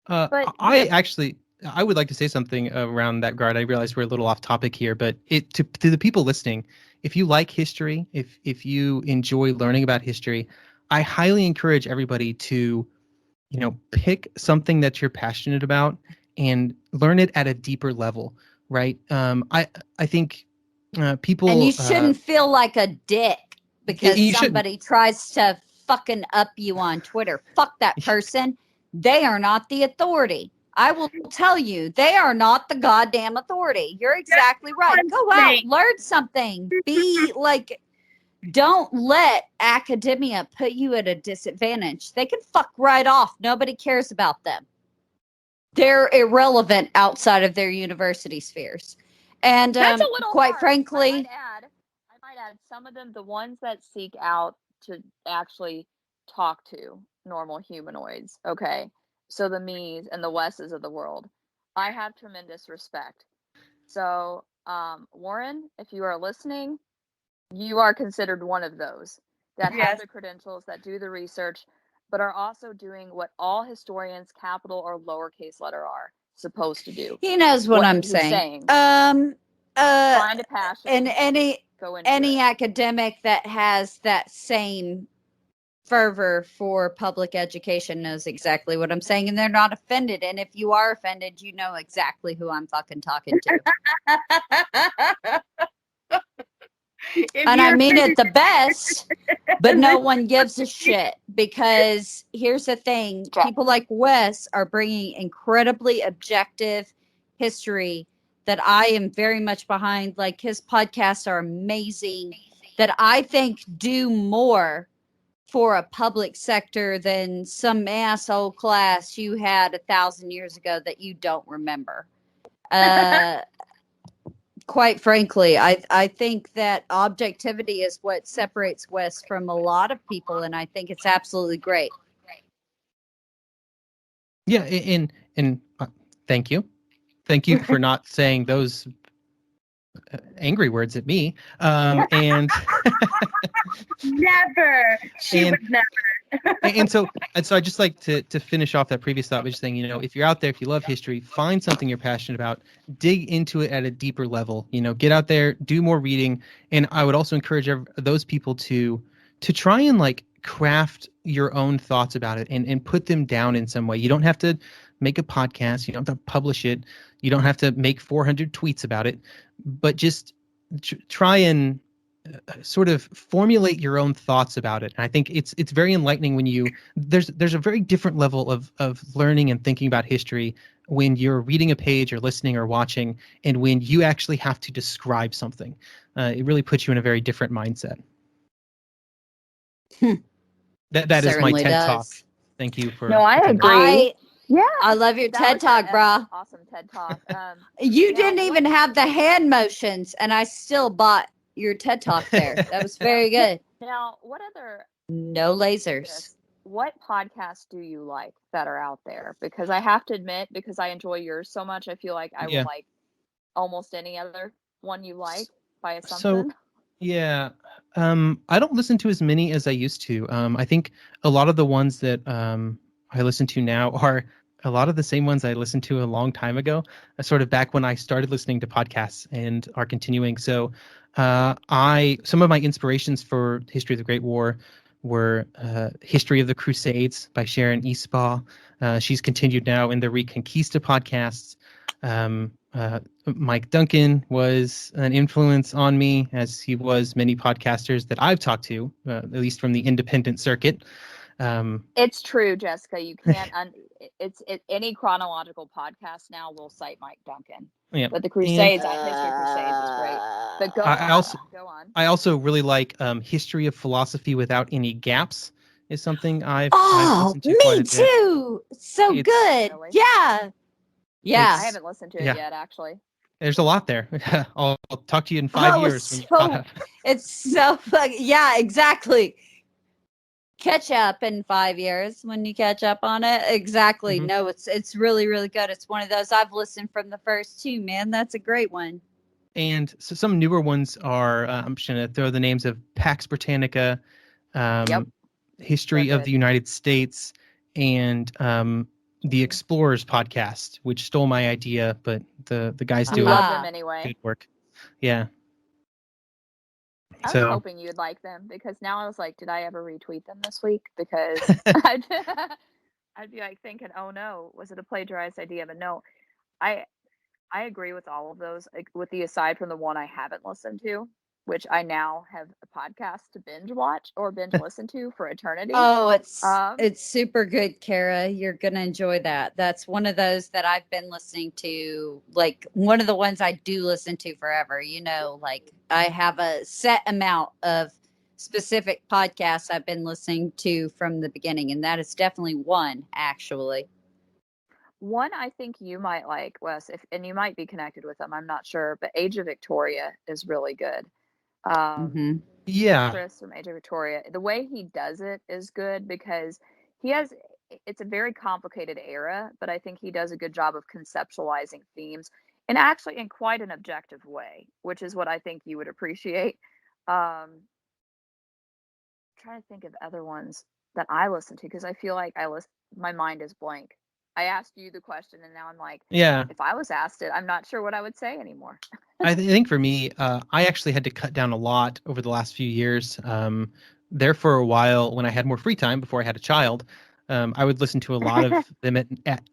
I would like to say something around that regard. I realize we're a little off topic here, but to the people listening, if you like history, if you enjoy learning about history, I highly encourage everybody to, pick something that you're passionate about and learn it at a deeper level, right? I think people, And you shouldn't feel like a dick because you shouldn't. somebody tries to fucking up you on Twitter. Fuck that person. They are not the authority. I will tell you, they are not the goddamn authority. You're exactly right. Go out, learn something. Be like, don't let academia put you at a disadvantage. They can fuck right off. Nobody cares about them. They're irrelevant outside of their university spheres. And That's a little quite harsh. frankly, I might add some of them, the ones that seek out to actually talk to normal humanoids. Okay. So the me's and the Wes's of the world, I have tremendous respect. So, Warren, if you are listening, you are considered one of those that have Yes. the credentials, that do the research, but are also doing what all historians, capital or lowercase letter, are supposed to do. he knows what I'm he's saying. Find a passion And go into any it. academic that has that same fervor for public education knows exactly what I'm saying, and they're not offended. And if you are offended, you know exactly who I'm fucking talking to. And I mean it the best, but no one gives a shit, because here's the thing. People like Wes are bringing incredibly objective history that I am very much behind. Like, his podcasts are amazing, that I think do more for a public sector than some asshole class you had 1,000 years ago that you don't remember. quite frankly, I think that objectivity is what separates Wes from a lot of people, and I think it's absolutely great. Yeah, and thank you for not saying those angry words at me. And Never. She And- would never. and so I just like to finish off that previous thought by just saying, if you're out there, if you love history, find something you're passionate about, dig into it at a deeper level. Get out there, do more reading, and I would also encourage those people to try and like craft your own thoughts about it and put them down in some way. You don't have to make a podcast, you don't have to publish it, you don't have to make 400 tweets about it, but just try and sort of formulate your own thoughts about it. And I think it's very enlightening when there's a very different level of learning and thinking about history when you're reading a page or listening or watching, and when you actually have to describe something. It really puts you in a very different mindset. That is my Certainly TED Talk. does. Thank you for. No, I attending. agree. Yeah, I love your that TED was Talk, an brah. awesome TED Talk. You Now, didn't even have the hand motions, and I still bought your TED Talk there. That was very good. Now, what other No lasers. Yes. What podcasts do you like that are out there? Because I have to admit, because I enjoy yours so much, I feel like I Yeah. will like almost any other one you like by So assumption. yeah, I don't listen to as many as I used to. I think a lot of the ones that I listen to now are a lot of the same ones I listened to a long time ago, sort of back when I started listening to podcasts and are continuing. So some of my inspirations for History of the Great War were History of the Crusades by Sharon Eastbaugh. She's continued now in the Reconquista podcasts. Mike Duncan was an influence on me, as he was many podcasters that I've talked to, at least from the independent circuit. It's true, Jessica. You can't. Any chronological podcast now will cite Mike Duncan. Yeah. But the Crusades, History of Crusades is great. But go on. I also really like History of Philosophy Without Any Gaps is something I've Oh, listened to quite me a bit. too. So It's- good. Really? Yeah. Yeah. I haven't listened to it yeah. yet, actually. There's a lot there. I'll talk to you in 5 years when you're caught up. It's so fucking, yeah, exactly. Catch up in 5 years when you catch up on it. Exactly. Mhm. No, it's really, really good. It's one of those I've listened from the first two, man. That's a great one. And so some newer ones are, I'm just going to throw the names of Pax Britannica, Yep. History They're of the good. United States, and the Explorers podcast, which stole my idea, but the guys I do love Ah. them anyway. good work. Yeah. I was So hoping you'd like them because now I was like, did I ever retweet them this week? Because I'd be like thinking, oh no, was it a plagiarized idea? But no, I agree with all of those, like, with the aside from the one I haven't listened to, which I now have a podcast to binge watch or binge listen to for eternity. Oh, Um, it's super good, Kara. You're gonna enjoy that. That's one of those that I've been listening to, like one of the ones I do listen to forever. Like I have a set amount of specific podcasts I've been listening to from the beginning, and that is definitely one, actually. One I think you might like, Wes, and you might be connected with them. I'm not sure, but Age of Victoria is really good. Hmm. yeah, Chris from Age of Victoria, the way he does it is good because it's a very complicated era, but I think he does a good job of conceptualizing themes and actually in quite an objective way, which is what I think you would appreciate. Trying to think of other ones that I listen to because I feel like my mind is blank. I asked you the question and now I'm like, yeah. if I was asked it, I'm not sure what I would say anymore. I think for me, I actually had to cut down a lot over the last few years. There for a while, when I had more free time before I had a child, I would listen to a lot of them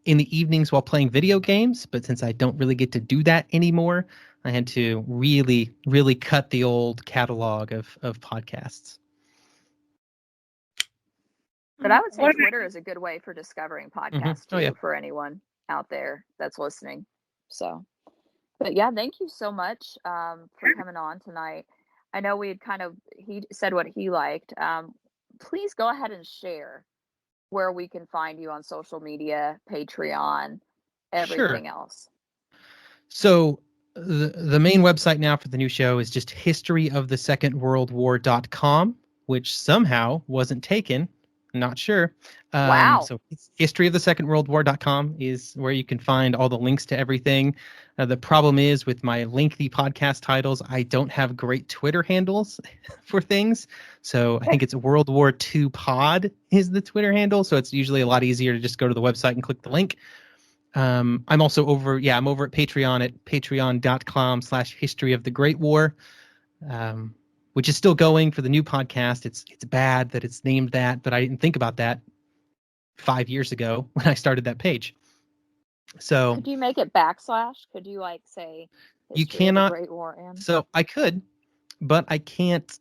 in the evenings while playing video games. But since I don't really get to do that anymore, I had to really, really cut the old catalog of podcasts. But I would say What about- Twitter is a good way for discovering podcasts Oh, yeah. too for anyone out there that's listening. So, but yeah, thank you so much for coming on tonight. I know he said what he liked. Please go ahead and share where we can find you on social media, Patreon, everything else. So The main website now for the new show is just historyofthesecondworldwar.com, which somehow wasn't taken. Not sure. Wow. So historyofthesecondworldwar.com is where you can find all the links to everything. The problem is with my lengthy podcast titles, I don't have great Twitter handles for things. So I think it's World War II Pod is the Twitter handle. So it's usually a lot easier to just go to the website and click the link. I'm also over at Patreon at patreon.com/history of the Great War, which is still going for the new podcast. It's bad that it's named that, but I didn't think about that 5 years ago when I started that page. So Could you make it backslash? Could you like say you History of the cannot. Great War and So I could, but I can't.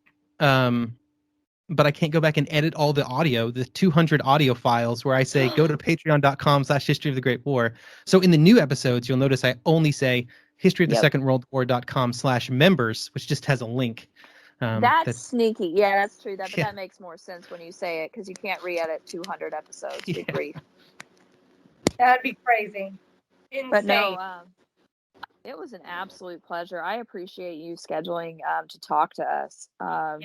But I can't go back and edit all the audio, the 200 audio files where I say go to patreon.com/history of the Great War. So in the new episodes, you'll notice I only say historyofthesecondworldwar.com/members, which just has a link. that's sneaky. Yeah, that's true. But Yeah. that makes more sense when you say it because you can't re-edit 200 episodes. Good Yeah. grief. That'd be crazy. Insane. But no, it was an absolute pleasure. I appreciate you scheduling to talk to us. I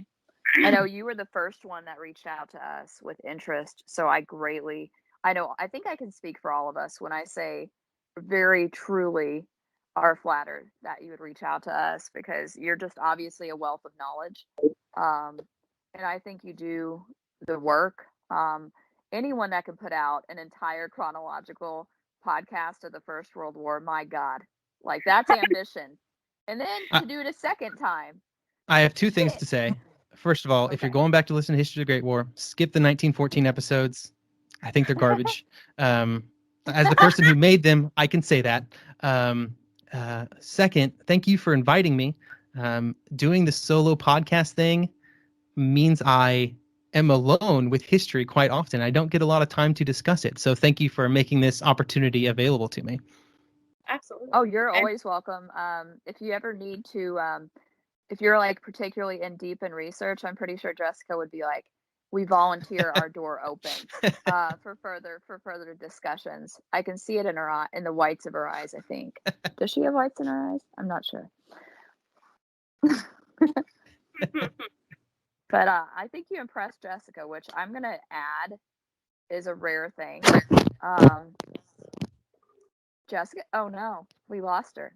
know you were the first one that reached out to us with interest, so I think I can speak for all of us when I say very truly are flattered that you would reach out to us because you're just obviously a wealth of knowledge. And I think you do the work. Anyone that can put out an entire chronological podcast of the First World War, my God, like that's ambition. And then to do it a second time. I have two things to say. First of all, if you're going back to listen to History of the Great War, skip the 1914 episodes. I think they're garbage. As the person who made them, I can say that. Second, thank you for inviting me. Doing the solo podcast thing means I am alone with history quite often. I don't get a lot of time to discuss it. So thank you for making this opportunity available to me. Absolutely. Oh, you're always welcome. If you ever need to, if you're like particularly in deep in research, I'm pretty sure Jessica would be like, we volunteer our door open for further discussions. I can see it in her eye, in the whites of her eyes, I think. Does she have whites in her eyes? I'm not sure. But I think you impressed Jessica, which I'm going to add is a rare thing. Jessica, oh no, we lost her.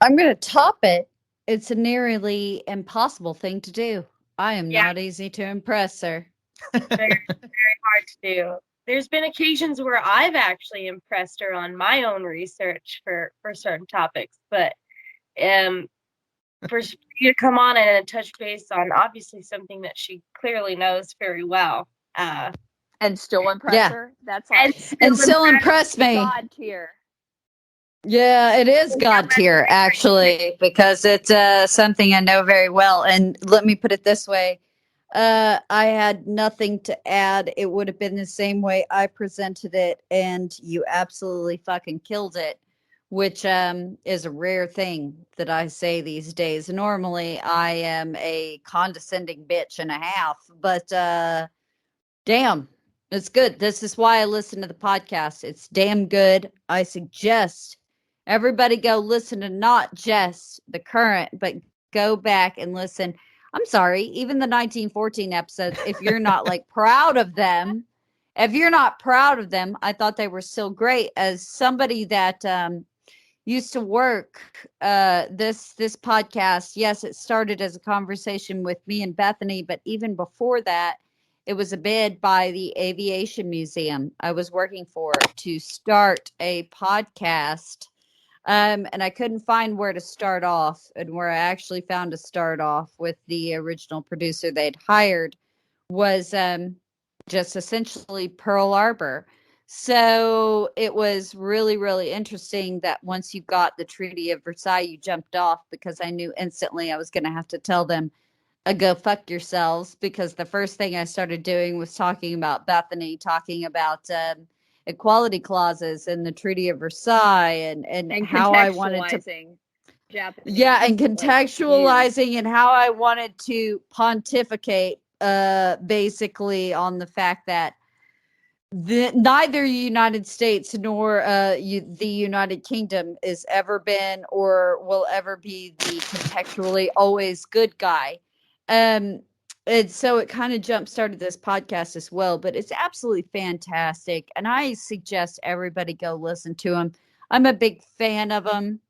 I'm going to top it. It's a nearly impossible thing to do. I am not easy to impress, sir. Very, very hard to do. There's been occasions where I've actually impressed her on my own research for certain topics, but for you to come on and touch base on obviously something that she clearly knows very well. And still impress her? That's like and still impress me. God tier. Yeah, it is God tier, actually, because it's something I know very well. And let me put it this way. I had nothing to add. It would have been the same way I presented it, and you absolutely fucking killed it, which is a rare thing that I say these days. Normally, I am a condescending bitch and a half, but damn, it's good. This is why I listen to the podcast. It's damn good. I suggest everybody go listen to not just the current, but go back and listen. I'm sorry, even the 1914 episodes, if you're not like proud of them, I thought they were still great. As somebody that used to work this podcast, yes, it started as a conversation with me and Bethany, but even before that, it was a bid by the Aviation Museum I was working for to start a podcast. And I couldn't find where to start off, and where I actually found to start off with the original producer they'd hired was just essentially Pearl Harbor. So it was really, really interesting that once you got the Treaty of Versailles, you jumped off, because I knew instantly I was going to have to tell them, go fuck yourselves, because the first thing I started doing was talking about Bethany, talking about equality clauses in the Treaty of Versailles, and how I wanted to Japanese, and contextualizing and how I wanted to pontificate basically on the fact that neither United States nor the United Kingdom is ever been or will ever be the contextually always good guy. And so it kind of jump started this podcast as well, but it's absolutely fantastic. And I suggest everybody go listen to him. I'm a big fan of him.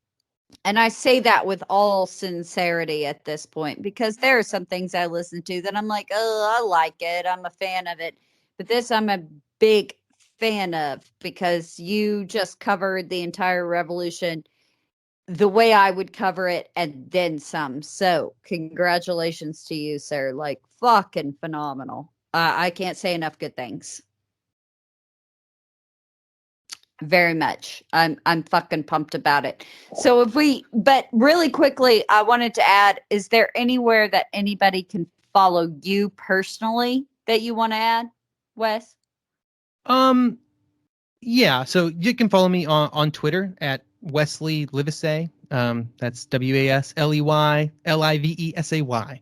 And I say that with all sincerity at this point because there are some things I listen to that I'm like, oh, I like it. I'm a fan of it. But this I'm a big fan of because you just covered the entire revolution the way I would cover it and then some. So, congratulations to you, sir. Like, fucking phenomenal. I can't say enough good things. Very much. I'm fucking pumped about it. So but really quickly, I wanted to add, is there anywhere that anybody can follow you personally that you want to add, Wes? Yeah, so you can follow me on Twitter at Wesley Livesay. That's WASLEYLIVESAY.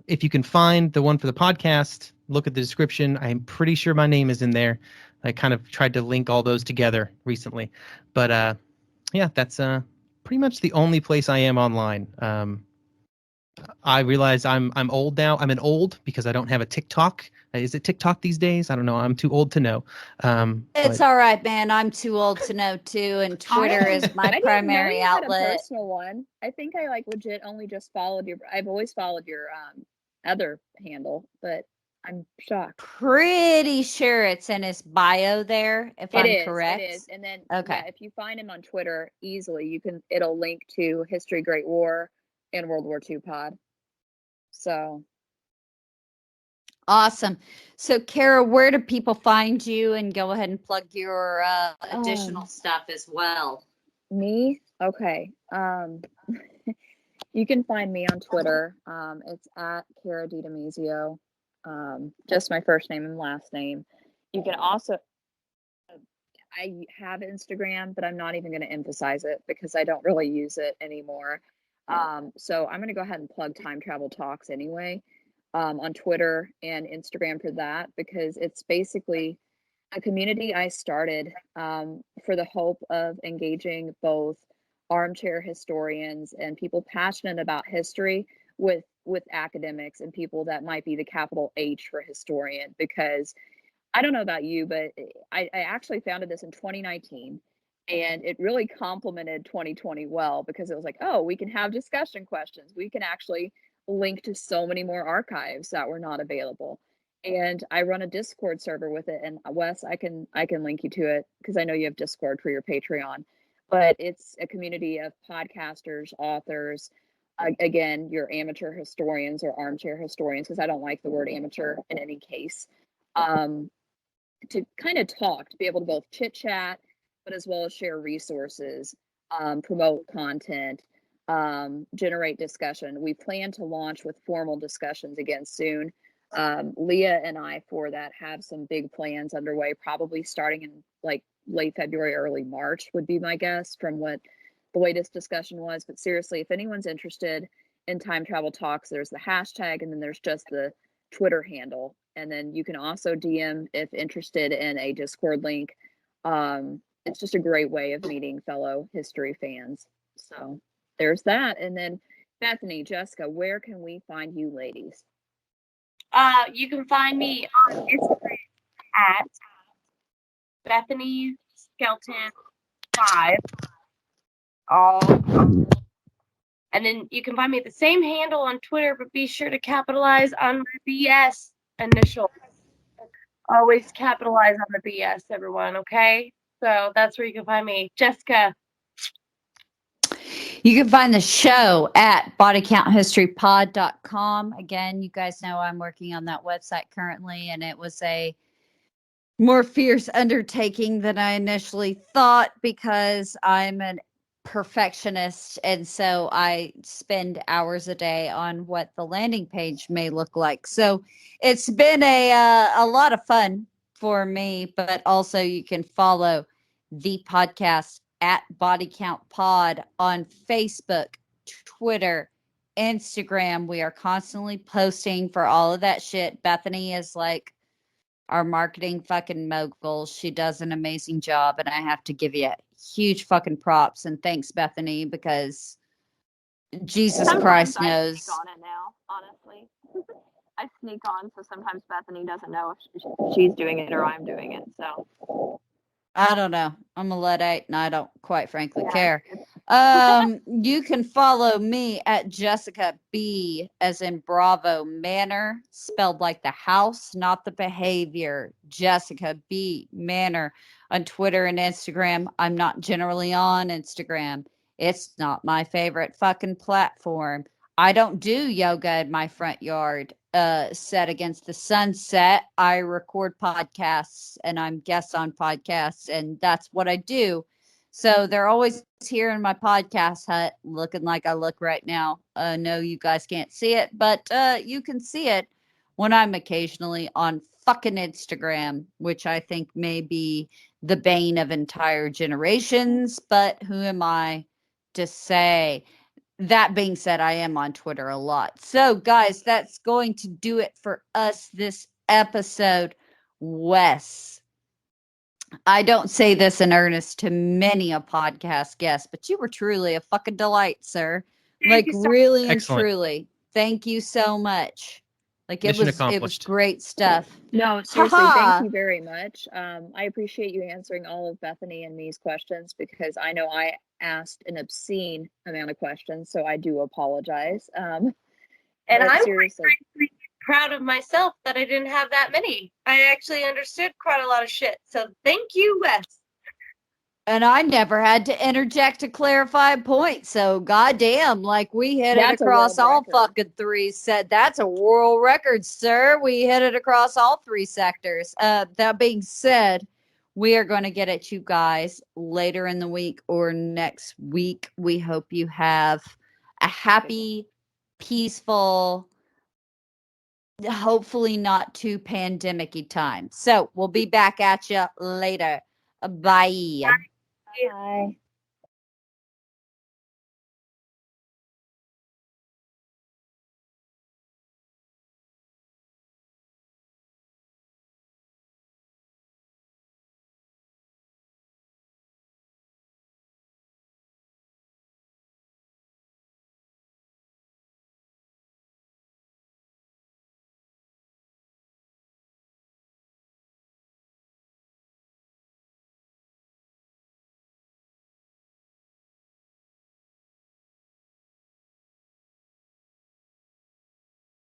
If you can find the one for the podcast, look at the description. I'm pretty sure my name is in there. I kind of tried to link all those together recently, but yeah, that's pretty much the only place I am online. I realize I'm old now. I'm an old because I don't have a TikTok. Is it TikTok these days? I don't know. I'm too old to know. It's all right, man. I'm too old to know too, and Twitter is my I didn't know primary you had a outlet. personal one. I think I like legit only just followed your. I've always followed your other handle, but I'm shocked. Pretty sure it's in his bio there, if I'm correct. It is. And then Okay. yeah, if you find him on Twitter easily, it'll link to History Great War and World War II pod. So Awesome. So, Kara, where do people find you? And go ahead and plug your additional stuff as well. me, okay. You can find me on Twitter. It's at Kara DiDemizio. Just my first name and last name. You can also, I have Instagram, but I'm not even going to emphasize it because I don't really use it anymore. So I'm going to go ahead and plug Time Travel Talks anyway, on Twitter and Instagram for that, because it's basically a community I started for the hope of engaging both armchair historians and people passionate about history with academics and people that might be the capital H for historian. Because I don't know about you, but I actually founded this in 2019, and it really complemented 2020 well, because it was like, oh, we can have discussion questions. We can actually link to so many more archives that were not available. And I run a Discord server with it. And Wes, I can link you to it because I know you have Discord for your Patreon. But it's a community of podcasters, authors, again, your amateur historians or armchair historians, because I don't like the word amateur in any case. To kind of talk, to be able to both chit chat, but as well as share resources, promote content, generate discussion. We plan to launch with formal discussions again soon. Leah and I for that have some big plans underway, probably starting in like late February, early March would be my guess from what the latest discussion was. But seriously, if anyone's interested in Time Travel Talks, there's the hashtag and then there's just the Twitter handle. And then you can also DM if interested in a Discord link. It's just a great way of meeting fellow history fans. So there's that. And then Bethany, Jessica, where can we find you ladies? You can find me on Instagram at Bethany Skelton 5. And then you can find me at the same handle on Twitter, but be sure to capitalize on my BS initial. Always capitalize on the BS, everyone, okay? So that's where you can find me. Jessica. You can find the show at bodycounthistorypod.com. Again, you guys know I'm working on that website currently, and it was a more fierce undertaking than I initially thought because I'm a perfectionist, and so I spend hours a day on what the landing page may look like. So it's been a lot of fun for me, but also you can follow the podcast at Body Count Pod on Facebook, Twitter, Instagram. We are constantly posting for all of that shit. Bethany is like our marketing fucking mogul. She does an amazing job, and I have to give you huge fucking props and thanks, Bethany, because Jesus Sometimes Christ I knows. sneak on it now, honestly. I sneak on, so sometimes Bethany doesn't know if she's doing it or I'm doing it. So I don't know. I'm a Luddite and I don't quite frankly yeah, care. You can follow me at Jessica B as in Bravo Manor, spelled like the house, not the behavior. Jessica B Manor on Twitter and Instagram. I'm not generally on Instagram. It's not my favorite fucking platform. I don't do yoga in my front yard. Set against the sunset. I record podcasts and I'm guest on podcasts, and that's what I do. So they're always here in my podcast hut, looking like I look right now. No, you guys can't see it, but you can see it when I'm occasionally on fucking Instagram, which I think may be the bane of entire generations. But who am I to say? That being said, I am on Twitter a lot. So, guys, that's going to do it for us this episode. Wes, I don't say this in earnest to many a podcast guest, but you were truly a fucking delight, sir. Thank Like you so really and Excellent. truly. Thank you so much. Like it Mission was accomplished. great stuff. no, seriously, Ha-ha. thank you very much. I appreciate you answering all of Bethany and me's questions because I know I asked an obscene amount of questions, so I do apologize. And But I'm seriously, frankly proud of myself that I didn't have that many. I actually understood quite a lot of shit. So thank you, Wes. And I never had to interject to clarify a point. So goddamn, like we hit it That's a across world all record. fucking three said that's a world record, sir. We hit it across all three sectors. That being said, we are going to get at you guys later in the week or next week. We hope you have a happy, peaceful, hopefully not too pandemic-y time. So we'll be back at you later. Bye. Bye.